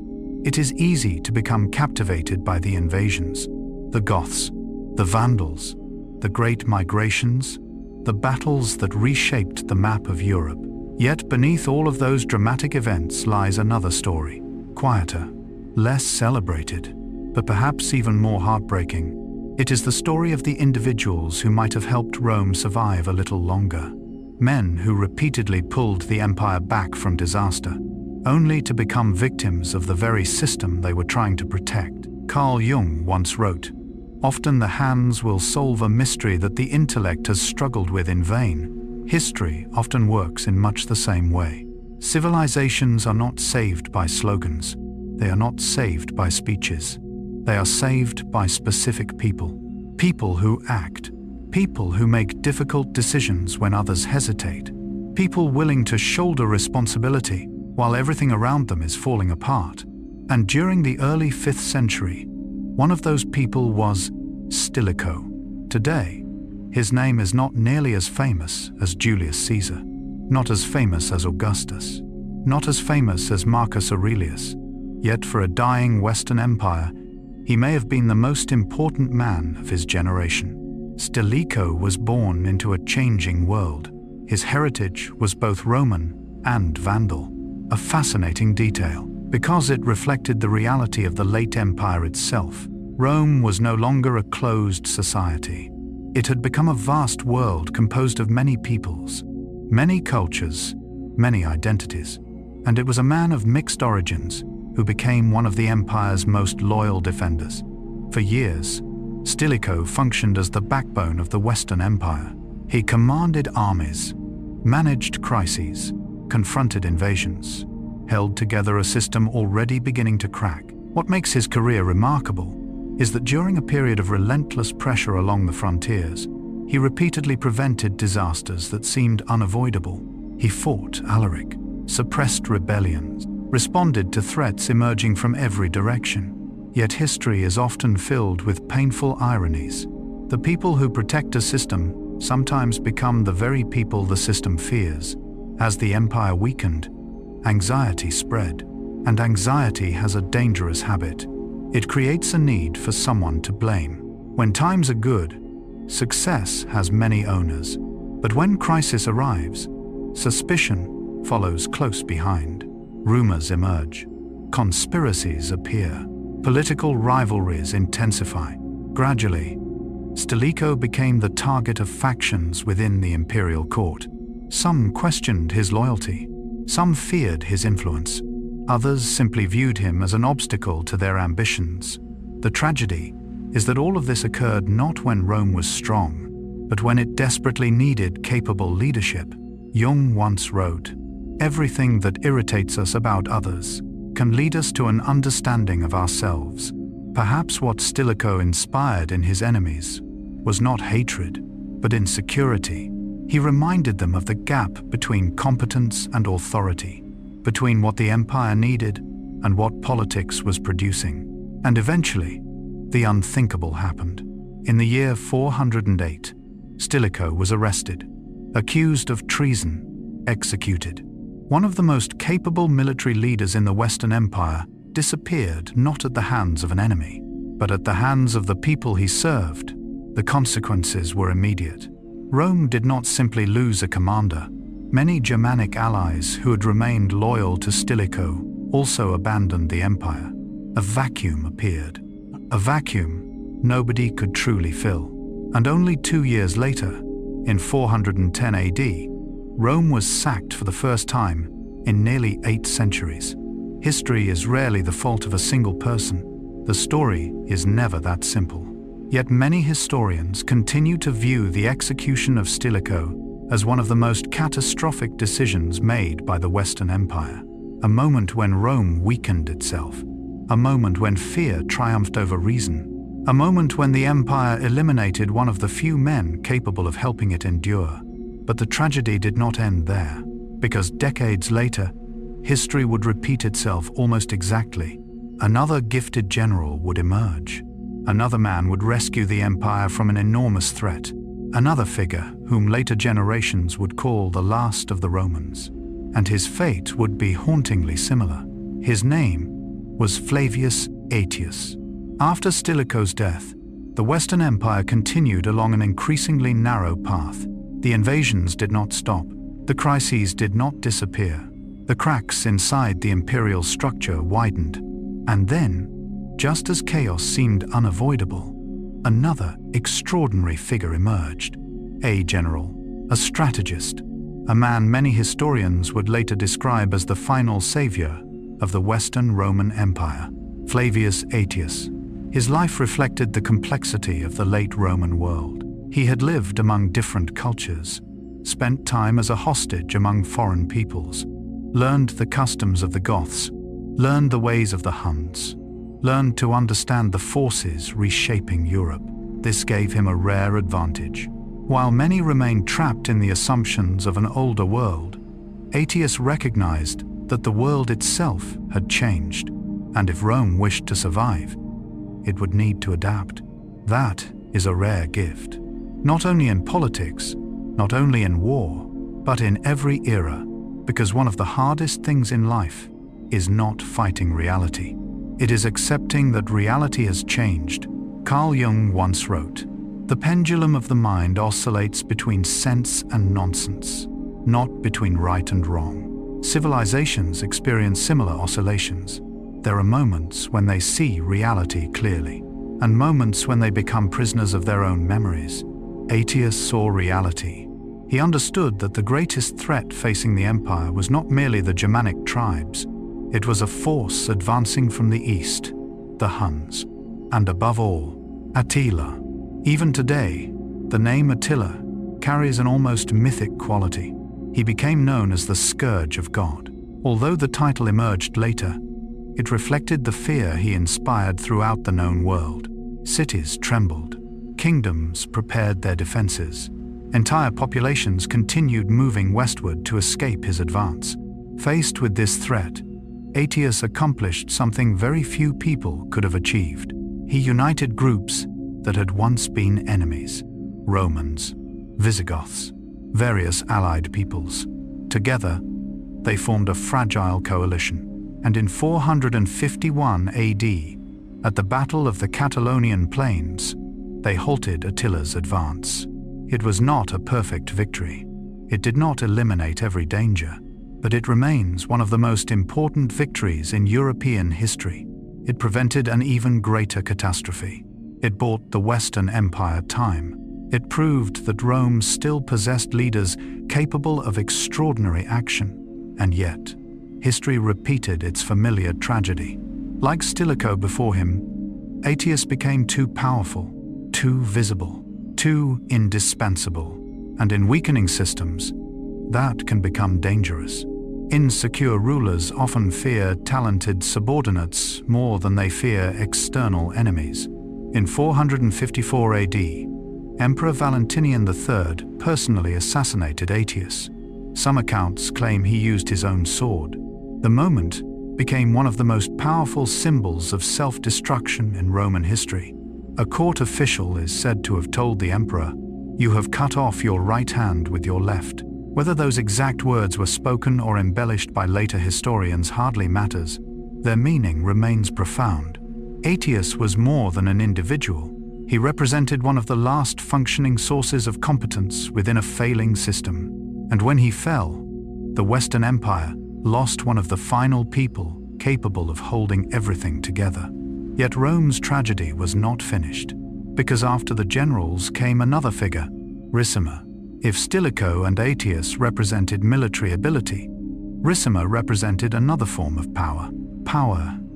it is easy to become captivated by the invasions, the Goths, the Vandals, the great migrations, the battles that reshaped the map of Europe. Yet beneath all of those dramatic events lies another story, quieter, less celebrated, but perhaps even more heartbreaking. It is the story of the individuals who might have helped Rome survive a little longer. Men who repeatedly pulled the empire back from disaster, only to become victims of the very system they were trying to protect. Carl Jung once wrote, "Often the hands will solve a mystery that the intellect has struggled with in vain." History often works in much the same way. Civilizations are not saved by slogans. They are not saved by speeches. They are saved by specific people. People who act. People who make difficult decisions when others hesitate. People willing to shoulder responsibility while everything around them is falling apart. And during the early 5th century, one of those people was Stilicho. Today, his name is not nearly as famous as Julius Caesar, not as famous as Augustus, not as famous as Marcus Aurelius. Yet for a dying Western Empire, he may have been the most important man of his generation. Stilicho was born into a changing world. His heritage was both Roman and Vandal, a fascinating detail, because it reflected the reality of the late empire itself. Rome was no longer a closed society. It had become a vast world composed of many peoples, many cultures, many identities, and it was a man of mixed origins who became one of the empire's most loyal defenders. For years, Stilicho functioned as the backbone of the Western Empire. He commanded armies, managed crises, confronted invasions, held together a system already beginning to crack. What makes his career remarkable is that during a period of relentless pressure along the frontiers, he repeatedly prevented disasters that seemed unavoidable. He fought Alaric, suppressed rebellions, responded to threats emerging from every direction. Yet history is often filled with painful ironies. The people who protect a system sometimes become the very people the system fears. As the empire weakened, anxiety spread, and anxiety has a dangerous habit. It creates a need for someone to blame. When times are good, success has many owners. But when crisis arrives, suspicion follows close behind. Rumors emerge. Conspiracies appear. Political rivalries intensify. Gradually, Stilicho became the target of factions within the imperial court. Some questioned his loyalty. Some feared his influence. Others simply viewed him as an obstacle to their ambitions. The tragedy is that all of this occurred not when Rome was strong, but when it desperately needed capable leadership. Jung once wrote, "Everything that irritates us about others can lead us to an understanding of ourselves." Perhaps what Stilicho inspired in his enemies was not hatred, but insecurity. He reminded them of the gap between competence and authority, between what the empire needed and what politics was producing. And eventually, the unthinkable happened. In the year 408, Stilicho was arrested, accused of treason, executed. One of the most capable military leaders in the Western Empire disappeared not at the hands of an enemy, but at the hands of the people he served, the consequences were immediate. Rome did not simply lose a commander. Many Germanic allies who had remained loyal to Stilicho also abandoned the empire. A vacuum appeared. A vacuum nobody could truly fill. And only 2 years later, in 410 AD, Rome was sacked for the first time in nearly 8 centuries. History is rarely the fault of a single person. The story is never that simple. Yet many historians continue to view the execution of Stilicho as one of the most catastrophic decisions made by the Western Empire. A moment when Rome weakened itself. A moment when fear triumphed over reason. A moment when the empire eliminated one of the few men capable of helping it endure. But the tragedy did not end there, because decades later, history would repeat itself almost exactly. Another gifted general would emerge. Another man would rescue the empire from an enormous threat. Another figure whom later generations would call the last of the Romans. And his fate would be hauntingly similar. His name was Flavius Aetius. After Stilicho's death, the Western Empire continued along an increasingly narrow path. The invasions did not stop. The crises did not disappear. The cracks inside the imperial structure widened. And then, just as chaos seemed unavoidable, another extraordinary figure emerged. A general, a strategist, a man many historians would later describe as the final savior of the Western Roman Empire, Flavius Aetius. His life reflected the complexity of the late Roman world. He had lived among different cultures, spent time as a hostage among foreign peoples, learned the customs of the Goths, learned the ways of the Huns, learned to understand the forces reshaping Europe. This gave him a rare advantage. While many remained trapped in the assumptions of an older world, Aetius recognized that the world itself had changed, and if Rome wished to survive, it would need to adapt. That is a rare gift. Not only in politics, not only in war, but in every era, because one of the hardest things in life is not fighting reality. It is accepting that reality has changed. Carl Jung once wrote, "The pendulum of the mind oscillates between sense and nonsense, not between right and wrong." Civilizations experience similar oscillations. There are moments when they see reality clearly, and moments when they become prisoners of their own memories. Aetius saw reality. He understood that the greatest threat facing the empire was not merely the Germanic tribes. It was a force advancing from the east, the Huns, and above all, Attila. Even today, the name Attila carries an almost mythic quality. He became known as the Scourge of God. Although the title emerged later, it reflected the fear he inspired throughout the known world. Cities trembled. Kingdoms prepared their defenses. Entire populations continued moving westward to escape his advance. Faced with this threat, Aetius accomplished something very few people could have achieved. He united groups that had once been enemies: Romans, Visigoths, various allied peoples. Together, they formed a fragile coalition. And in 451 AD, at the Battle of the Catalonian Plains, they halted Attila's advance. It was not a perfect victory. It did not eliminate every danger, but it remains one of the most important victories in European history. It prevented an even greater catastrophe. It bought the Western Empire time. It proved that Rome still possessed leaders capable of extraordinary action. And yet, history repeated its familiar tragedy. Like Stilicho before him, Aetius became too powerful, too visible, too indispensable. And in weakening systems, that can become dangerous. Insecure rulers often fear talented subordinates more than they fear external enemies. In 454 AD, Emperor Valentinian III personally assassinated Aetius. Some accounts claim he used his own sword. The moment became one of the most powerful symbols of self-destruction in Roman history. A court official is said to have told the emperor, "You have cut off your right hand with your left." Whether those exact words were spoken or embellished by later historians hardly matters. Their meaning remains profound. Aetius was more than an individual. He represented one of the last functioning sources of competence within a failing system. And when he fell, the Western Empire lost one of the final people capable of holding everything together. Yet Rome's tragedy was not finished, because after the generals came another figure, Ricimer. If Stilicho and Aetius represented military ability, Ricimer represented another form of power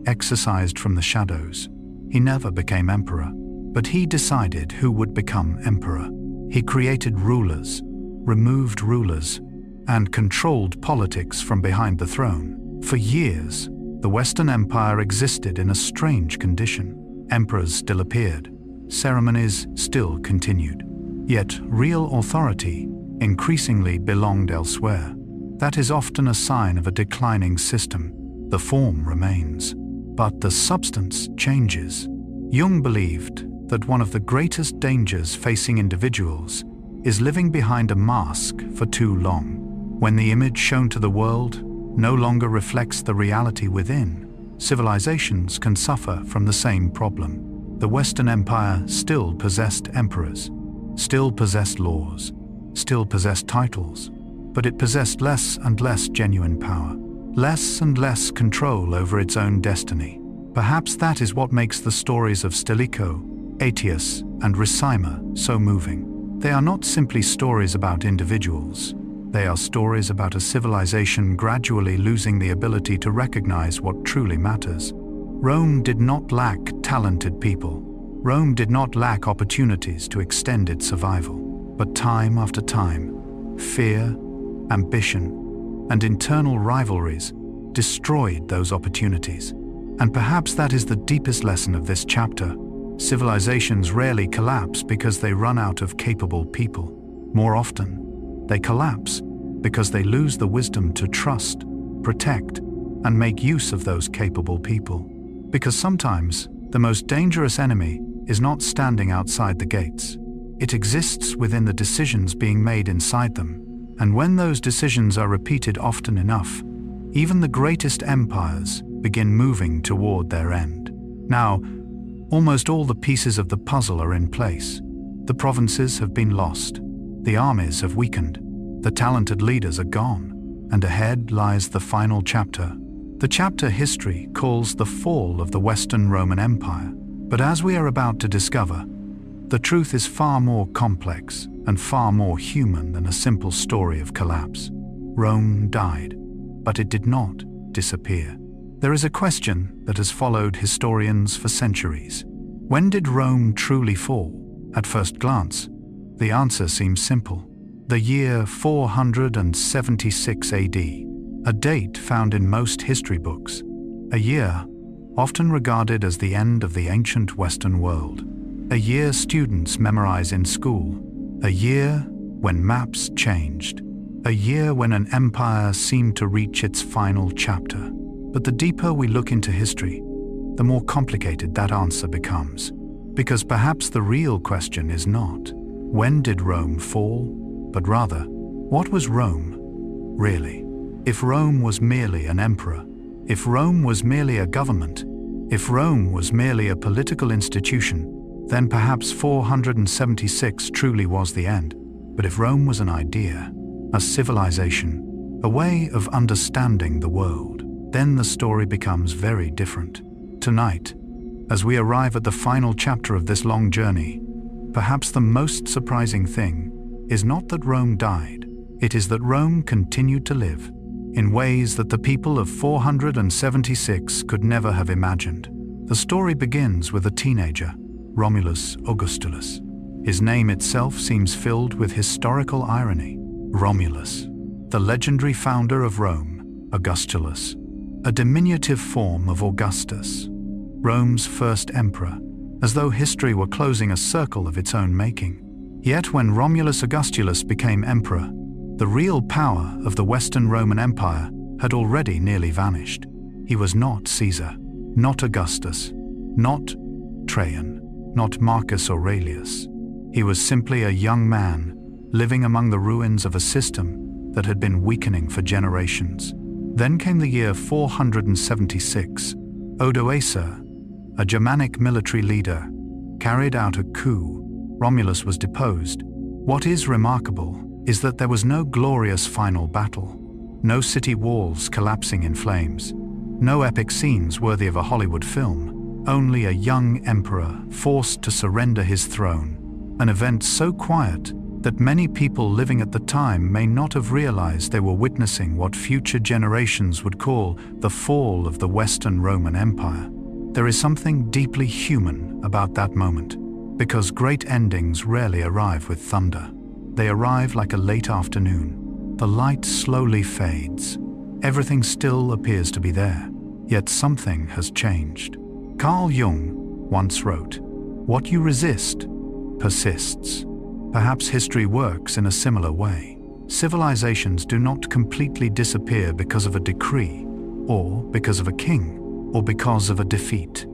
exercised from the shadows. He never became emperor, but he decided who would become emperor. He created rulers, removed rulers, and controlled politics from behind the throne. For years, the Western Empire existed in a strange condition. Emperors still appeared, ceremonies still continued. Yet real authority increasingly belonged elsewhere. That is often a sign of a declining system. The form remains, but the substance changes. Jung believed that one of the greatest dangers facing individuals is living behind a mask for too long. When the image shown to the world no longer reflects the reality within, civilizations can suffer from the same problem. The Western Empire still possessed emperors, still possessed laws, still possessed titles, but it possessed less and less genuine power, less and less control over its own destiny. Perhaps that is what makes the stories of Stilicho, Aetius, and Ricimer so moving. They are not simply stories about individuals. They are stories about a civilization gradually losing the ability to recognize what truly matters. Rome did not lack talented people. Rome did not lack opportunities to extend its survival. But time after time, fear, ambition, and internal rivalries destroyed those opportunities. And perhaps that is the deepest lesson of this chapter. Civilizations rarely collapse because they run out of capable people. More often, they collapse because they lose the wisdom to trust, protect, and make use of those capable people. Because sometimes, the most dangerous enemy is not standing outside the gates. It exists within the decisions being made inside them. And when those decisions are repeated often enough, even the greatest empires begin moving toward their end. Now, almost all the pieces of the puzzle are in place. The provinces have been lost. The armies have weakened. The talented leaders are gone. And ahead lies the final chapter. The chapter history calls the fall of the Western Roman Empire. But as we are about to discover, the truth is far more complex and far more human than a simple story of collapse. Rome died, but it did not disappear. There is a question that has followed historians for centuries. When did Rome truly fall? At first glance, the answer seems simple. The year 476 AD, a date found in most history books. A year often regarded as the end of the ancient Western world. A year students memorize in school. A year when maps changed. A year when an empire seemed to reach its final chapter. But the deeper we look into history, the more complicated that answer becomes. Because perhaps the real question is not, when did Rome fall? But rather, what was Rome, really? If Rome was merely an emperor, if Rome was merely a government, if Rome was merely a political institution, then perhaps 476 truly was the end. But if Rome was an idea, a civilization, a way of understanding the world, then the story becomes very different. Tonight, as we arrive at the final chapter of this long journey, perhaps the most surprising thing is not that Rome died, it is that Rome continued to live in ways that the people of 476 could never have imagined. The story begins with a teenager, Romulus Augustulus. His name itself seems filled with historical irony. Romulus, the legendary founder of Rome, Augustulus, a diminutive form of Augustus, Rome's first emperor, as though history were closing a circle of its own making. Yet when Romulus Augustulus became emperor, the real power of the Western Roman Empire had already nearly vanished. He was not Caesar, not Augustus, not Trajan, not Marcus Aurelius. He was simply a young man living among the ruins of a system that had been weakening for generations. Then came the year 476. Odoacer, a Germanic military leader, carried out a coup. Romulus was deposed. What is remarkable is that there was no glorious final battle, no city walls collapsing in flames, no epic scenes worthy of a Hollywood film, only a young emperor forced to surrender his throne, an event so quiet that many people living at the time may not have realized they were witnessing what future generations would call the fall of the Western Roman Empire. There is something deeply human about that moment, because great endings rarely arrive with thunder. They arrive like a late afternoon. The light slowly fades. Everything still appears to be there, yet something has changed. Carl Jung once wrote, "What you resist persists." Perhaps history works in a similar way. Civilizations do not completely disappear because of a decree, or because of a king, or because of a defeat.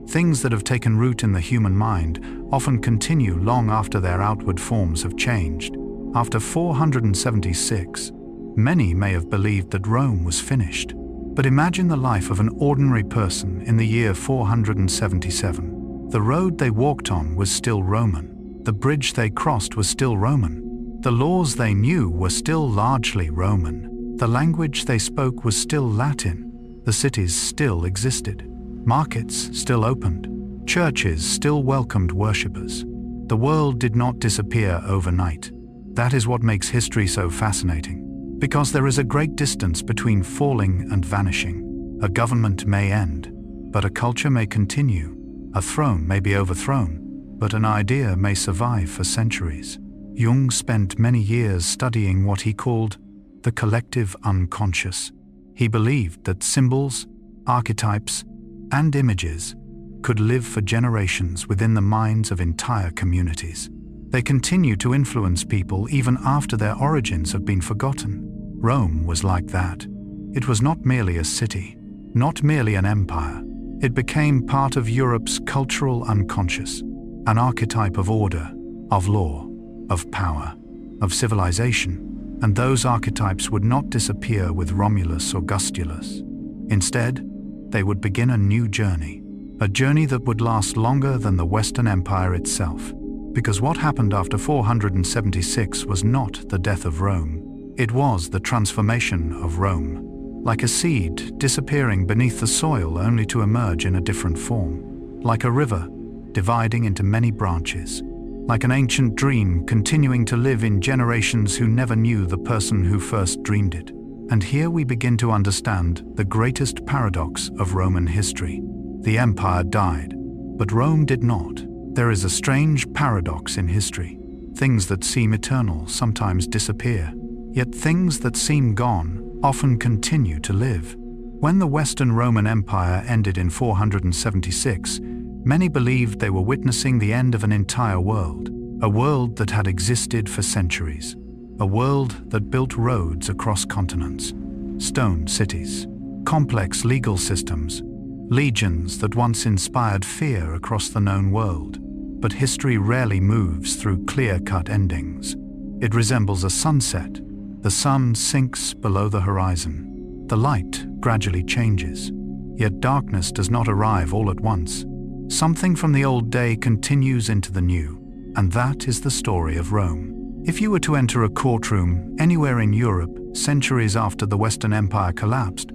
Things that have taken root in the human mind often continue long after their outward forms have changed. After 476, many may have believed that Rome was finished. But imagine the life of an ordinary person in the year 477. The road they walked on was still Roman. The bridge they crossed was still Roman. The laws they knew were still largely Roman. The language they spoke was still Latin. The cities still existed. Markets still opened. Churches still welcomed worshippers. The world did not disappear overnight. That is what makes history so fascinating. Because there is a great distance between falling and vanishing. A government may end, but a culture may continue. A throne may be overthrown, but an idea may survive for centuries. Jung spent many years studying what he called the collective unconscious. He believed that symbols, archetypes, and images could live for generations within the minds of entire communities. They continue to influence people even after their origins have been forgotten. Rome was like that. It was not merely a city, not merely an empire. It became part of Europe's cultural unconscious, an archetype of order, of law, of power, of civilization, and those archetypes would not disappear with Romulus or Gustulus. Instead, they would begin a new journey, a journey that would last longer than the Western Empire itself. Because what happened after 476 was not the death of Rome, it was the transformation of Rome, like a seed disappearing beneath the soil only to emerge in a different form, like a river dividing into many branches, like an ancient dream continuing to live in generations who never knew the person who first dreamed it. And here we begin to understand the greatest paradox of Roman history. The empire died, but Rome did not. There is a strange paradox in history. Things that seem eternal sometimes disappear, yet things that seem gone often continue to live. When the Western Roman Empire ended in 476, many believed they were witnessing the end of an entire world, a world that had existed for centuries, a world that built roads across continents, stone cities, complex legal systems, legions that once inspired fear across the known world. But history rarely moves through clear-cut endings. It resembles a sunset. The sun sinks below the horizon. The light gradually changes, yet darkness does not arrive all at once. Something from the old day continues into the new, and that is the story of Rome. If you were to enter a courtroom anywhere in Europe centuries after the Western Empire collapsed,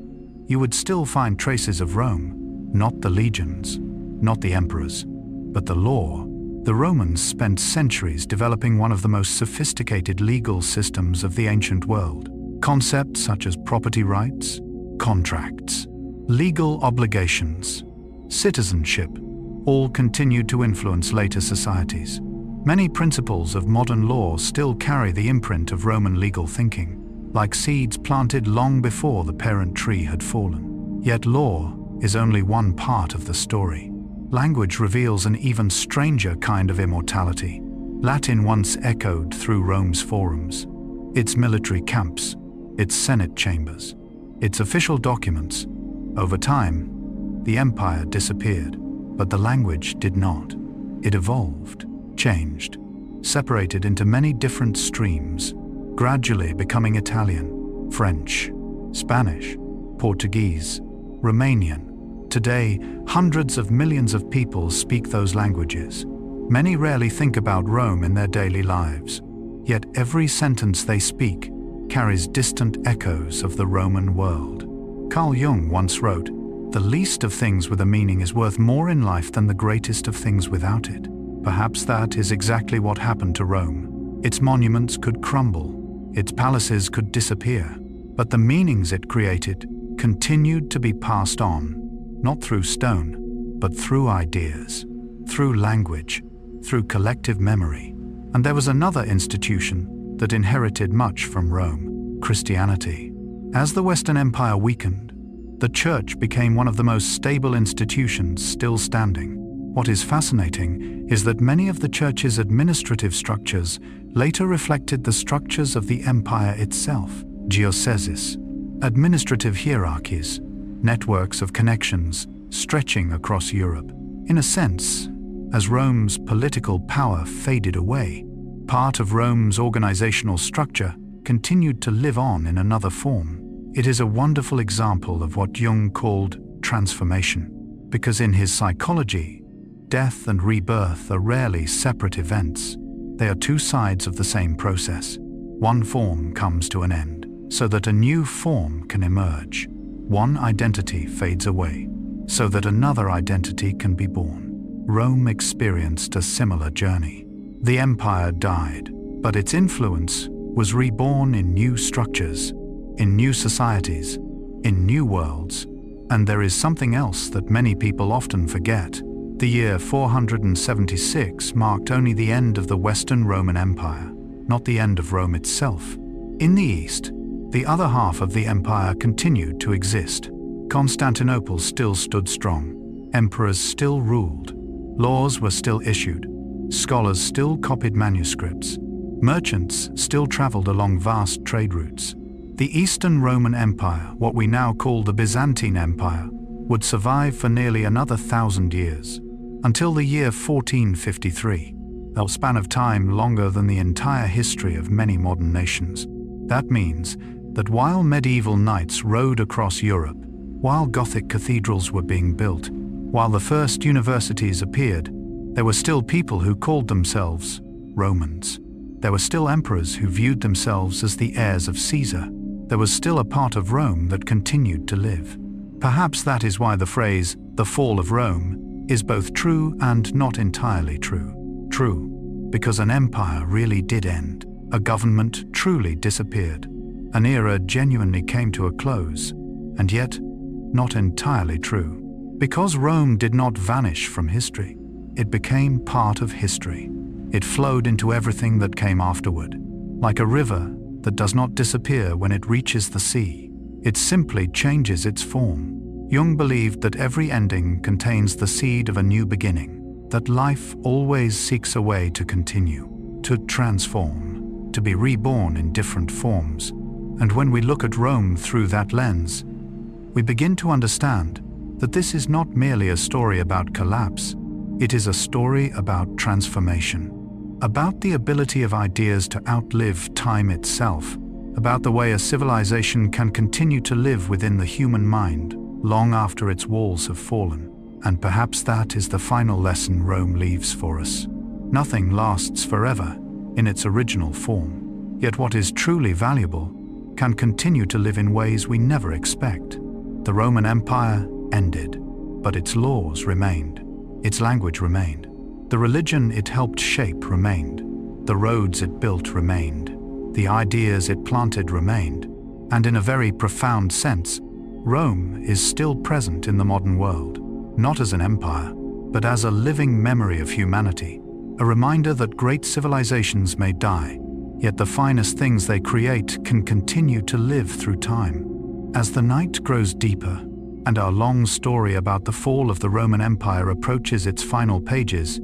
you would still find traces of Rome, not the legions, not the emperors, but the law. The Romans spent centuries developing one of the most sophisticated legal systems of the ancient world. Concepts such as property rights, contracts, legal obligations, citizenship, all continued to influence later societies. Many principles of modern law still carry the imprint of Roman legal thinking, like seeds planted long before the parent tree had fallen. Yet law is only one part of the story. Language reveals an even stranger kind of immortality. Latin once echoed through Rome's forums, its military camps, its senate chambers, its official documents. Over time, the empire disappeared, but the language did not. It evolved, changed, separated into many different streams, gradually becoming Italian, French, Spanish, Portuguese, Romanian, Today, hundreds of millions of people speak those languages. Many rarely think about Rome in their daily lives, yet every sentence they speak carries distant echoes of the Roman world. Carl Jung once wrote, "The least of things with a meaning is worth more in life than the greatest of things without it." Perhaps that is exactly what happened to Rome. Its monuments could crumble, its palaces could disappear, but the meanings it created continued to be passed on, not through stone, but through ideas, through language, through collective memory. And there was another institution that inherited much from Rome: Christianity. As the Western Empire weakened, the Church became one of the most stable institutions still standing. What is fascinating is that many of the Church's administrative structures later reflected the structures of the empire itself: dioceses, administrative hierarchies, networks of connections stretching across Europe. In a sense, as Rome's political power faded away, part of Rome's organizational structure continued to live on in another form. It is a wonderful example of what Jung called transformation, because in his psychology, death and rebirth are rarely separate events. They are two sides of the same process. One form comes to an end, so that a new form can emerge. One identity fades away, so that another identity can be born. Rome experienced a similar journey. The empire died, but its influence was reborn in new structures, in new societies, in new worlds. And there is something else that many people often forget. The year 476 marked only the end of the Western Roman Empire, not the end of Rome itself. In the East, the other half of the empire continued to exist. Constantinople still stood strong. Emperors still ruled. Laws were still issued. Scholars still copied manuscripts. Merchants still traveled along vast trade routes. The Eastern Roman Empire, what we now call the Byzantine Empire, would survive for nearly another 1,000 years, until the year 1453, a span of time longer than the entire history of many modern nations. That means that while medieval knights rode across Europe, while Gothic cathedrals were being built, while the first universities appeared, there were still people who called themselves Romans. There were still emperors who viewed themselves as the heirs of Caesar. There was still a part of Rome that continued to live. Perhaps that is why the phrase, "the fall of Rome," is both true and not entirely true. True, because an empire really did end. A government truly disappeared. An era genuinely came to a close, and yet not entirely true. Because Rome did not vanish from history, it became part of history. It flowed into everything that came afterward, like a river that does not disappear when it reaches the sea. It simply changes its form. Jung believed that every ending contains the seed of a new beginning, that life always seeks a way to continue, to transform, to be reborn in different forms. And when we look at Rome through that lens, we begin to understand that this is not merely a story about collapse, it is a story about transformation, about the ability of ideas to outlive time itself, about the way a civilization can continue to live within the human mind long after its walls have fallen. And perhaps that is the final lesson Rome leaves for us. Nothing lasts forever in its original form, yet what is truly valuable can continue to live in ways we never expect. The Roman Empire ended, but its laws remained. Its language remained. The religion it helped shape remained. The roads it built remained. The ideas it planted remained. And in a very profound sense, Rome is still present in the modern world, not as an empire, but as a living memory of humanity, a reminder that great civilizations may die, yet the finest things they create can continue to live through time. As the night grows deeper, and our long story about the fall of the Roman Empire approaches its final pages,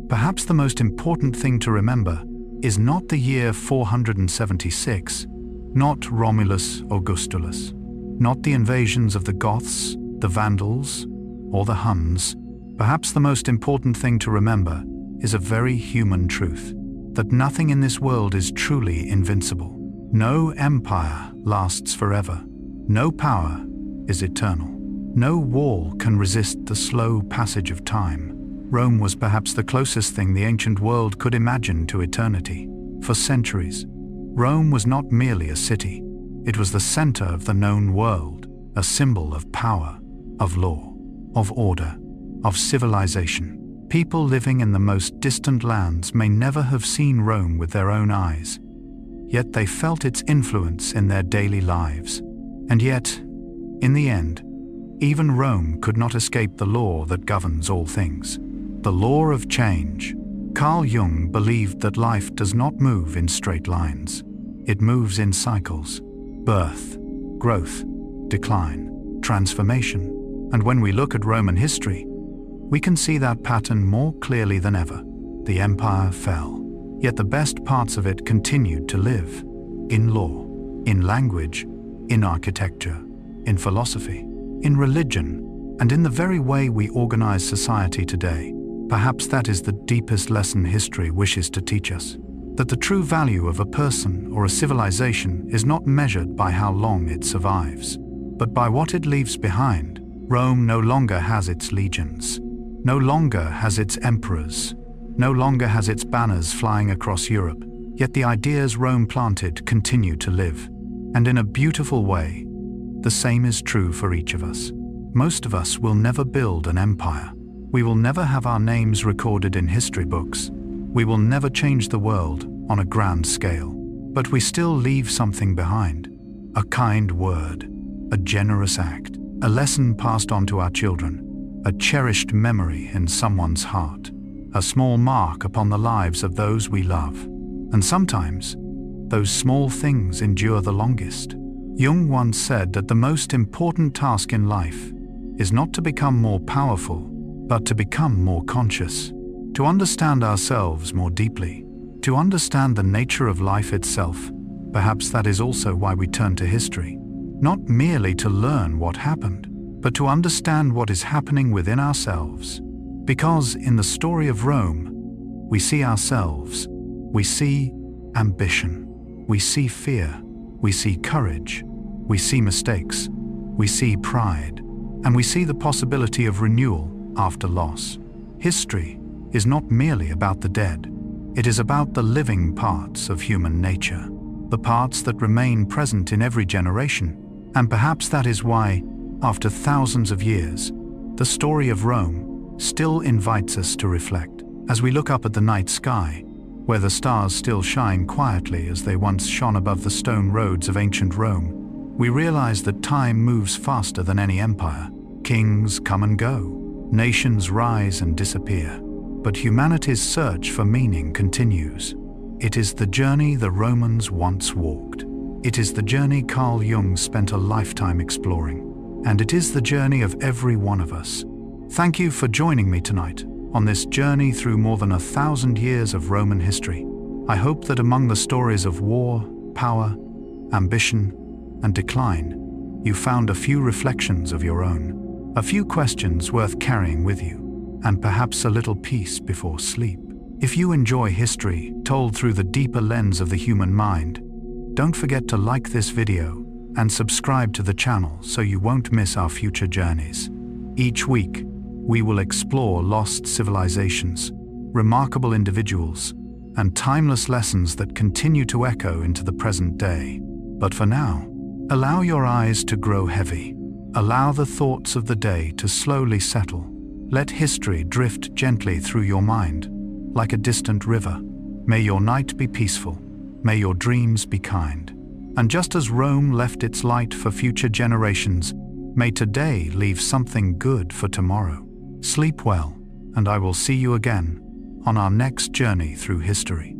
perhaps the most important thing to remember is not the year 476, not Romulus Augustulus, not the invasions of the Goths, the Vandals, or the Huns. Perhaps the most important thing to remember is a very human truth, that nothing in this world is truly invincible. No empire lasts forever. No power is eternal. No wall can resist the slow passage of time. Rome was perhaps the closest thing the ancient world could imagine to eternity. For centuries, Rome was not merely a city. It was the center of the known world, a symbol of power, of law, of order, of civilization. People living in the most distant lands may never have seen Rome with their own eyes, yet they felt its influence in their daily lives. And yet, in the end, even Rome could not escape the law that governs all things. The law of change. Carl Jung believed that life does not move in straight lines. It moves in cycles. Birth, growth, decline, transformation. And when we look at Roman history, we can see that pattern more clearly than ever. The empire fell, yet the best parts of it continued to live. In law, in language, in architecture, in philosophy, in religion, and in the very way we organize society today. Perhaps that is the deepest lesson history wishes to teach us. That the true value of a person or a civilization is not measured by how long it survives, but by what it leaves behind. Rome no longer has its legions, no longer has its emperors, no longer has its banners flying across Europe, yet the ideas Rome planted continue to live. And in a beautiful way, the same is true for each of us. Most of us will never build an empire. We will never have our names recorded in history books. We will never change the world on a grand scale. But we still leave something behind. A kind word, a generous act, a lesson passed on to our children, a cherished memory in someone's heart, a small mark upon the lives of those we love. And sometimes, those small things endure the longest. Jung once said that the most important task in life is not to become more powerful, but to become more conscious, to understand ourselves more deeply, to understand the nature of life itself. Perhaps that is also why we turn to history, not merely to learn what happened, but to understand what is happening within ourselves. Because in the story of Rome, we see ourselves, we see ambition, we see fear, we see courage, we see mistakes, we see pride, and we see the possibility of renewal after loss. History is not merely about the dead. It is about the living parts of human nature, the parts that remain present in every generation. And perhaps that is why, after thousands of years, the story of Rome still invites us to reflect. As we look up at the night sky, where the stars still shine quietly as they once shone above the stone roads of ancient Rome, we realize that time moves faster than any empire. Kings come and go. Nations rise and disappear, but humanity's search for meaning continues. It is the journey the Romans once walked. It is the journey Carl Jung spent a lifetime exploring. And it is the journey of every one of us. Thank you for joining me tonight on this journey through more than 1,000 years of Roman history. I hope that among the stories of war, power, ambition, and decline, you found a few reflections of your own. A few questions worth carrying with you, and perhaps a little peace before sleep. If you enjoy history told through the deeper lens of the human mind, don't forget to like this video and subscribe to the channel so you won't miss our future journeys. Each week, we will explore lost civilizations, remarkable individuals, and timeless lessons that continue to echo into the present day. But for now, allow your eyes to grow heavy. Allow the thoughts of the day to slowly settle. Let history drift gently through your mind, like a distant river. May your night be peaceful. May your dreams be kind. And just as Rome left its light for future generations, may today leave something good for tomorrow. Sleep well, and I will see you again on our next journey through history.